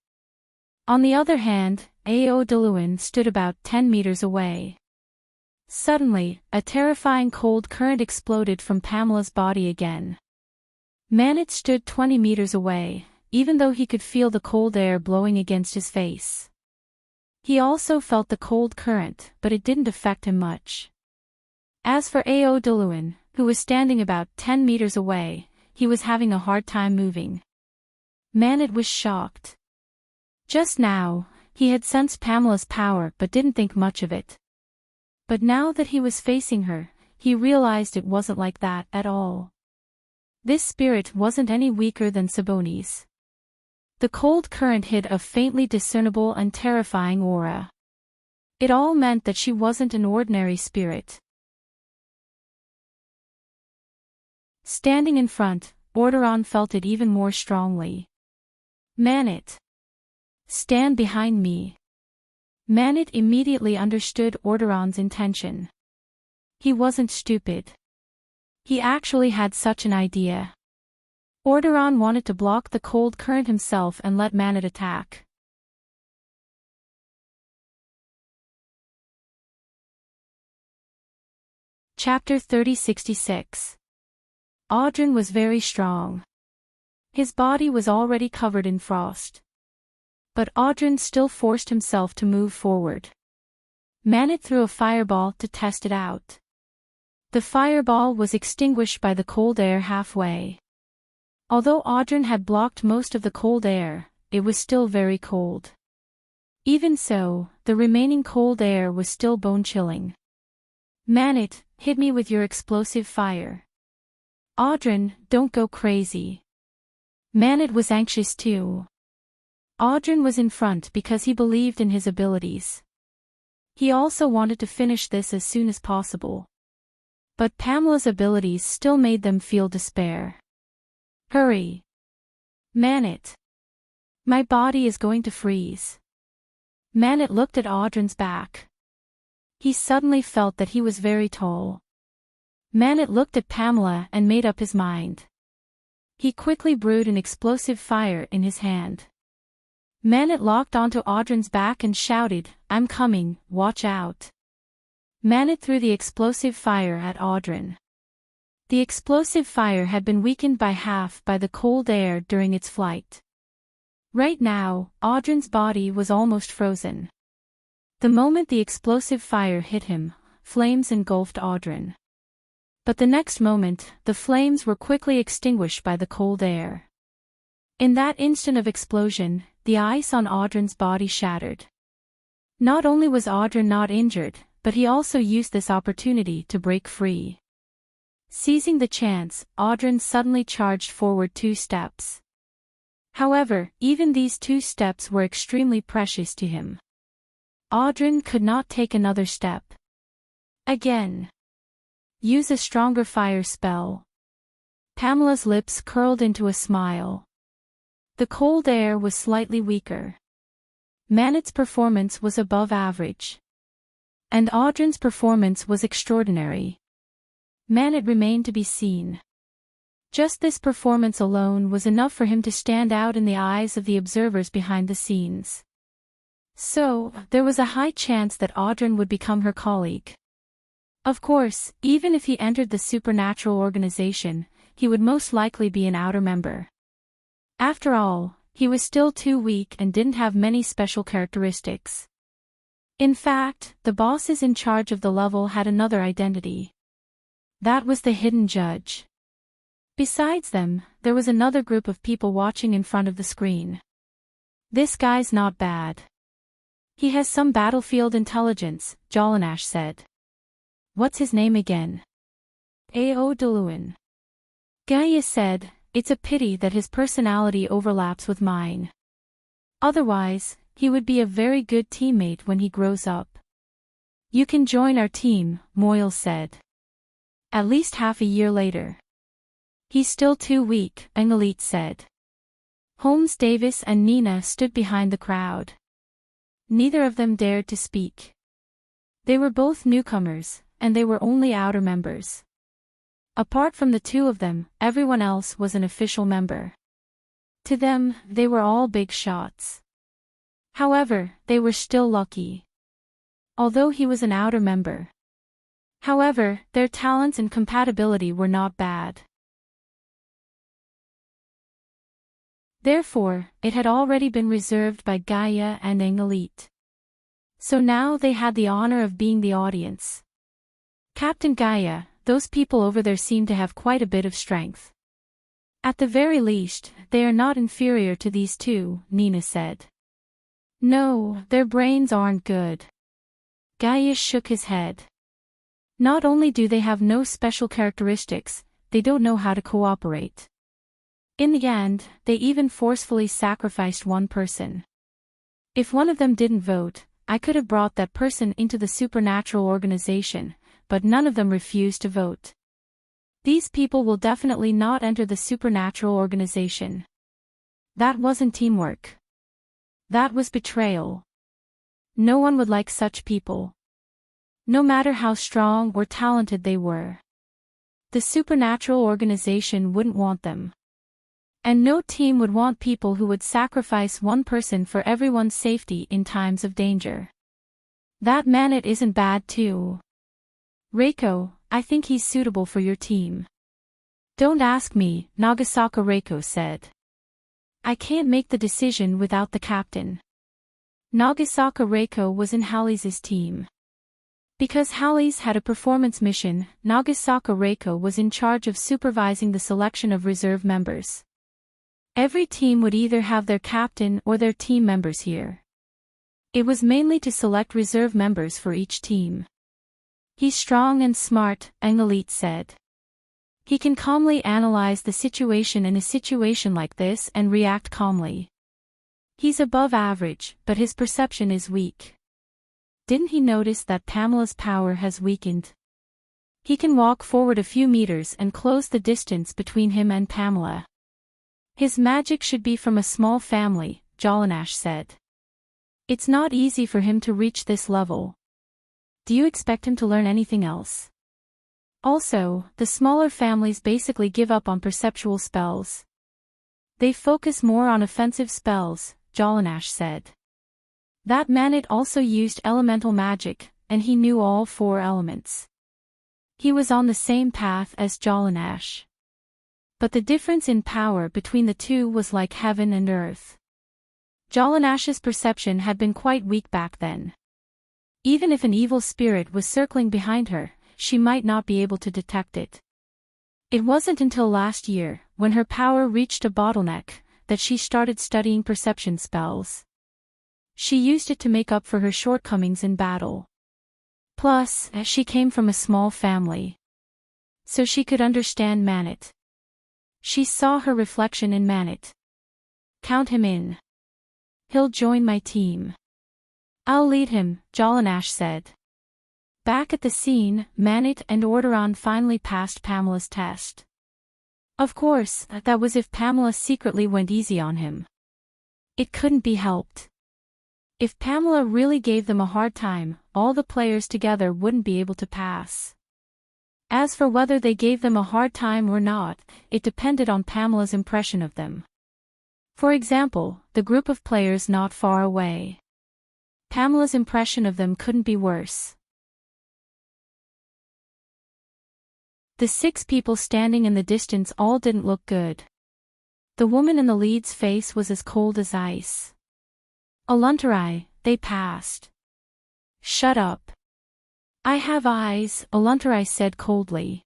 On the other hand, Aodoluin stood about 10 meters away. Suddenly, a terrifying cold current exploded from Pamela's body again. Manet stood 20 meters away, even though he could feel the cold air blowing against his face. He also felt the cold current, but it didn't affect him much. As for Aodoluin, who was standing about 10 meters away, he was having a hard time moving. Manet was shocked. Just now, he had sensed Pamela's power but didn't think much of it. But now that he was facing her, he realized it wasn't like that at all. This spirit wasn't any weaker than Sabonis. The cold current hid a faintly discernible and terrifying aura. It all meant that she wasn't an ordinary spirit. Standing in front, Audryn felt it even more strongly. "Manet. Stand behind me." Manet immediately understood Audryn's intention. He wasn't stupid. He actually had such an idea. Audryn wanted to block the cold current himself and let Manet attack. Chapter 3066. Audryn was very strong. His body was already covered in frost. But Audryn still forced himself to move forward. Manet threw a fireball to test it out. The fireball was extinguished by the cold air halfway. Although Audryn had blocked most of the cold air, it was still very cold. Even so, the remaining cold air was still bone-chilling. "Man-it, hit me with your explosive fire." "Audryn, don't go crazy." Man-it was anxious too. Audryn was in front because he believed in his abilities. He also wanted to finish this as soon as possible. But Pamela's abilities still made them feel despair. "Hurry. Man-it. My body is going to freeze." Man-it looked at Audryn's back. He suddenly felt that he was very tall. Man-it looked at Pamela and made up his mind. He quickly brewed an explosive fire in his hand. Man-it locked onto Audryn's back and shouted, "I'm coming, watch out." Man-it threw the explosive fire at Audryn. The explosive fire had been weakened by half by the cold air during its flight. Right now, Audryn's body was almost frozen. The moment the explosive fire hit him, flames engulfed Audryn. But the next moment, the flames were quickly extinguished by the cold air. In that instant of explosion, the ice on Audryn's body shattered. Not only was Audryn not injured, but he also used this opportunity to break free. Seizing the chance, Audryn suddenly charged forward 2 steps. However, even these 2 steps were extremely precious to him. Audryn could not take another step. Again. Use a stronger fire spell. Pamela's lips curled into a smile. The cold air was slightly weaker. Man-it's performance was above average. And Audryn's performance was extraordinary. Man-it remained to be seen. Just this performance alone was enough for him to stand out in the eyes of the observers behind the scenes. So, there was a high chance that Audryn would become her colleague. Of course, even if he entered the supernatural organization, he would most likely be an outer member. After all, he was still too weak and didn't have many special characteristics. In fact, the bosses in charge of the level had another identity. That was the hidden judge. Besides them, there was another group of people watching in front of the screen. "This guy's not bad. He has some battlefield intelligence," Jolanash said. "What's his name again?" "A.O. DeLuin." Gaia said, "It's a pity that his personality overlaps with mine. Otherwise, he would be a very good teammate when he grows up." "You can join our team," Moyle said. "At least half a year later." "He's still too weak," Engelite said. Holmes Davis and Nina stood behind the crowd. Neither of them dared to speak. They were both newcomers, and they were only outer members. Apart from the 2 of them, everyone else was an official member. To them, they were all big shots. However, they were still lucky. Although he was an outer member. However, their talents and compatibility were not bad. Therefore, it had already been reserved by Gaia and Engelite. So now they had the honor of being the audience. "Captain Gaia, those people over there seem to have quite a bit of strength. At the very least, they are not inferior to these 2, Nina said. "No, their brains aren't good." Gaia shook his head. "Not only do they have no special characteristics, they don't know how to cooperate. In the end, they even forcefully sacrificed one person. If one of them didn't vote, I could have brought that person into the supernatural organization, but none of them refused to vote. These people will definitely not enter the supernatural organization. That wasn't teamwork. That was betrayal. No one would like such people. No matter how strong or talented they were. The supernatural organization wouldn't want them. And no team would want people who would sacrifice one person for everyone's safety in times of danger. That Man-it isn't bad too. Reiko, I think he's suitable for your team." "Don't ask me," Nagasaka Reiko said. "I can't make the decision without the captain." Nagasaka Reiko was in Hallie's team. Because Halley's had a performance mission, Nagasaka Reiko was in charge of supervising the selection of reserve members. Every team would either have their captain or their team members here. It was mainly to select reserve members for each team. He's strong and smart, Engelite said. He can calmly analyze the situation in a situation like this and react calmly. He's above average, but his perception is weak. Didn't he notice that Pamela's power has weakened? He can walk forward a few meters and close the distance between him and Pamela. His magic should be from a small family, Jolanash said. It's not easy for him to reach this level. Do you expect him to learn anything else? Also, the smaller families basically give up on perceptual spells. They focus more on offensive spells, Jolanash said. That Manit also used elemental magic, and he knew all 4 elements. He was on the same path as Jolanash. But the difference in power between the two was like heaven and earth. Jolanash's perception had been quite weak back then. Even if an evil spirit was circling behind her, she might not be able to detect it. It wasn't until last year, when her power reached a bottleneck, that she started studying perception spells. She used it to make up for her shortcomings in battle. Plus, she came from a small family. So she could understand Manit. She saw her reflection in Manit. Count him in. He'll join my team. I'll lead him, Jolanash said. Back at the scene, Manit and Orderon finally passed Pamela's test. Of course, that was if Pamela secretly went easy on him. It couldn't be helped. If Pamela really gave them a hard time, all the players together wouldn't be able to pass. As for whether they gave them a hard time or not, it depended on Pamela's impression of them. For example, the group of players not far away. Pamela's impression of them couldn't be worse. The 6 people standing in the distance all didn't look good. The woman in the lead's face was as cold as ice. Aluntarai, they passed. Shut up. I have eyes, Aluntarai said coldly.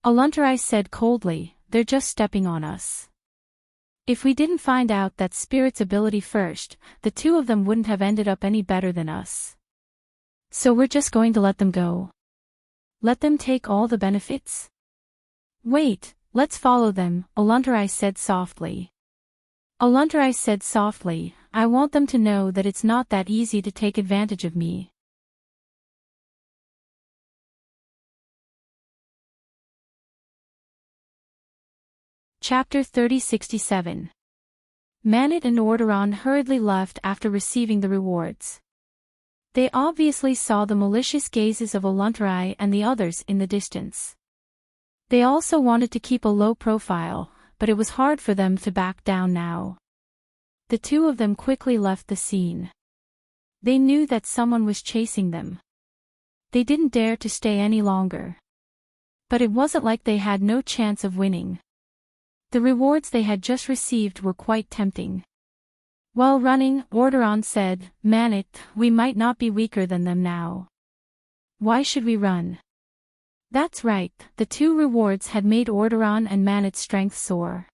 Aluntarai said coldly, they're just stepping on us. If we didn't find out that spirit's ability first, the 2 of them wouldn't have ended up any better than us. So we're just going to let them go. Let them take all the benefits? Wait, let's follow them, Aluntarai said softly. Aluntarai said softly, I want them to know that it's not that easy to take advantage of me. Chapter 3067. Manit and Orderon hurriedly left after receiving the rewards. They obviously saw the malicious gazes of Aluntarai and the others in the distance. They also wanted to keep a low profile, but it was hard for them to back down now. The 2 of them quickly left the scene. They knew that someone was chasing them. They didn't dare to stay any longer. But it wasn't like they had no chance of winning. The rewards they had just received were quite tempting. While running, Orderon said, Manit, we might not be weaker than them now. Why should we run? That's right, the 2 rewards had made Orderon and Manit's strength soar.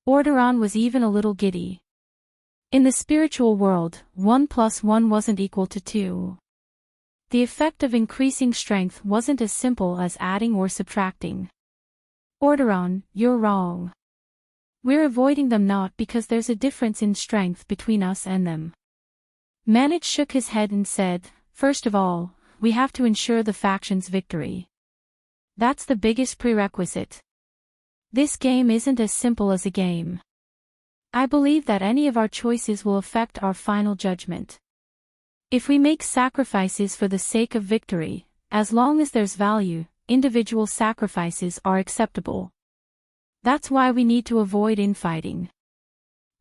Orderon was even a little giddy. In the spiritual world, 1 + 1 wasn't equal to 2. The effect of increasing strength wasn't as simple as adding or subtracting. Orderon, you're wrong. We're avoiding them not because there's a difference in strength between us and them. Manit shook his head and said, first of all, we have to ensure the faction's victory. That's the biggest prerequisite. This game isn't as simple as a game. I believe that any of our choices will affect our final judgment. If we make sacrifices for the sake of victory, as long as there's value, individual sacrifices are acceptable. That's why we need to avoid infighting.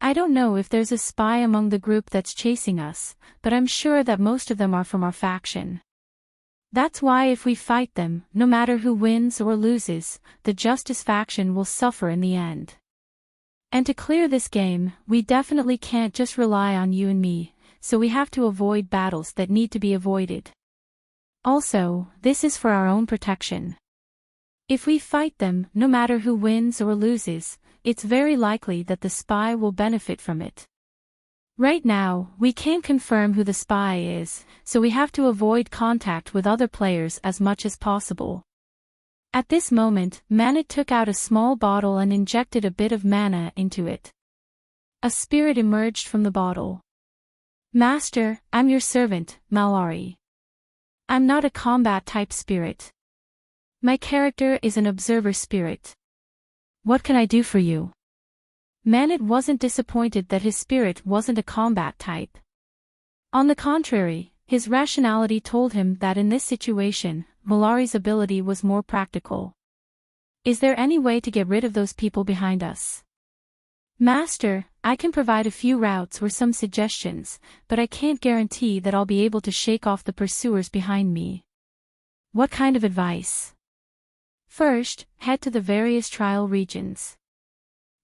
I don't know if there's a spy among the group that's chasing us, but I'm sure that most of them are from our faction. That's why if we fight them, no matter who wins or loses, the Justice faction will suffer in the end. And to clear this game, we definitely can't just rely on you and me, so we have to avoid battles that need to be avoided. Also, this is for our own protection. If we fight them, no matter who wins or loses, it's very likely that the spy will benefit from it. Right now, we can't confirm who the spy is, so we have to avoid contact with other players as much as possible. At this moment, Manit took out a small bottle and injected a bit of mana into it. A spirit emerged from the bottle. Master, I'm your servant, Mallory. I'm not a combat-type spirit. My character is an observer spirit. What can I do for you? Manit wasn't disappointed that his spirit wasn't a combat type. On the contrary, his rationality told him that in this situation, Mallory's ability was more practical. Is there any way to get rid of those people behind us? Master, I can provide a few routes or some suggestions, but I can't guarantee that I'll be able to shake off the pursuers behind me. What kind of advice? First, head to the various trial regions.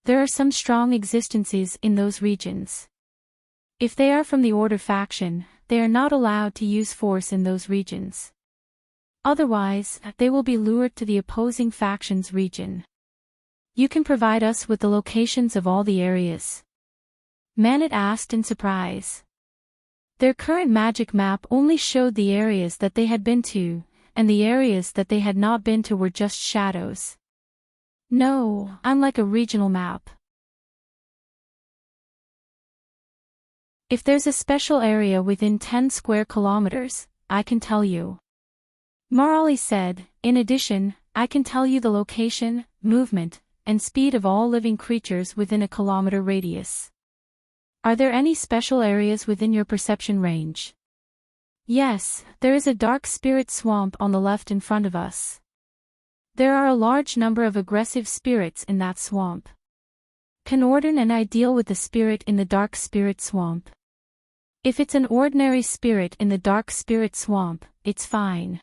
There are some strong existences in those regions. If they are from the Order faction, they are not allowed to use force in those regions. Otherwise, they will be lured to the opposing faction's region. You can provide us with the locations of all the areas? Manit asked in surprise. Their current magic map only showed the areas that they had been to, and the areas that they had not been to were just shadows. No, I'm like a regional map. If there's a special area within 10 square kilometers, I can tell you. Marali said, in addition, I can tell you the location, movement, and speed of all living creatures within a kilometer radius. Are there any special areas within your perception range? Yes, there is a dark spirit swamp on the left in front of us. There are a large number of aggressive spirits in that swamp. Can Orden and I deal with the spirit in the dark spirit swamp? If it's an ordinary spirit in the dark spirit swamp, it's fine.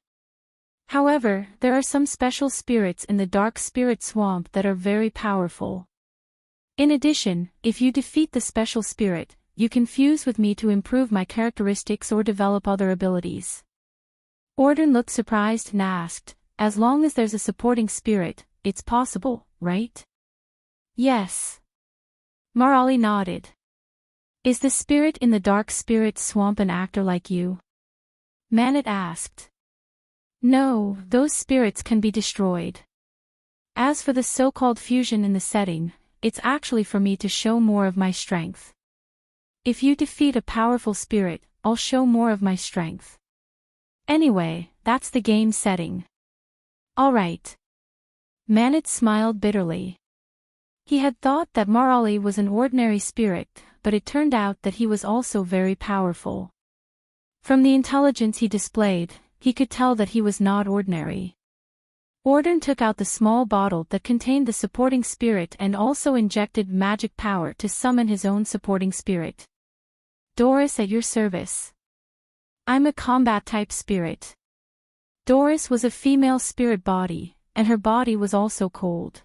However, there are some special spirits in the dark spirit swamp that are very powerful. In addition, if you defeat the special spirit, you can fuse with me to improve my characteristics or develop other abilities. Orden looked surprised and asked, as long as there's a supporting spirit, it's possible, right? Yes. Marali nodded. Is the spirit in the dark spirit swamp an actor like you? Manit asked. No, those spirits can be destroyed. As for the so-called fusion in the setting, it's actually for me to show more of my strength. If you defeat a powerful spirit, I'll show more of my strength. Anyway, that's the game setting. Alright. Manit smiled bitterly. He had thought that Marali was an ordinary spirit, but it turned out that he was also very powerful. From the intelligence he displayed, he could tell that he was not ordinary. Orden took out the small bottle that contained the supporting spirit and also injected magic power to summon his own supporting spirit. Doris at your service. I'm a combat-type spirit. Doris was a female spirit body, and her body was also cold.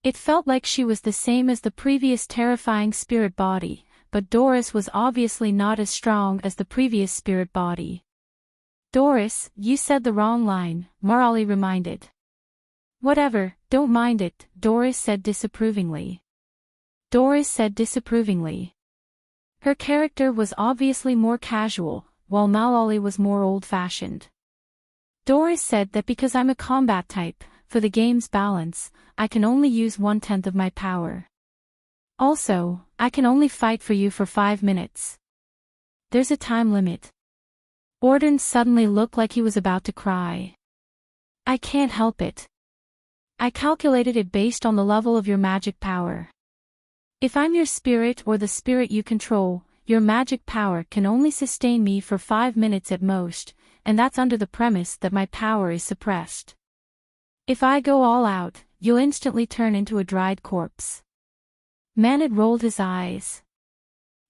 It felt like she was the same as the previous terrifying spirit body, but Doris was obviously not as strong as the previous spirit body. Doris, you said the wrong line, Marali reminded. Whatever, don't mind it, Doris said disapprovingly. Her character was obviously more casual, while Malali was more old-fashioned. Doris said that because I'm a combat type, for the game's balance, I can only use 1/10 of my power. Also, I can only fight for you for 5 minutes. There's a time limit. Orden suddenly looked like he was about to cry. I can't help it. I calculated it based on the level of your magic power. If I'm your spirit or the spirit you control, your magic power can only sustain me for 5 minutes at most, and that's under the premise that my power is suppressed. If I go all out, you'll instantly turn into a dried corpse. Manit rolled his eyes.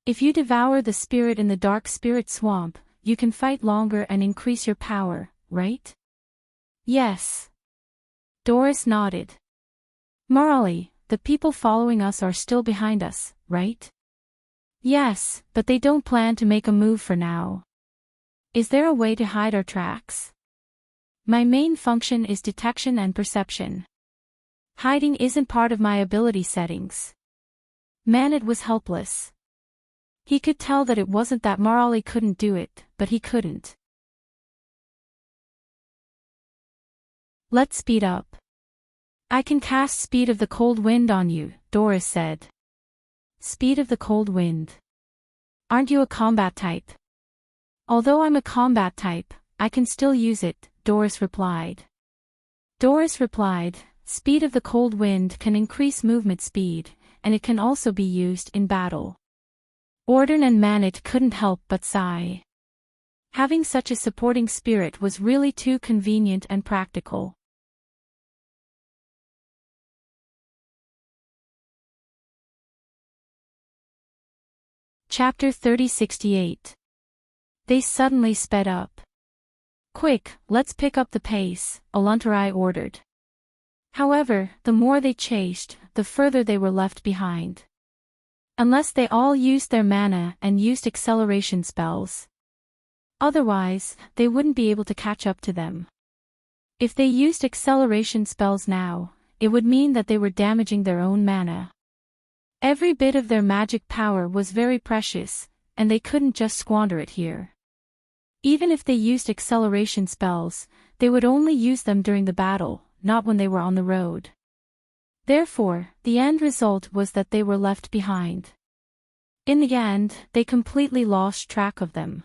If you devour the spirit in the dark spirit swamp, you can fight longer and increase your power, right? Yes. Doris nodded. Marali, the people following us are still behind us, right? Yes, but they don't plan to make a move for now. Is there a way to hide our tracks? My main function is detection and perception. Hiding isn't part of my ability settings. Manet was helpless. He could tell that it wasn't that Marley couldn't do it, but he couldn't. Let's speed up. I can cast Speed of the Cold Wind on you, Doris said. Speed of the Cold Wind. Aren't you a combat type? Although I'm a combat type, I can still use it, Doris replied. Speed of the Cold Wind can increase movement speed, and it can also be used in battle. Orden and Manet couldn't help but sigh. Having such a supporting spirit was really too convenient and practical. Chapter 3068. They suddenly sped up. Quick, let's pick up the pace, Aluntarai ordered. However, the more they chased, the further they were left behind. Unless they all used their mana and used acceleration spells. Otherwise, they wouldn't be able to catch up to them. If they used acceleration spells now, it would mean that they were damaging their own mana. Every bit of their magic power was very precious, and they couldn't just squander it here. Even if they used acceleration spells, they would only use them during the battle, not when they were on the road. Therefore, the end result was that they were left behind. In the end, they completely lost track of them.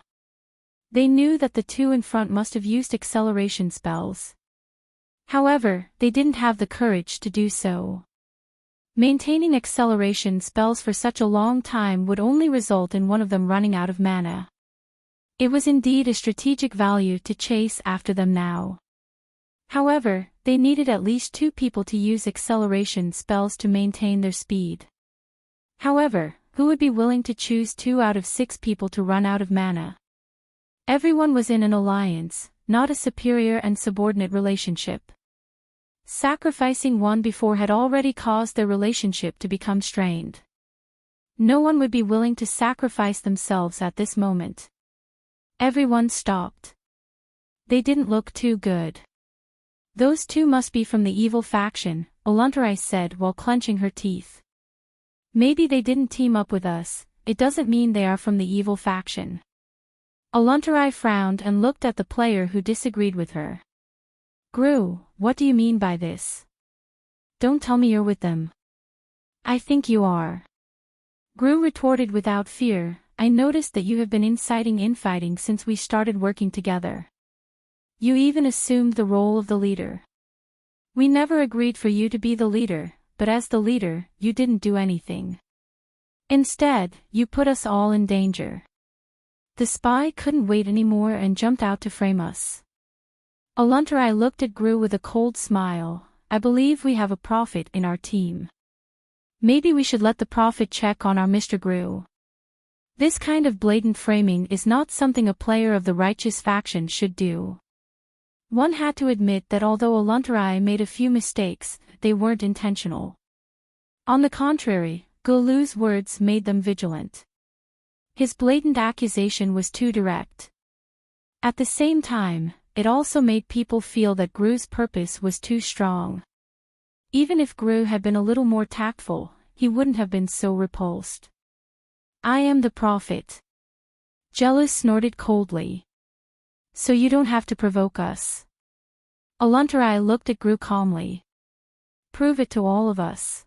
They knew that the two in front must have used acceleration spells. However, they didn't have the courage to do so. Maintaining acceleration spells for such a long time would only result in one of them running out of mana. It was indeed a strategic value to chase after them now. However, they needed at least 2 people to use acceleration spells to maintain their speed. However, who would be willing to choose 2 out of 6 people to run out of mana? Everyone was in an alliance, not a superior and subordinate relationship. Sacrificing one before had already caused their relationship to become strained. No one would be willing to sacrifice themselves at this moment. Everyone stopped. They didn't look too good. Those 2 must be from the evil faction, Aluntarai said while clenching her teeth. Maybe they didn't team up with us, it doesn't mean they are from the evil faction. Aluntarai frowned and looked at the player who disagreed with her. Gru, what do you mean by this? Don't tell me you're with them. I think you are. Gru retorted without fear, I noticed that you have been inciting infighting since we started working together. You even assumed the role of the leader. We never agreed for you to be the leader, but as the leader, you didn't do anything. Instead, you put us all in danger. The spy couldn't wait anymore and jumped out to frame us. Aluntarai looked at Gru with a cold smile, I believe we have a prophet in our team. Maybe we should let the prophet check on our Mr. Gru. This kind of blatant framing is not something a player of the righteous faction should do. One had to admit that although Aluntarai made a few mistakes, they weren't intentional. On the contrary, Gulu's words made them vigilant. His blatant accusation was too direct. At the same time, it also made people feel that Gru's purpose was too strong. Even if Gru had been a little more tactful, he wouldn't have been so repulsed. I am the prophet. Jealous snorted coldly. So you don't have to provoke us. Aluntarai looked at Gru calmly. Prove it to all of us.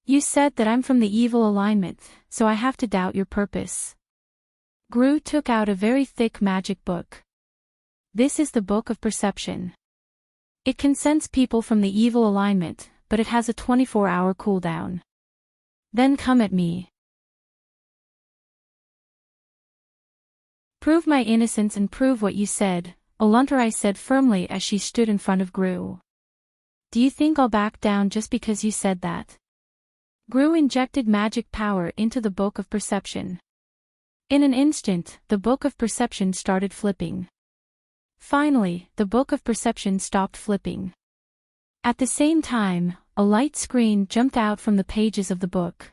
You said that I'm from the evil alignment, so I have to doubt your purpose. Gru took out a very thick magic book. This is the Book of Perception. It can sense people from the evil alignment, but it has a 24-hour cooldown. Then come at me. Prove my innocence and prove what you said, Aluntarai said firmly as she stood in front of Gru. Do you think I'll back down just because you said that? Gru injected magic power into the Book of Perception. In an instant, the Book of Perception started flipping. Finally, the Book of Perception stopped flipping. At the same time, a light screen jumped out from the pages of the book.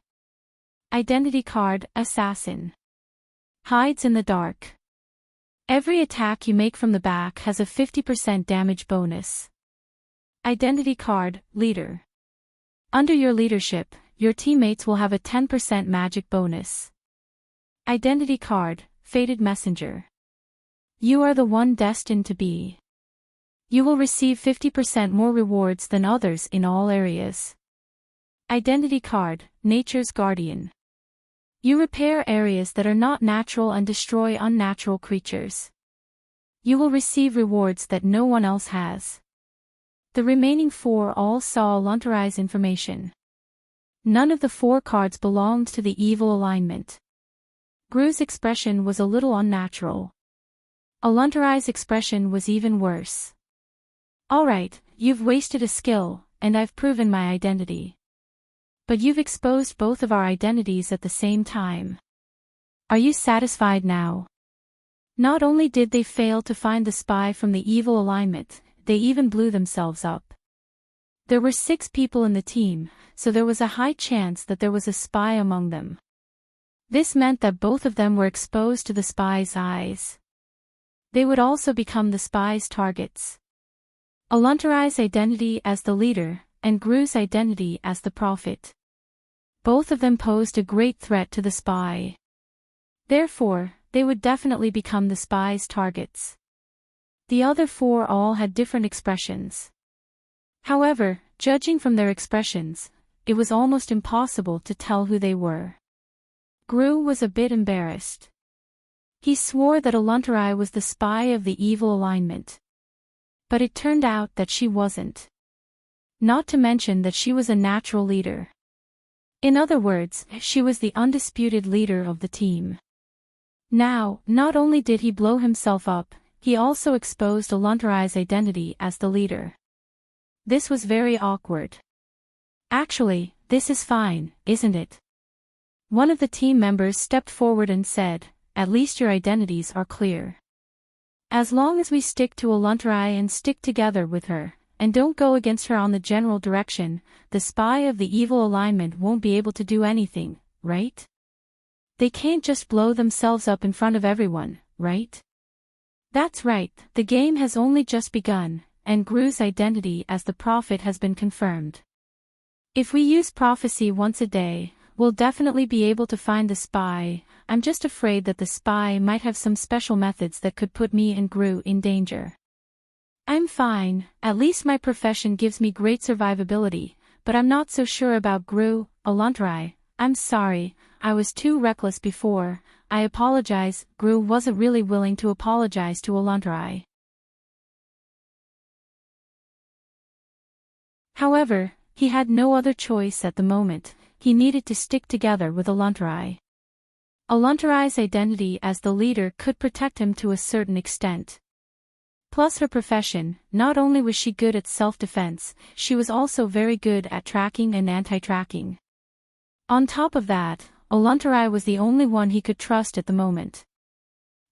Identity card, assassin. Hides in the dark. Every attack you make from the back has a 50% damage bonus. Identity card, Leader. Under your leadership, your teammates will have a 10% magic bonus. Identity card, Fated Messenger. You are the one destined to be. You will receive 50% more rewards than others in all areas. Identity card, Nature's Guardian. You repair areas that are not natural and destroy unnatural creatures. You will receive rewards that no one else has. The remaining 4 all saw Aluntarai's information. None of the 4 cards belonged to the evil alignment. Gru's expression was a little unnatural. Aluntarai's expression was even worse. Alright, you've wasted a skill, and I've proven my identity. But you've exposed both of our identities at the same time. Are you satisfied now? Not only did they fail to find the spy from the evil alignment, they even blew themselves up. There were 6 people in the team, so there was a high chance that there was a spy among them. This meant that both of them were exposed to the spy's eyes. They would also become the spy's targets. Aluntarai's identity as the leader, and Gru's identity as the prophet. Both of them posed a great threat to the spy. Therefore, they would definitely become the spy's targets. The other 4 all had different expressions. However, judging from their expressions, it was almost impossible to tell who they were. Gru was a bit embarrassed. He swore that Aluntarai was the spy of the evil alignment. But it turned out that she wasn't. Not to mention that she was a natural leader. In other words, she was the undisputed leader of the team. Now, not only did he blow himself up, he also exposed Aluntarai's identity as the leader. This was very awkward. Actually, this is fine, isn't it? One of the team members stepped forward and said, "At least your identities are clear. As long as we stick to Aluntarai and stick together with her, and don't go against her on the general direction, the spy of the evil alignment won't be able to do anything, right? They can't just blow themselves up in front of everyone, right?" That's right, the game has only just begun, and Gru's identity as the prophet has been confirmed. If we use prophecy once a day, we'll definitely be able to find the spy. I'm just afraid that the spy might have some special methods that could put me and Gru in danger. I'm fine, at least my profession gives me great survivability, but I'm not so sure about Gru. Aluntarai, I'm sorry, I was too reckless before, I apologize. Gru wasn't really willing to apologize to Aluntarai. However, he had no other choice at the moment, he needed to stick together with Aluntarai. Aluntarai's identity as the leader could protect him to a certain extent. Plus her profession, not only was she good at self-defense, she was also very good at tracking and anti-tracking. On top of that, Aluntarai was the only one he could trust at the moment.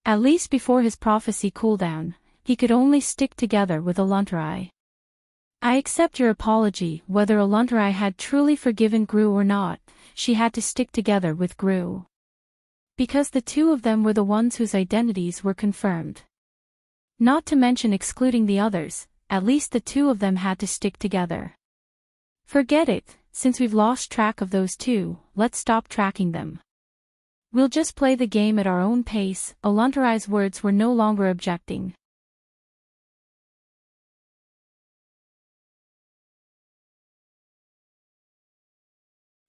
At least before his prophecy cooldown, he could only stick together with Aluntarai. I accept your apology. Whether Aluntarai had truly forgiven Gru or not, she had to stick together with Gru. Because the 2 of them were the ones whose identities were confirmed. Not to mention excluding the others, at least the 2 of them had to stick together. Forget it, since we've lost track of those 2, let's stop tracking them. We'll just play the game at our own pace. Aluntarai's words were no longer objecting.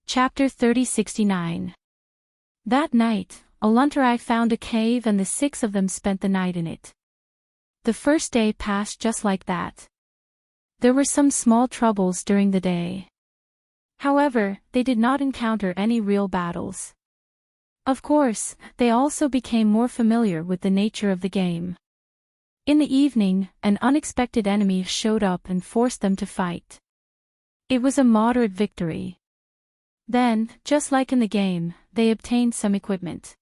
Chapter 3069. That night, Aluntarai found a cave and the 6 of them spent the night in it. The first day passed just like that. There were some small troubles during the day. However, they did not encounter any real battles. Of course, they also became more familiar with the nature of the game. In the evening, an unexpected enemy showed up and forced them to fight. It was a moderate victory. Then, just like in the game, they obtained some equipment.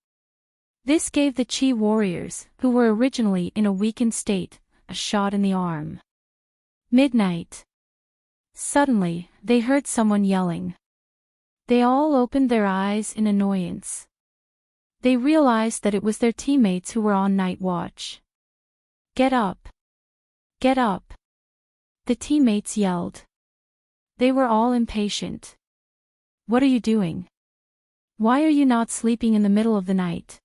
This gave the Chi warriors, who were originally in a weakened state, a shot in the arm. Midnight. Suddenly, they heard someone yelling. They all opened their eyes in annoyance. They realized that it was their teammates who were on night watch. Get up! Get up! The teammates yelled. They were all impatient. What are you doing? Why are you not sleeping in the middle of the night?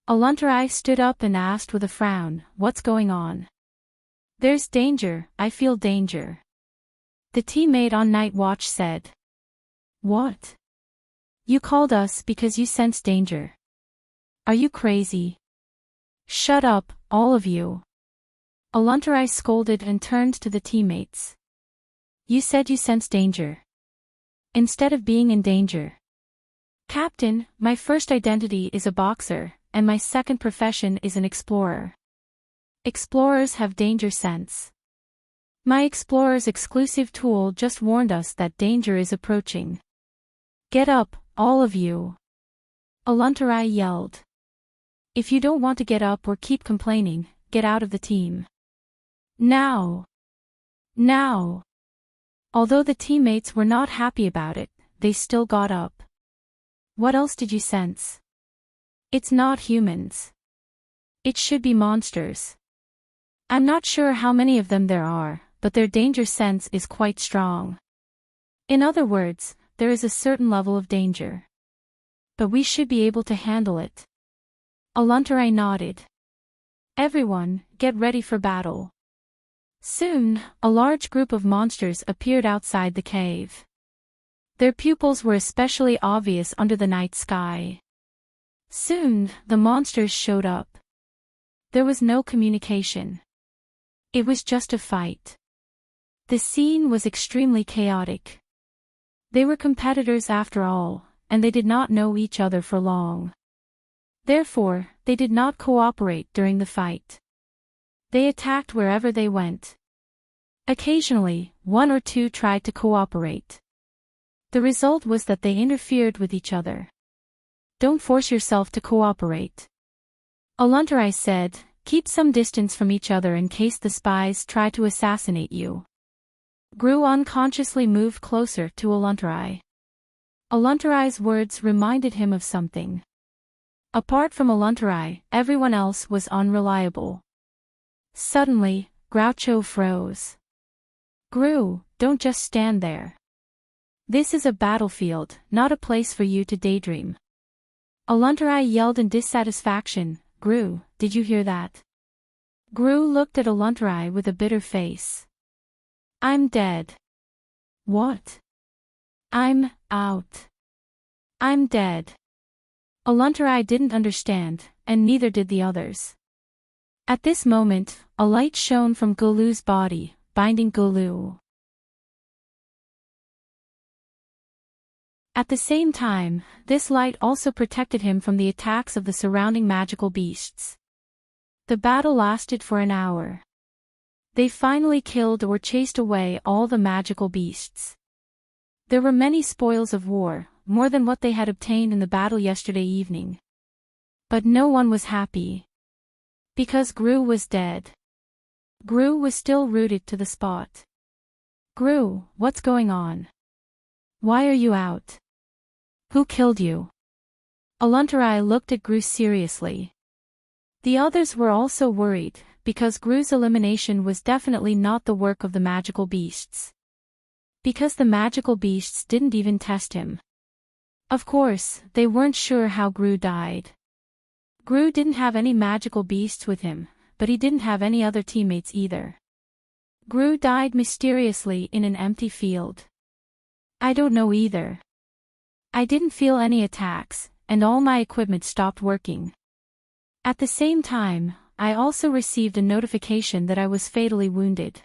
Aluntarai stood up and asked with a frown, what's going on? There's danger, I feel danger. The teammate on night watch said. What? You called us because you sensed danger. Are you crazy? Shut up, all of you. Aluntarai scolded and turned to the teammates. You said you sensed danger. Instead of being in danger. Captain, my first identity is a boxer, and my second profession is an explorer. Explorers have danger sense. My explorer's exclusive tool just warned us that danger is approaching. Get up, all of you. Aluntarai yelled. If you don't want to get up or keep complaining, get out of the team. Now! Now! Although the teammates were not happy about it, they still got up. What else did you sense? It's not humans. It should be monsters. I'm not sure how many of them there are, but their danger sense is quite strong. In other words, there is a certain level of danger. But we should be able to handle it. Aluntarai nodded. Everyone, get ready for battle. Soon, a large group of monsters appeared outside the cave. Their pupils were especially obvious under the night sky. Soon, the monsters showed up. There was no communication. It was just a fight. The scene was extremely chaotic. They were competitors after all, and they did not know each other for long. Therefore, they did not cooperate during the fight. They attacked wherever they went. Occasionally, one or two tried to cooperate. The result was that they interfered with each other. Don't force yourself to cooperate. Aluntarai said, keep some distance from each other in case the spies try to assassinate you. Gru unconsciously moved closer to Aluntarai. Aluntarai's words reminded him of something. Apart from Aluntarai, everyone else was unreliable. Suddenly, Groucho froze. Gru, don't just stand there. This is a battlefield, not a place for you to daydream. Aluntarai yelled in dissatisfaction, Gru, did you hear that? Gru looked at Aluntarai with a bitter face. I'm dead. What? I'm out. I'm dead. Aluntarai didn't understand, and neither did the others. At this moment, a light shone from Gulu's body, binding Gulu. At the same time, this light also protected him from the attacks of the surrounding magical beasts. The battle lasted for an hour. They finally killed or chased away all the magical beasts. There were many spoils of war, more than what they had obtained in the battle yesterday evening. But no one was happy. Because Gru was dead. Gru was still rooted to the spot. Gru, what's going on? Why are you out? Who killed you? Aluntarai looked at Gru seriously. The others were also worried, because Gru's elimination was definitely not the work of the magical beasts. Because the magical beasts didn't even test him. Of course, they weren't sure how Gru died. Gru didn't have any magical beasts with him, but he didn't have any other teammates either. Gru died mysteriously in an empty field. I don't know either. I didn't feel any attacks, and all my equipment stopped working. At the same time, I also received a notification that I was fatally wounded.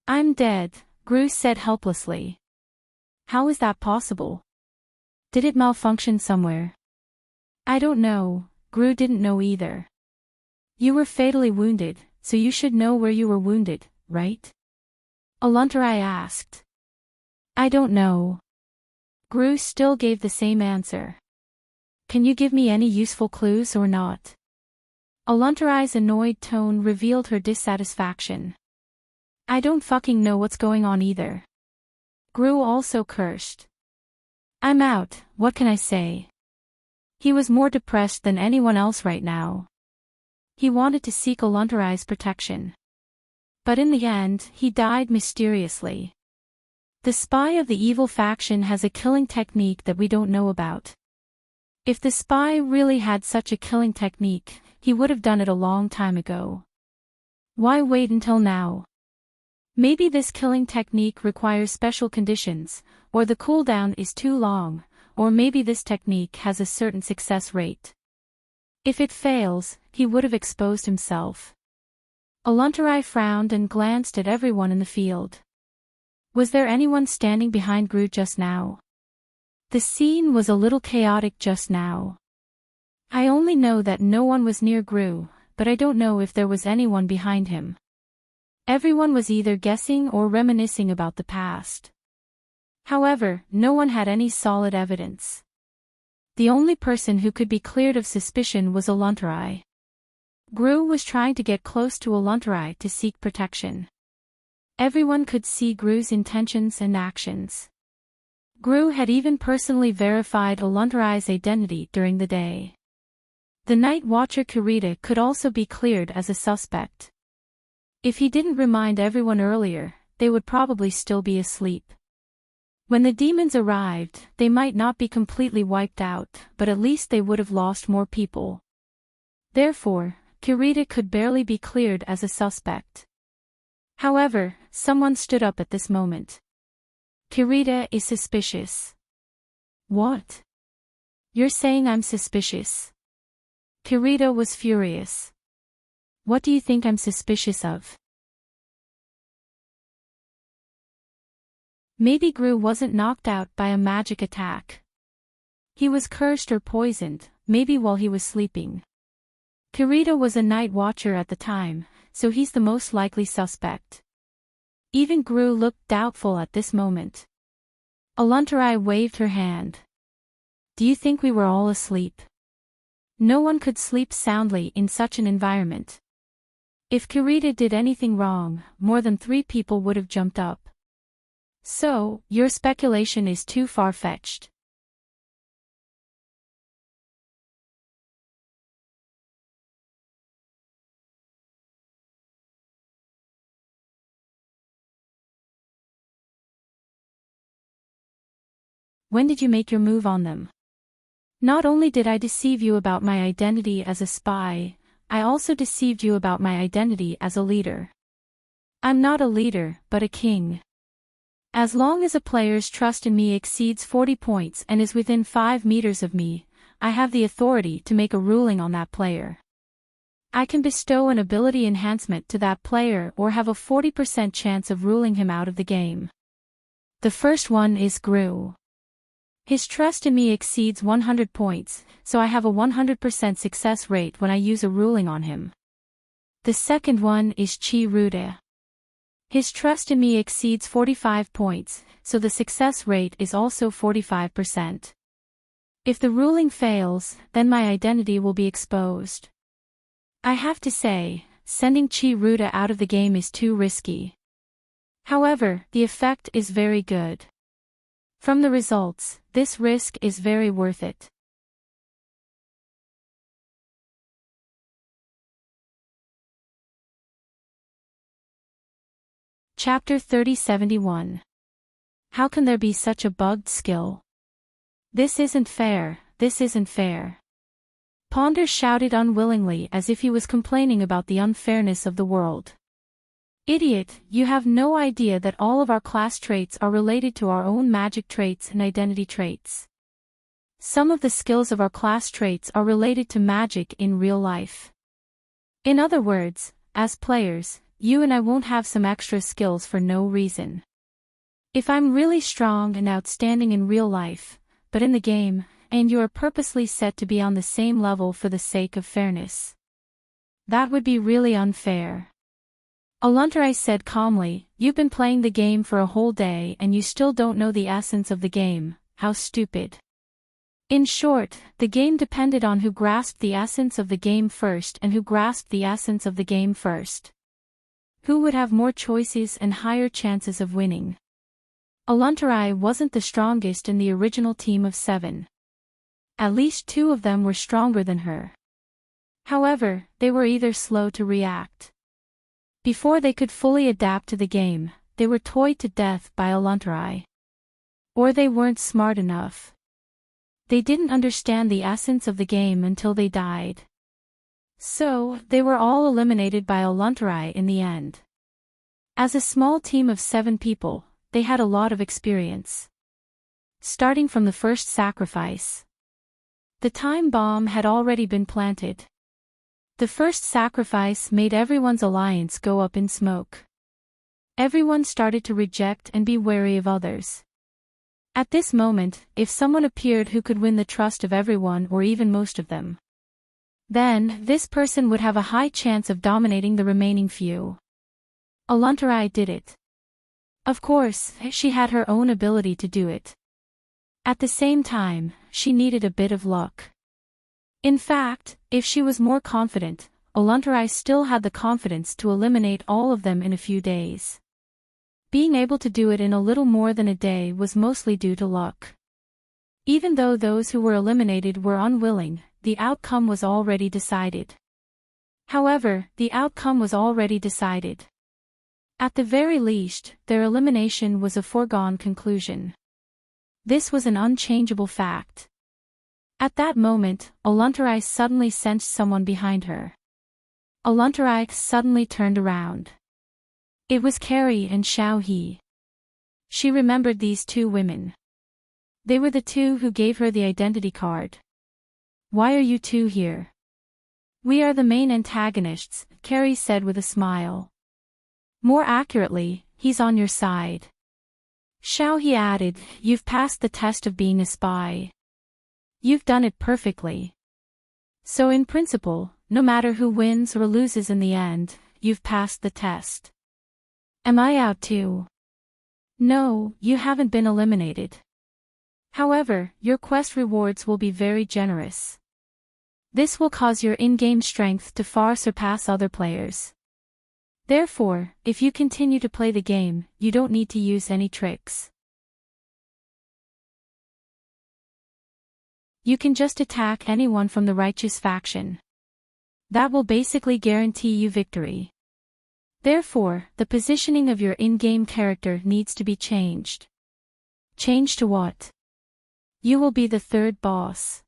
I'm dead, Gru said helplessly. How is that possible? Did it malfunction somewhere? I don't know, Gru didn't know either. You were fatally wounded, so you should know where you were wounded, right? Aluntarai asked. I don't know. Gru still gave the same answer. Can you give me any useful clues or not? Aluntarai's annoyed tone revealed her dissatisfaction. I don't fucking know what's going on either. Gru also cursed. I'm out, what can I say? He was more depressed than anyone else right now. He wanted to seek Oluntarai's protection. But in the end, he died mysteriously. The spy of the evil faction has a killing technique that we don't know about. If the spy really had such a killing technique, he would have done it a long time ago. Why wait until now? Maybe this killing technique requires special conditions, or the cooldown is too long, or maybe this technique has a certain success rate. If it fails, he would have exposed himself. Oluntarai frowned and glanced at everyone in the field. Was there anyone standing behind Gru just now? The scene was a little chaotic just now. I only know that no one was near Gru, but I don't know if there was anyone behind him. Everyone was either guessing or reminiscing about the past. However, no one had any solid evidence. The only person who could be cleared of suspicion was Oluntarai. Gru was trying to get close to Oluntarai to seek protection. Everyone could see Gru's intentions and actions. Gru had even personally verified Oluntarai's identity during the day. The night watcher Kirita could also be cleared as a suspect. If he didn't remind everyone earlier, they would probably still be asleep. When the demons arrived, they might not be completely wiped out, but at least they would have lost more people. Therefore, Kirita could barely be cleared as a suspect. However, someone stood up at this moment. Kirita is suspicious. What? You're saying I'm suspicious? Kirita was furious. What do you think I'm suspicious of? Maybe Gru wasn't knocked out by a magic attack. He was cursed or poisoned, maybe while he was sleeping. Kirita was a night watcher at the time, so he's the most likely suspect. Even Gru looked doubtful at this moment. Oluntarai waved her hand. Do you think we were all asleep? No one could sleep soundly in such an environment. If Kirita did anything wrong, more than 3 people would have jumped up. So, your speculation is too far-fetched. When did you make your move on them? Not only did I deceive you about my identity as a spy, I also deceived you about my identity as a leader. I'm not a leader, but a king. As long as a player's trust in me exceeds 40 points and is within 5 meters of me, I have the authority to make a ruling on that player. I can bestow an ability enhancement to that player or have a 40% chance of ruling him out of the game. The first one is Gru. His trust in me exceeds 100 points, so I have a 100% success rate when I use a ruling on him. The second one is Chiruta. His trust in me exceeds 45 points, so the success rate is also 45%. If the ruling fails, then my identity will be exposed. I have to say, sending Chiruta out of the game is too risky. However, the effect is very good. From the results, this risk is very worth it. Chapter 3071. How can there be such a bugged skill? This isn't fair, this isn't fair. Ponder shouted unwillingly as if he was complaining about the unfairness of the world. Idiot, you have no idea that all of our class traits are related to our own magic traits and identity traits. Some of the skills of our class traits are related to magic in real life. In other words, as players, you and I won't have some extra skills for no reason. If I'm really strong and outstanding in real life, but in the game, and you are purposely set to be on the same level for the sake of fairness, that would be really unfair. Oluntarai said calmly, you've been playing the game for a whole day and you still don't know the essence of the game, how stupid. In short, the game depended on who grasped the essence of the game first and who grasped the essence of the game first. Who would have more choices and higher chances of winning? Oluntarai wasn't the strongest in the original team of 7. At least 2 of them were stronger than her. However, they were either slow to react. Before they could fully adapt to the game, they were toyed to death by Oluntarai. Or they weren't smart enough. They didn't understand the essence of the game until they died. So, they were all eliminated by Oluntarai in the end. As a small team of 7 people, they had a lot of experience. Starting from the first sacrifice. The time bomb had already been planted. The first sacrifice made everyone's alliance go up in smoke. Everyone started to reject and be wary of others. At this moment, if someone appeared who could win the trust of everyone or even most of them, then this person would have a high chance of dominating the remaining few. Oluntarai did it. Of course, she had her own ability to do it. At the same time, she needed a bit of luck. In fact, if she was more confident, Oluntarai still had the confidence to eliminate all of them in a few days. Being able to do it in a little more than a day was mostly due to luck. Even though those who were eliminated were unwilling, the outcome was already decided. However, the outcome was already decided. At the very least, their elimination was a foregone conclusion. This was an unchangeable fact. At that moment, Oluntarai suddenly sensed someone behind her. Oluntarai suddenly turned around. It was Carrie and Xiaohe. She remembered these 2 women. They were the 2 who gave her the identity card. Why are you 2 here? We are the main antagonists, Carrie said with a smile. More accurately, he's on your side. Xiaohe added, you've passed the test of being a spy. You've done it perfectly. So in principle, no matter who wins or loses in the end, you've passed the test. Am I out too? No, you haven't been eliminated. However, your quest rewards will be very generous. This will cause your in-game strength to far surpass other players. Therefore, if you continue to play the game, you don't need to use any tricks. You can just attack anyone from the righteous faction. That will basically guarantee you victory. Therefore, the positioning of your in-game character needs to be changed. Change to what? You will be the 3rd boss.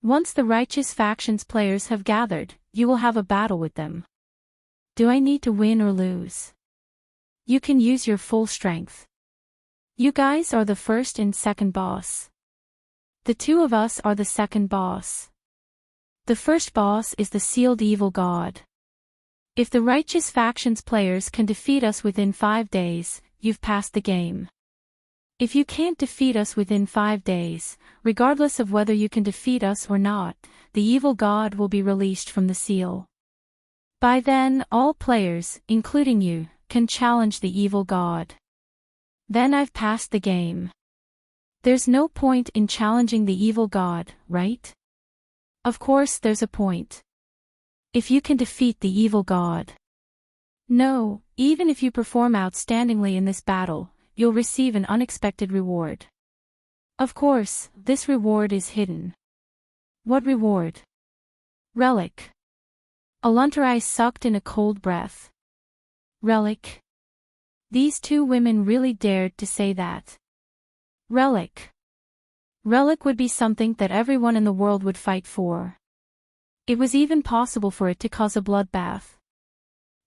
Once the righteous faction's players have gathered, you will have a battle with them. Do I need to win or lose? You can use your full strength. You guys are the 1st and 2nd boss. The 2 of us are the 2nd boss. The 1st boss is the sealed evil god. If the righteous faction's players can defeat us within 5 days, you've passed the game. If you can't defeat us within 5 days, regardless of whether you can defeat us or not, the evil god will be released from the seal. By then, all players, including you, can challenge the evil god. Then I've passed the game. There's no point in challenging the evil god, right? Of course there's a point. If you can defeat the evil god. No, even if you perform outstandingly in this battle, you'll receive an unexpected reward. Of course, this reward is hidden. What reward? Relic. Oluntarai sucked in a cold breath. Relic. These 2 women really dared to say that. Relic. Relic would be something that everyone in the world would fight for. It was even possible for it to cause a bloodbath.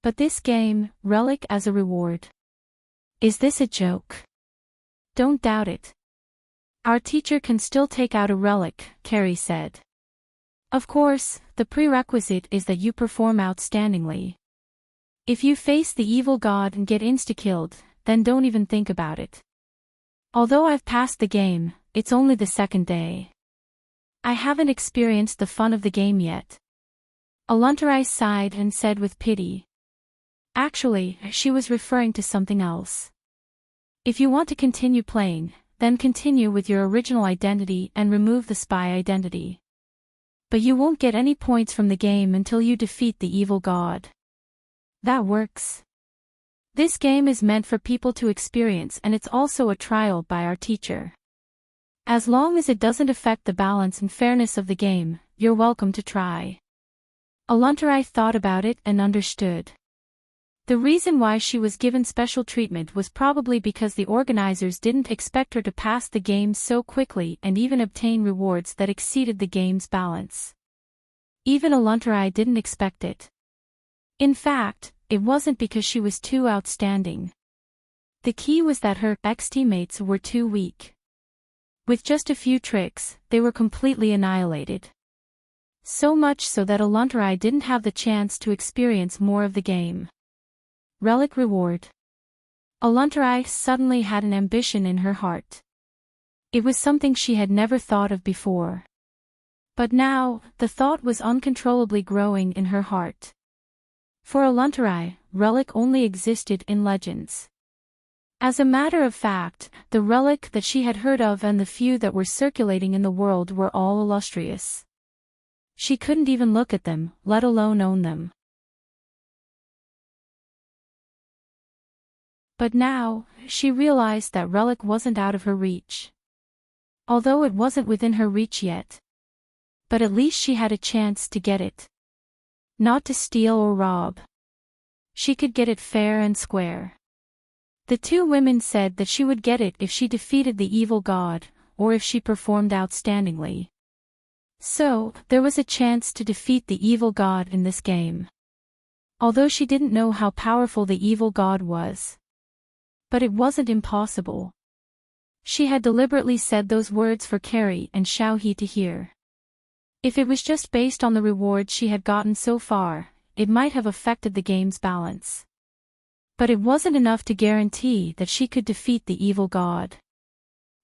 But this game, relic as a reward. Is this a joke? Don't doubt it. Our teacher can still take out a relic, Carrie said. Of course, the prerequisite is that you perform outstandingly. If you face the evil god and get insta-killed, then don't even think about it. Although I've passed the game, it's only the 2nd day. I haven't experienced the fun of the game yet. Oluntarai sighed and said with pity. Actually, she was referring to something else. If you want to continue playing, then continue with your original identity and remove the spy identity. But you won't get any points from the game until you defeat the evil god. That works. This game is meant for people to experience, and it's also a trial by our teacher. As long as it doesn't affect the balance and fairness of the game, you're welcome to try. Aluntarai thought about it and understood. The reason why she was given special treatment was probably because the organizers didn't expect her to pass the game so quickly and even obtain rewards that exceeded the game's balance. Even Aluntarai didn't expect it. In fact, it wasn't because she was too outstanding. The key was that her ex-teammates were too weak. With just a few tricks, they were completely annihilated. So much so that Aluntarai didn't have the chance to experience more of the game. Relic reward. Aluntarai suddenly had an ambition in her heart. It was something she had never thought of before. But now, the thought was uncontrollably growing in her heart. For Aluntarai, relic only existed in legends. As a matter of fact, the relic that she had heard of and the few that were circulating in the world were all illustrious. She couldn't even look at them, let alone own them. But now, she realized that relic wasn't out of her reach. Although it wasn't within her reach yet. But at least she had a chance to get it. Not to steal or rob. She could get it fair and square. The two women said that she would get it if she defeated the evil god, or if she performed outstandingly. So, there was a chance to defeat the evil god in this game. Although she didn't know how powerful the evil god was. But it wasn't impossible. She had deliberately said those words for Carrie and Xiaohe to hear. If it was just based on the rewards she had gotten so far, it might have affected the game's balance. But it wasn't enough to guarantee that she could defeat the evil god.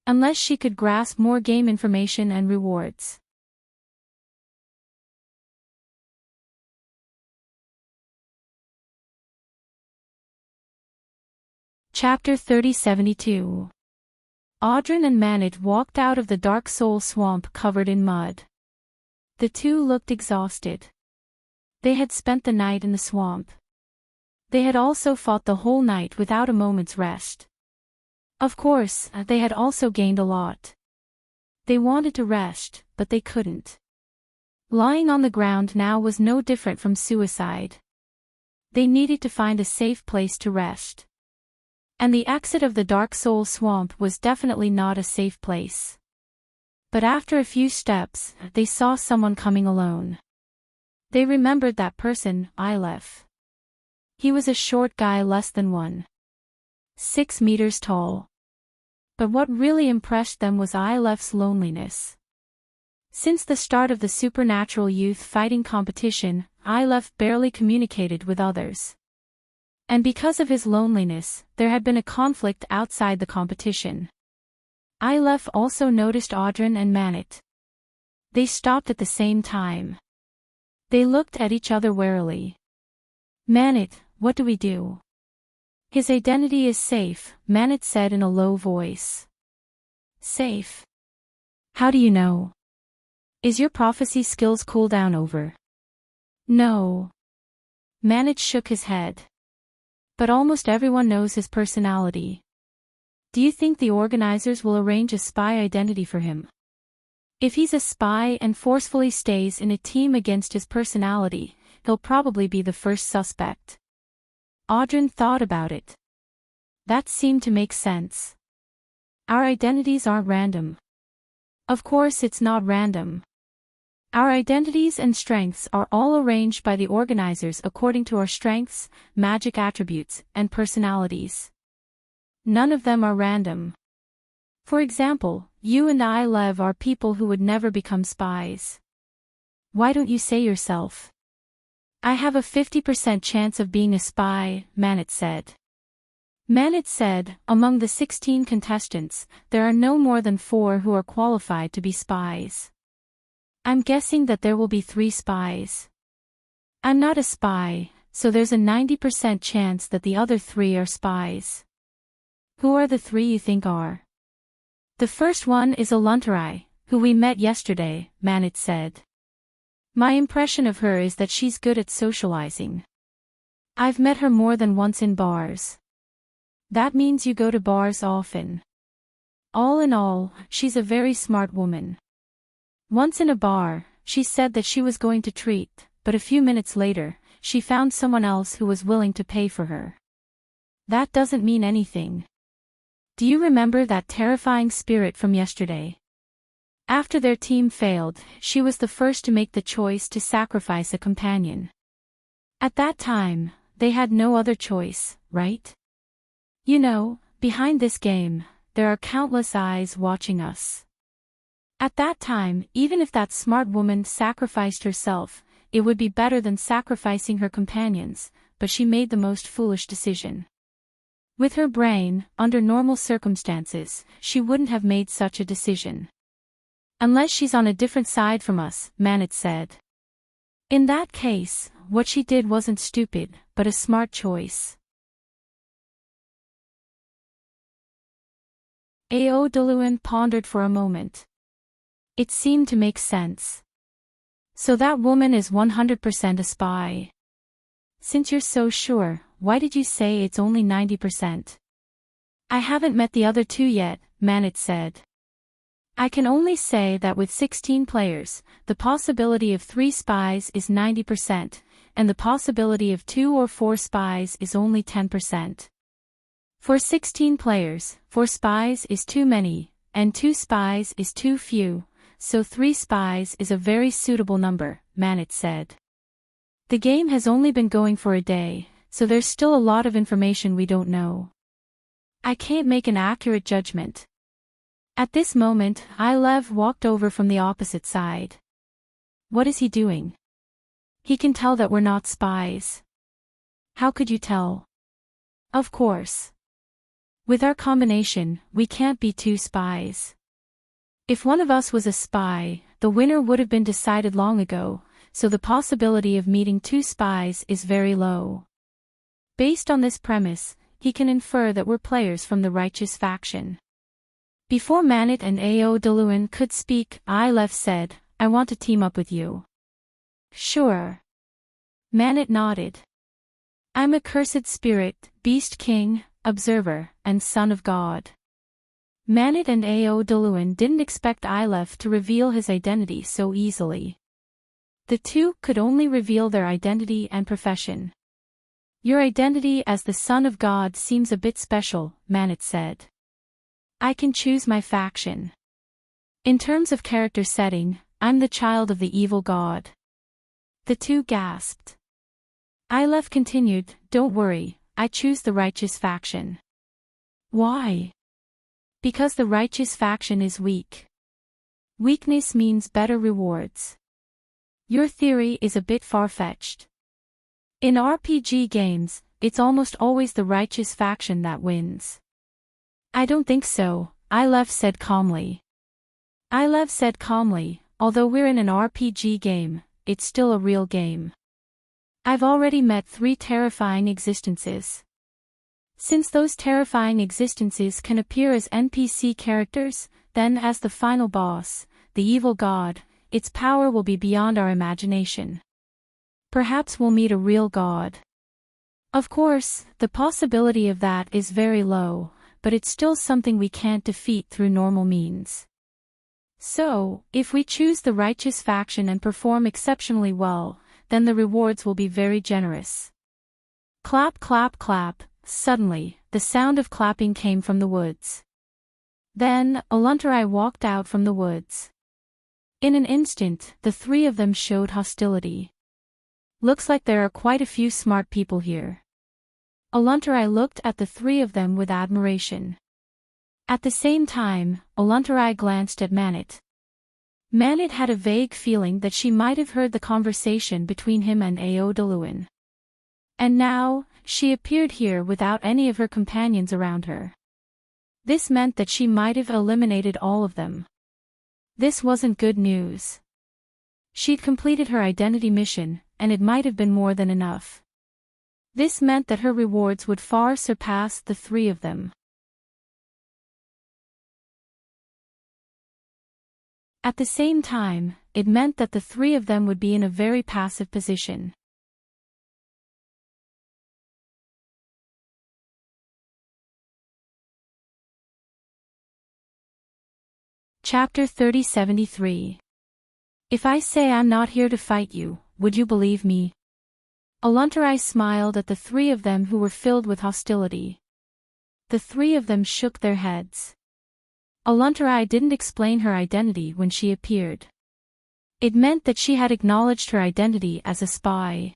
Unless she could grasp more game information and rewards. Chapter 3072. Audryn and Manit walked out of the Dark Soul swamp covered in mud. The two looked exhausted. They had spent the night in the swamp. They had also fought the whole night without a moment's rest. Of course, they had also gained a lot. They wanted to rest, but they couldn't. Lying on the ground now was no different from suicide. They needed to find a safe place to rest. And the exit of the Dark Soul swamp was definitely not a safe place. But after a few steps, they saw someone coming alone. They remembered that person, Ilef. He was a short guy less than 1.6 meters tall. But what really impressed them was Ilef's loneliness. Since the start of the supernatural youth fighting competition, Ilef barely communicated with others. And because of his loneliness, there had been a conflict outside the competition. Ilef also noticed Audryn and Manit. They stopped at the same time. They looked at each other warily. Manit, what do we do? His identity is safe, Manit said in a low voice. Safe? How do you know? Is your prophecy skills cooldown over? No. Manit shook his head. But almost everyone knows his personality. Do you think the organizers will arrange a spy identity for him? If he's a spy and forcefully stays in a team against his personality, he'll probably be the first suspect. Audryn thought about it. That seemed to make sense. Our identities aren't random. Of course it's not random. Our identities and strengths are all arranged by the organizers according to our strengths, magic attributes, and personalities. None of them are random. For example, you and I, Lev, are people who would never become spies. Why don't you say yourself? I have a 50% chance of being a spy, Manit said. Manit said, among the 16 contestants, there are no more than 4 who are qualified to be spies. I'm guessing that there will be 3 spies. I'm not a spy, so there's a 90% chance that the other 3 are spies. Who are the 3 you think are? The first one is Aluntarai, who we met yesterday, Manit said. My impression of her is that she's good at socializing. I've met her more than once in bars. That means you go to bars often. All in all, she's a very smart woman. Once in a bar, she said that she was going to treat, but a few minutes later, she found someone else who was willing to pay for her. That doesn't mean anything. Do you remember that terrifying spirit from yesterday? After their team failed, she was the first to make the choice to sacrifice a companion. At that time, they had no other choice, right? You know, behind this game, there are countless eyes watching us. At that time, even if that smart woman sacrificed herself, it would be better than sacrificing her companions, but she made the most foolish decision. With her brain, under normal circumstances, she wouldn't have made such a decision. Unless she's on a different side from us, Manit said. In that case, what she did wasn't stupid, but a smart choice. Ao Duluan pondered for a moment. It seemed to make sense. So that woman is 100% a spy. Since you're so sure, why did you say it's only 90%? I haven't met the other two yet, Manit said. I can only say that with 16 players, the possibility of 3 spies is 90%, and the possibility of 2 or 4 spies is only 10%. For 16 players, 4 spies is too many, and 2 spies is too few, so 3 spies is a very suitable number, Manit said. The game has only been going for a day, so there's still a lot of information we don't know. I can't make an accurate judgment. At this moment, Ilev walked over from the opposite side. What is he doing? He can tell that we're not spies. How could you tell? Of course. With our combination, we can't be 2 spies. If one of us was a spy, the winner would have been decided long ago, so the possibility of meeting 2 spies is very low. Based on this premise, he can infer that we're players from the righteous faction. Before Manit and Ao Duluan could speak, Ilev said, I want to team up with you. Sure. Manit nodded. I'm a cursed spirit, beast king, observer, and son of God. Manit and Ao Duluan didn't expect Ilev to reveal his identity so easily. The two could only reveal their identity and profession. Your identity as the son of God seems a bit special, Manit said. I can choose my faction. In terms of character setting, I'm the child of the evil god. The two gasped. Ilev continued, Don't worry, I choose the righteous faction. Why? Because the righteous faction is weak. Weakness means better rewards. Your theory is a bit far-fetched. In RPG games, it's almost always the righteous faction that wins. I don't think so, Ilev said calmly. Ilev said calmly, although we're in an RPG game, it's still a real game. I've already met 3 terrifying existences. Since those terrifying existences can appear as NPC characters, then as the final boss, the evil god, its power will be beyond our imagination. Perhaps we'll meet a real god. Of course, the possibility of that is very low, but it's still something we can't defeat through normal means. So, if we choose the righteous faction and perform exceptionally well, then the rewards will be very generous. Clap clap clap, suddenly, the sound of clapping came from the woods. Then, Oluntarai walked out from the woods. In an instant, the 3 of them showed hostility. Looks like there are quite a few smart people here. Oluntarai looked at the 3 of them with admiration. At the same time, Oluntarai glanced at Manit. Manit had a vague feeling that she might have heard the conversation between him and Ao Duluan. And now, she appeared here without any of her companions around her. This meant that she might have eliminated all of them. This wasn't good news. She'd completed her identity mission, and it might have been more than enough. This meant that her rewards would far surpass the 3 of them. At the same time, it meant that the 3 of them would be in a very passive position. Chapter 3073. If I say I'm not here to fight you, would you believe me? Aluntarai smiled at the three of them who were filled with hostility. The three of them shook their heads. Aluntarai didn't explain her identity when she appeared. It meant that she had acknowledged her identity as a spy.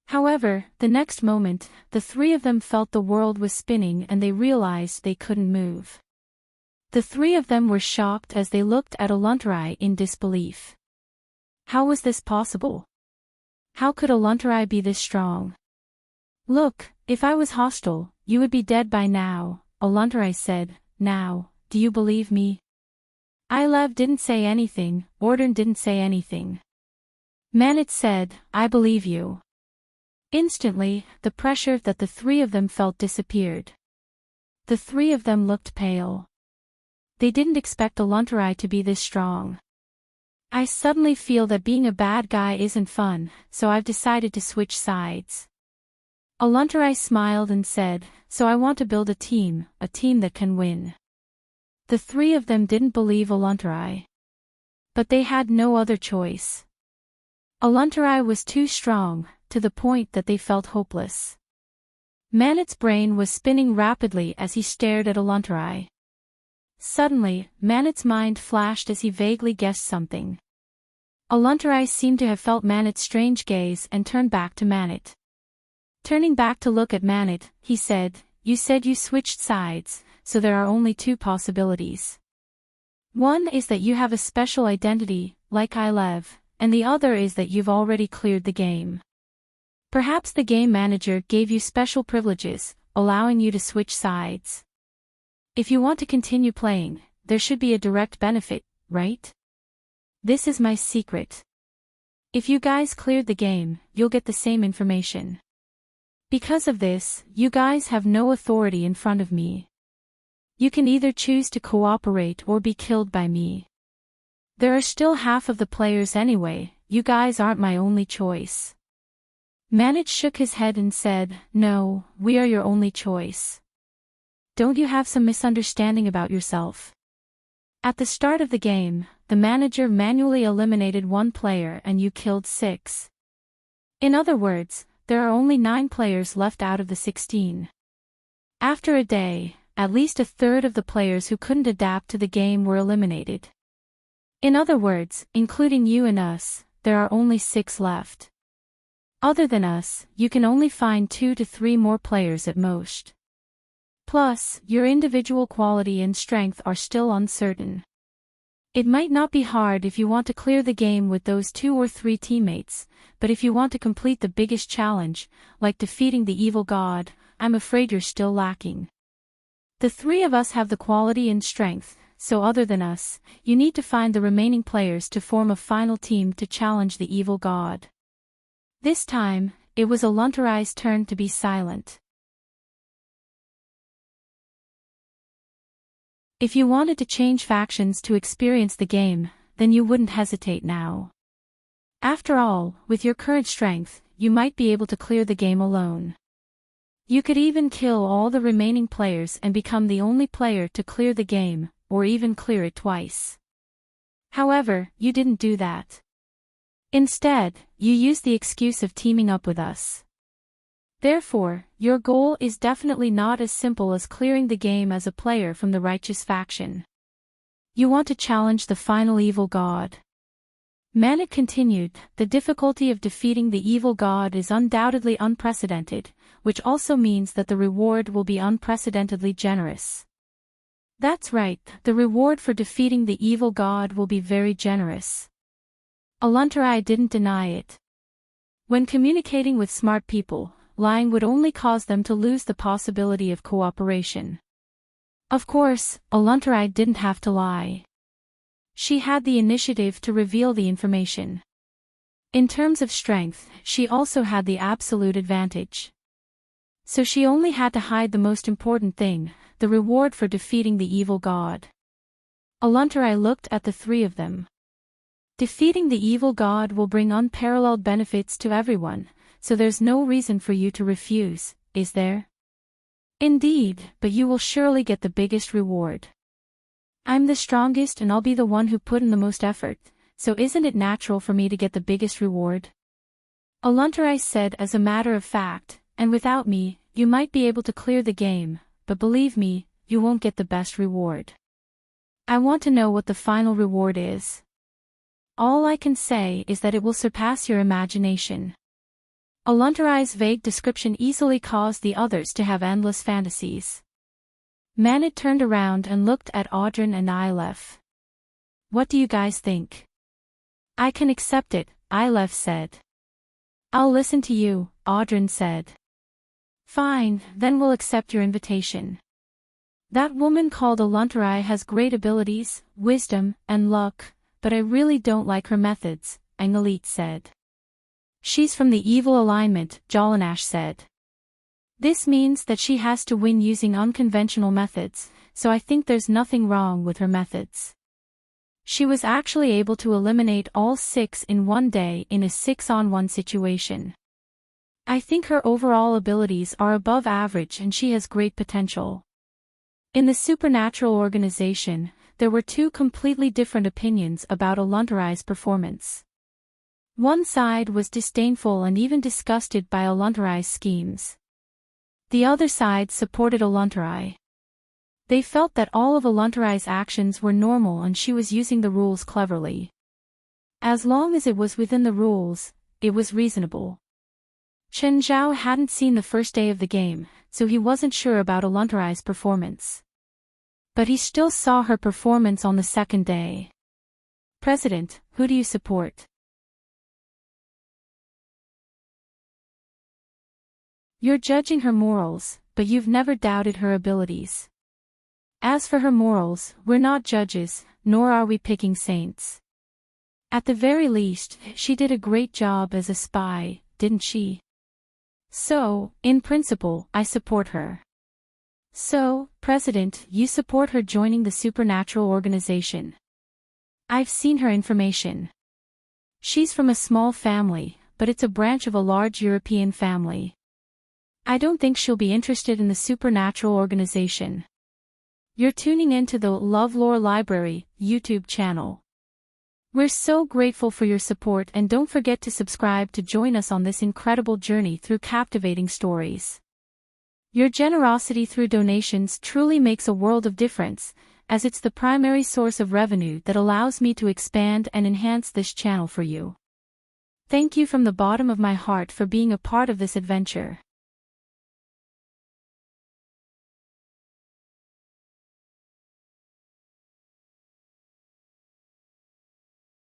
However, the next moment, the three of them felt the world was spinning and they realized they couldn't move. The three of them were shocked as they looked at Aluntarai in disbelief. How was this possible? How could Aluntarai be this strong? Look, if I was hostile, you would be dead by now, Aluntarai said. Now, do you believe me? Ilev didn't say anything, Ordern didn't say anything. Manit said, I believe you. Instantly, the pressure that the three of them felt disappeared. The three of them looked pale. They didn't expect Aluntarai to be this strong. I suddenly feel that being a bad guy isn't fun, so I've decided to switch sides. Aluntarai smiled and said, so I want to build a team that can win. The three of them didn't believe Aluntarai. But they had no other choice. Aluntarai was too strong, to the point that they felt hopeless. Manit's brain was spinning rapidly as he stared at Aluntarai. Suddenly, Manit's mind flashed as he vaguely guessed something. Aluntarai seemed to have felt Manit's strange gaze and turned back to Manit. Turning back to look at Manit, he said you switched sides, so there are only two possibilities. One is that you have a special identity, like Ilev, and the other is that you've already cleared the game. Perhaps the game manager gave you special privileges, allowing you to switch sides. If you want to continue playing, there should be a direct benefit, right? This is my secret. If you guys cleared the game, you'll get the same information. Because of this, you guys have no authority in front of me. You can either choose to cooperate or be killed by me. There are still half of the players anyway, you guys aren't my only choice. Manit shook his head and said, no, we are your only choice. Don't you have some misunderstanding about yourself? At the start of the game, the manager manually eliminated one player and you killed 6. In other words, there are only 9 players left out of the 16. After a day, at least a third of the players who couldn't adapt to the game were eliminated. In other words, including you and us, there are only 6 left. Other than us, you can only find 2 to 3 more players at most. Plus, your individual quality and strength are still uncertain. It might not be hard if you want to clear the game with those 2 or 3 teammates, but if you want to complete the biggest challenge, like defeating the evil god, I'm afraid you're still lacking. The 3 of us have the quality and strength, so other than us, you need to find the remaining players to form a final team to challenge the evil god. This time, it was Aluntarai's turn to be silent. If you wanted to change factions to experience the game, then you wouldn't hesitate now. After all, with your current strength, you might be able to clear the game alone. You could even kill all the remaining players and become the only player to clear the game, or even clear it twice. However, you didn't do that. Instead, you used the excuse of teaming up with us. Therefore, your goal is definitely not as simple as clearing the game as a player from the righteous faction. You want to challenge the final evil god. Manit continued, the difficulty of defeating the evil god is undoubtedly unprecedented, which also means that the reward will be unprecedentedly generous. That's right, the reward for defeating the evil god will be very generous. Aluntarai didn't deny it. When communicating with smart people, lying would only cause them to lose the possibility of cooperation. Of course, Aluntarai didn't have to lie. She had the initiative to reveal the information. In terms of strength, she also had the absolute advantage. So she only had to hide the most important thing, the reward for defeating the evil god. Aluntarai looked at the 3 of them. Defeating the evil god will bring unparalleled benefits to everyone, so there's no reason for you to refuse, is there? Indeed, but you will surely get the biggest reward. I'm the strongest and I'll be the one who put in the most effort, so isn't it natural for me to get the biggest reward? Aluntarai said as a matter of fact, and without me, you might be able to clear the game, but believe me, you won't get the best reward. I want to know what the final reward is. All I can say is that it will surpass your imagination. Aluntarai's vague description easily caused the others to have endless fantasies. Manit turned around and looked at Audryn and Ilef. What do you guys think? I can accept it, Ilef said. I'll listen to you, Audryn said. Fine, then we'll accept your invitation. That woman called Aluntarai has great abilities, wisdom, and luck, but I really don't like her methods, Angalit said. She's from the evil alignment, Jolanash said. This means that she has to win using unconventional methods, so I think there's nothing wrong with her methods. She was actually able to eliminate all 6 in one day in a 6-on-1 situation. I think her overall abilities are above average and she has great potential. In the supernatural organization, there were 2 completely different opinions about Aluntarai's performance. One side was disdainful and even disgusted by Aluntarai's schemes. The other side supported Aluntarai. They felt that all of Aluntarai's actions were normal and she was using the rules cleverly. As long as it was within the rules, it was reasonable. Chen Zhao hadn't seen the first day of the game, so he wasn't sure about Aluntarai's performance. But he still saw her performance on the second day. President, who do you support? You're judging her morals, but you've never doubted her abilities. As for her morals, we're not judges, nor are we picking saints. At the very least, she did a great job as a spy, didn't she? So, in principle, I support her. So, President, you support her joining the supernatural organization. I've seen her information. She's from a small family, but it's a branch of a large European family. I don't think she'll be interested in the supernatural organization. You're tuning in to the LoveLore Library YouTube channel. We're so grateful for your support and don't forget to subscribe to join us on this incredible journey through captivating stories. Your generosity through donations truly makes a world of difference, as it's the primary source of revenue that allows me to expand and enhance this channel for you. Thank you from the bottom of my heart for being a part of this adventure.